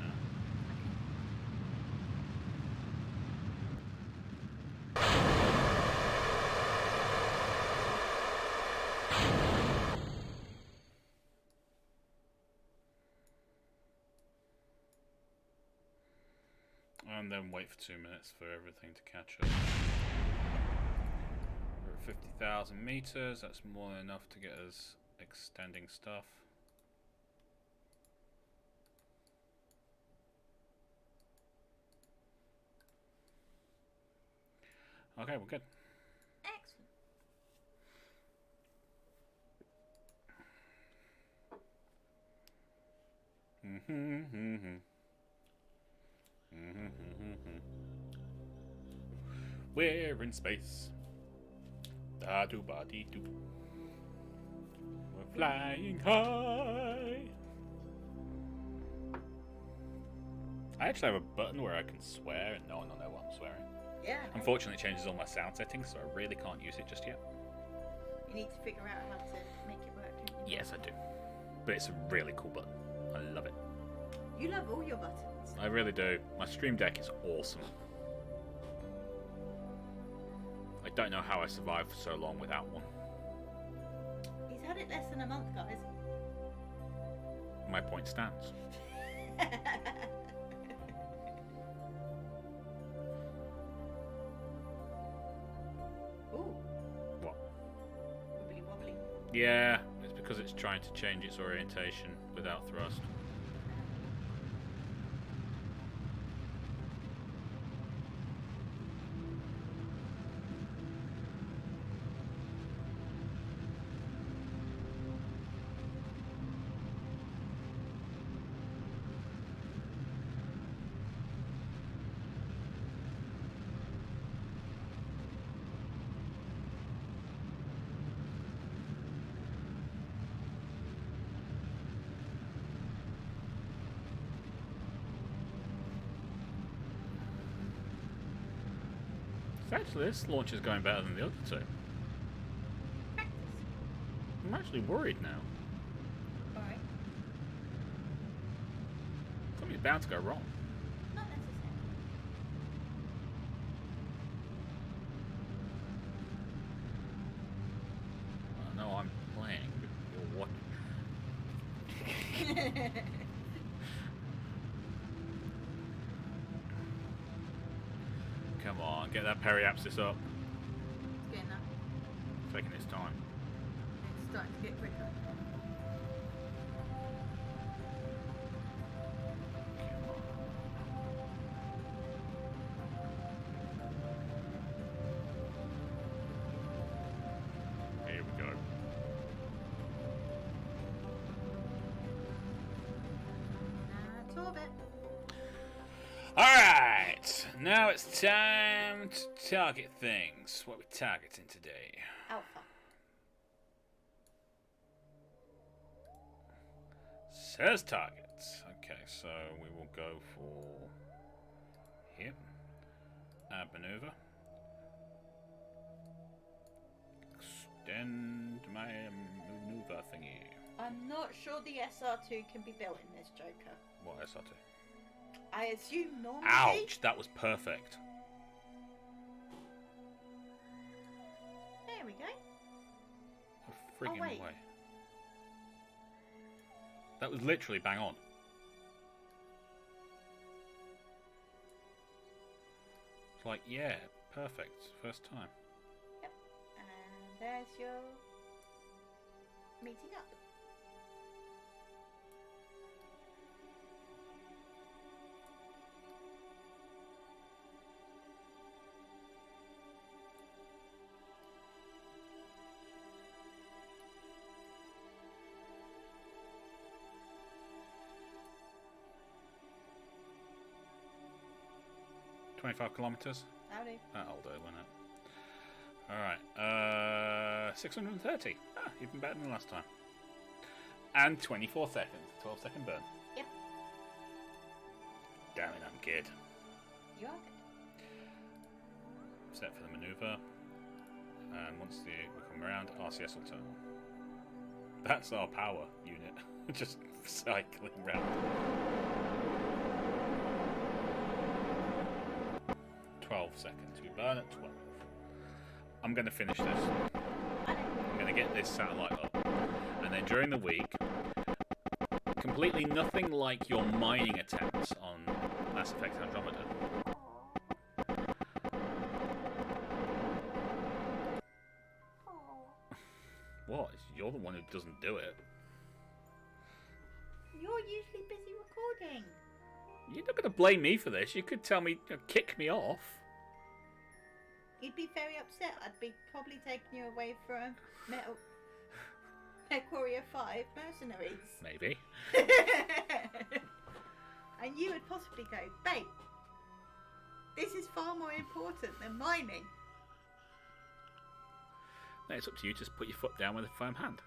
And then wait for 2 minutes for everything to catch up. We're at 50,000 meters. That's more than enough to get us extending stuff. Okay, we're good. Excellent. We're in space. Da do ba dee do. We're flying high. I actually have a button where I can swear and no one will know what I'm swearing. Yeah. Unfortunately, it changes all my sound settings, so I really can't use it just yet. You need to figure out how to make it work, don't you? Yes, I do. But it's a really cool button. I love it. You love all your buttons. I really do. My stream deck is awesome. I don't know how I survived for so long without one. He's had it less than a month, guys. My point stands. Ooh. What? Wibbly wobbly. Yeah, it's because it's trying to change its orientation without thrust. Actually, this launch is going better than the other two. Practice. I'm actually worried now. Alright. Something's bound to go wrong. Not necessarily. I know I'm playing, but you're watching. Come on, get that periapsis up. It's getting that. Taking its time. It's starting to get quicker. Come on. Here we go. That's orbit. Alright, now it's time to target things. What are we targeting today? Alpha. Says targets. Okay, so we will go for here. Add maneuver. Extend my maneuver thingy. I'm not sure the SR2 can be built in this Joker. What SR2? I assume normally. Ouch, that was perfect. There we go. A friggin' wait. way. That was literally bang on. It's like, yeah, perfect. First time. Yep. And there's your meeting up. $25 kilometers. Howdy. That'll do, won't it? Alright, 630. Ah, even better than last time. And 24 seconds. 12-second burn. Yep. Damn it, I'm good. You are good. Set for the maneuver. And once we come around, RCS will turn on. That's our power unit. Just cycling round. 12 seconds. We burn at 12. I'm going to finish this. I'm going to get this satellite up. And then during the week, completely nothing like your mining attempts on Mass Effect Andromeda. What? You're the one who doesn't do it. You're usually busy recording. You're not going to blame me for this. You could tell me, kick me off. You'd be very upset. I'd be probably taking you away from Metal Warrior 5 mercenaries. Maybe. And you would possibly go, babe, this is far more important than mining. No, it's up to you. Just put your foot down with a firm hand.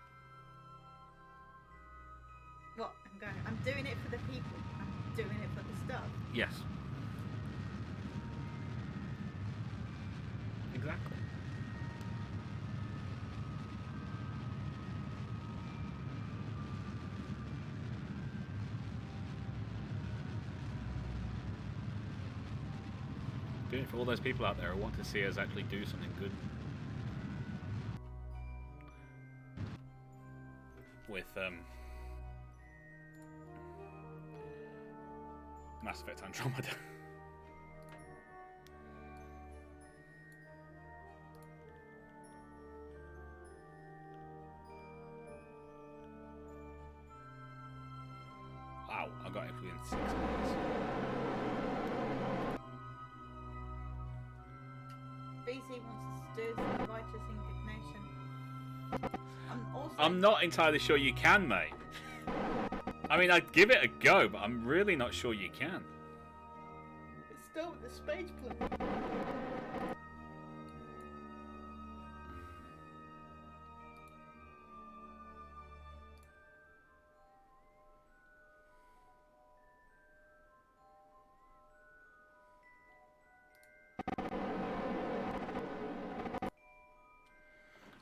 What? I'm doing it for the people. I'm doing it for the stuff. Yes. Exactly. Doing it for all those people out there who want to see us actually do something good. With Mass Effect Andromeda. Wow, I got it within 6 minutes. BC wants to do some righteous indignation. I'm not entirely sure you can, mate. I mean, I'd give it a go, but I'm really not sure you can. It's still with the space program.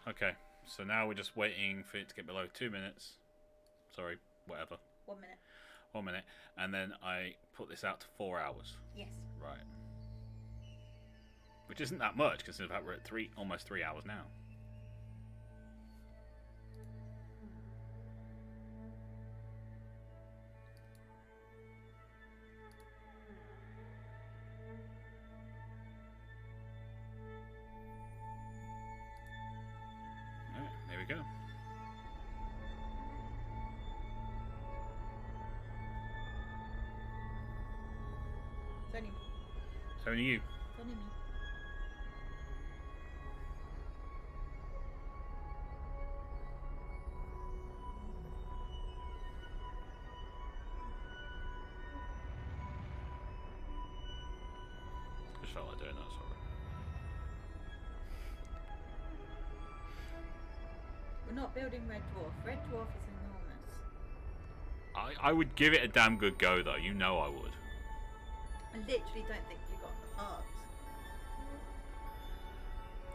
Okay, so now we're just waiting for it to get below 2 minutes. Sorry, whatever. 1 minute. 1 minute. And then I put this out to 4 hours. Yes. Right. Which isn't that much, because in fact we're at almost 3 hours now. Alright, there we go. It's only me. It's only you. It's only me. Just felt like doing that, sorry. We're not building Red Dwarf. Red Dwarf is enormous. I would give it a damn good go, though. You know I would. I literally don't think you got the parts.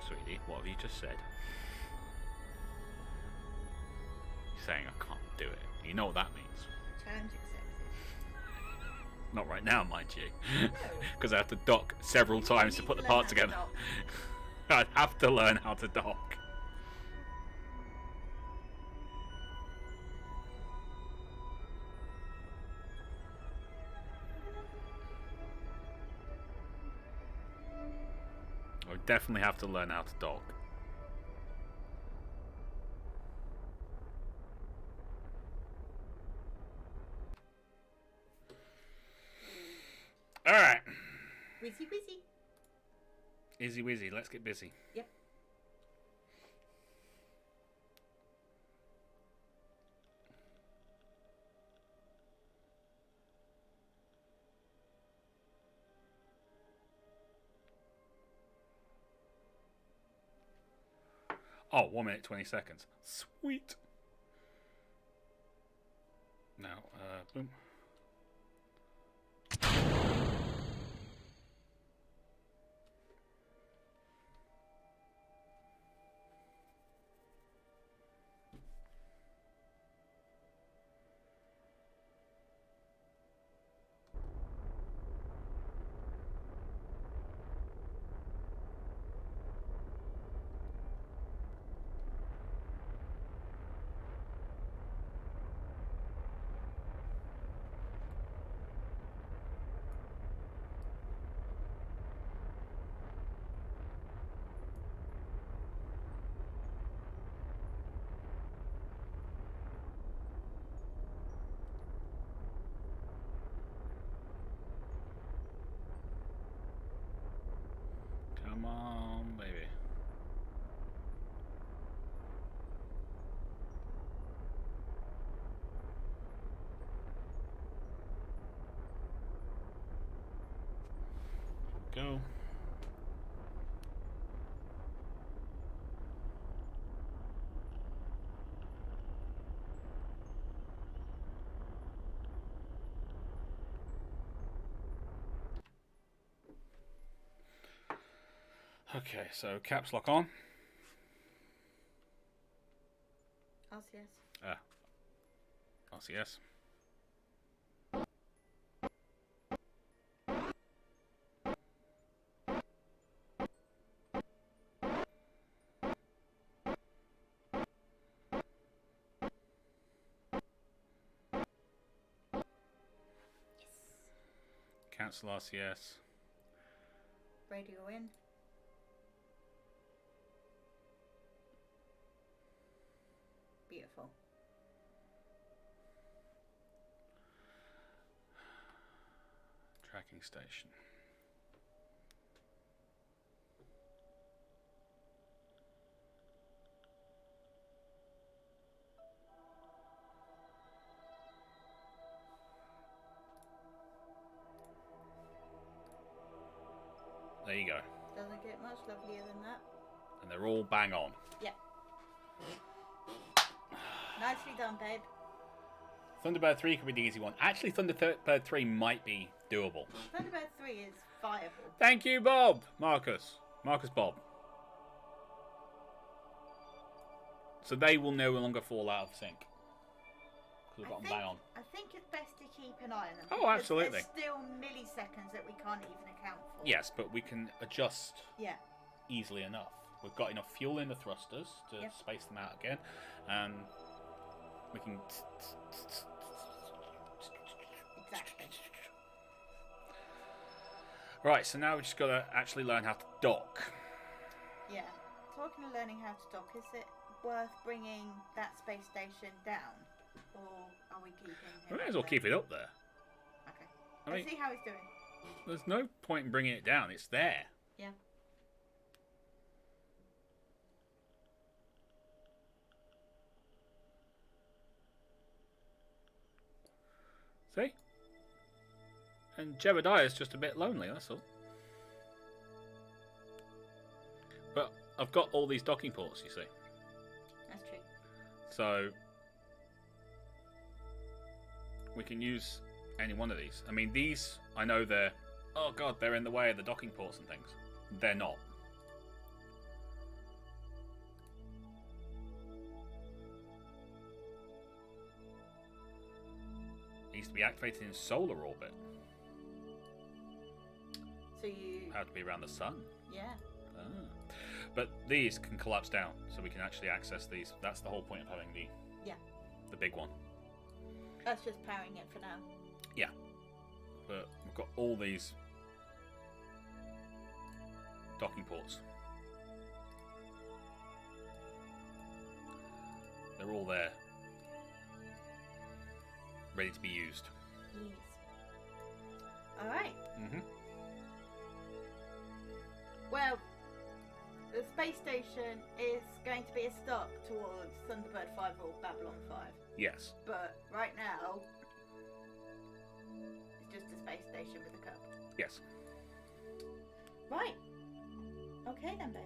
Sweetie, what have you just said? You're saying I can't do it. You know what that means. Challenge accepted. Not right now, mind you. No. Because I have to dock several times to need put to the learn parts how to together. dock. I'd have to learn how to dock. I would definitely have to learn how to dock. Alright. Whizzy whizzy. Izzy wizzy, let's get busy. Yep. Oh, 1 minute, 20 seconds. Sweet. Now, boom. Okay, so caps lock on. RCS. RCS. Cancel RCS. Radio in. Beautiful. Tracking station. There you go. Doesn't get much lovelier than that. And they're all bang on. Yeah. Nicely done, babe. Thunderbird 3 could be the easy one. Actually, Thunderbird 3 might be doable. Thunderbird 3 is viable. Thank you, Bob. Marcus Bob. So they will no longer fall out of sync. Because we've got them bang on. I think it's best to keep an eye on them. Oh, absolutely. There's still milliseconds that we can't even account for. Yes, but we can adjust easily enough. We've got enough fuel in the thrusters to space them out again. And we can... Exactly. Right, so now we've just got to actually learn how to dock. Yeah. Talking of learning how to dock, is it worth bringing that space station down? Or are we keeping it? We may as well keep it up there. Okay. I Let's mean, see how it's doing. There's no point in bringing it down. It's there. Yeah. See? And Jebediah's just a bit lonely, that's all. But I've got all these docking ports, you see. That's true. So we can use any one of these. I mean, these, I know they're... Oh, God, they're in the way of the docking ports and things. They're not. It needs to be activated in solar orbit. So you... Have to be around the sun. Yeah. Ah. But these can collapse down, so we can actually access these. That's the whole point of having the big one. That's just powering it for now. Yeah. But we've got all these docking ports. They're all there, ready to be used. Yes. Alright. Mm-hmm. Well, the space station is going to be a stop towards Thunderbird 5 or Babylon 5. Yes. But right now, it's just a space station with a curb. Yes. Right. Okay then, babe.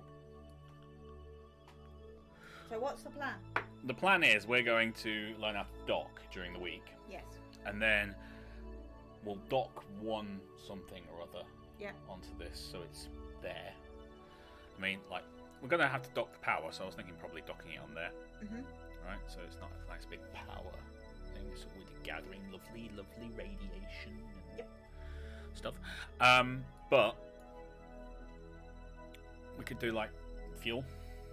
So what's the plan? The plan is we're going to learn how to dock during the week. Yes. And then we'll dock one something or other onto this so it's there. I mean, like, we're going to have to dock the power, so I was thinking probably docking it on there. Mm-hmm. Right, so it's not a nice big power thing. It's all the gathering lovely radiation and stuff. But we could do like fuel.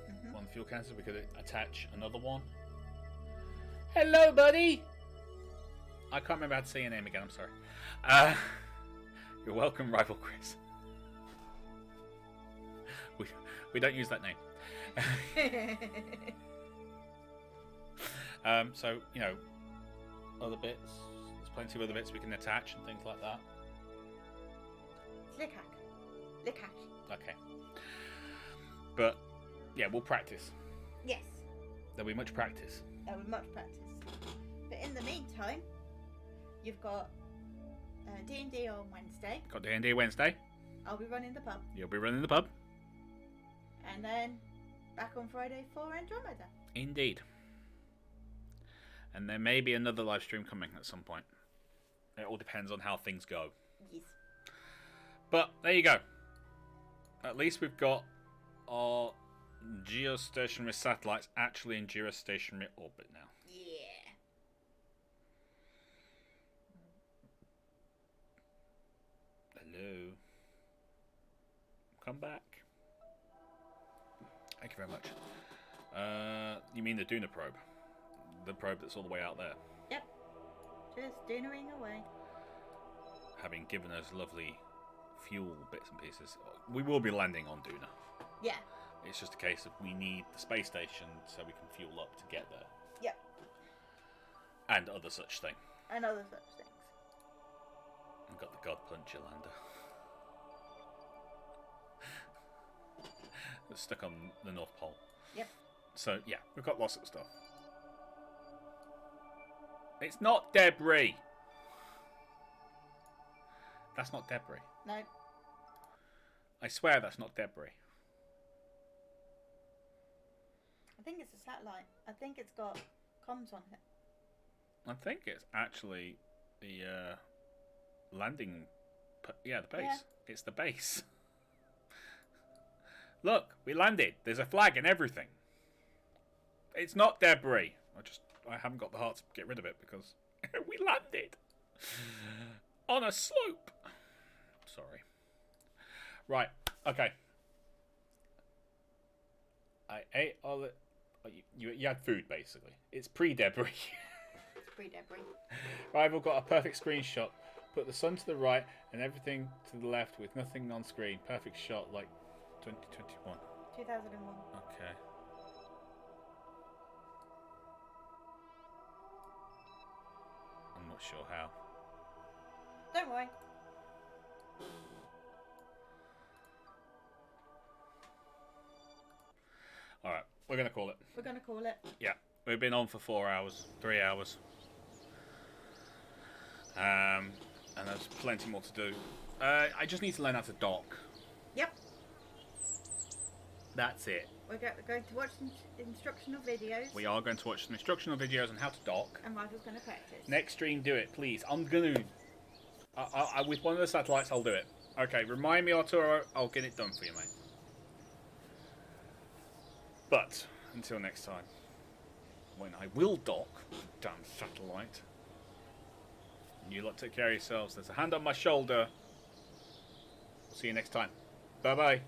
Mm-hmm. One fuel canister. We could attach another one. Hello, buddy. I can't remember how to say your name again. I'm sorry. You're welcome, Rival Chris. We don't use that name. So, you know, other bits. There's plenty of other bits we can attach and things like that. Lickhack. Okay. But, yeah, we'll practice. Yes. There'll be much practice. There'll be much practice. But in the meantime, you've got D&D on Wednesday. Got D&D Wednesday. I'll be running the pub. You'll be running the pub. And then back on Friday for Andromeda. Indeed. And there may be another live stream coming at some point. It all depends on how things go. Yes. But there you go. At least we've got Are geostationary satellites actually in geostationary orbit now? Yeah. Hello. Come back. Thank you very much. You mean the Duna probe? The probe that's all the way out there? Yep. Just doonering away. Having given us lovely fuel bits and pieces, we will be landing on Duna. Yeah. It's just a case of we need the space station so we can fuel up to get there. Yep. And other such thing. And other such things. I've got the God Puncher lander. It's stuck on the North Pole. Yep. So, yeah, we've got lots of stuff. It's not debris. That's not debris. No. I swear that's not debris. I think it's a satellite. I think it's got comms on it. I think it's actually the landing... Yeah, the base. Yeah. It's the base. Look, we landed. There's a flag and everything. It's not debris. I haven't got the heart to get rid of it because we landed on a slope. Sorry. Right. Okay. I ate all the... You had food, basically. It's pre-debris. It's pre-debris. Right, I've got a perfect screenshot. Put the sun to the right and everything to the left with nothing on screen. Perfect shot, like 2021. 2001. Okay. I'm not sure how. Don't worry. Alright, we're going to call it. We're going to call it. Yeah, we've been on for 4 hours, 3 hours. And there's plenty more to do. I just need to learn how to dock. Yep. That's it. We're going to watch some instructional videos. We are going to watch some instructional videos on how to dock. And Michael's going to practice. Next stream, do it, please. I'm going to... with one of the satellites, I'll do it. Okay, remind me, Arturo. I'll get it done for you, mate. But, until next time, when I will dock the damn satellite, you lot take care of yourselves. There's a hand on my shoulder. See you next time. Bye-bye.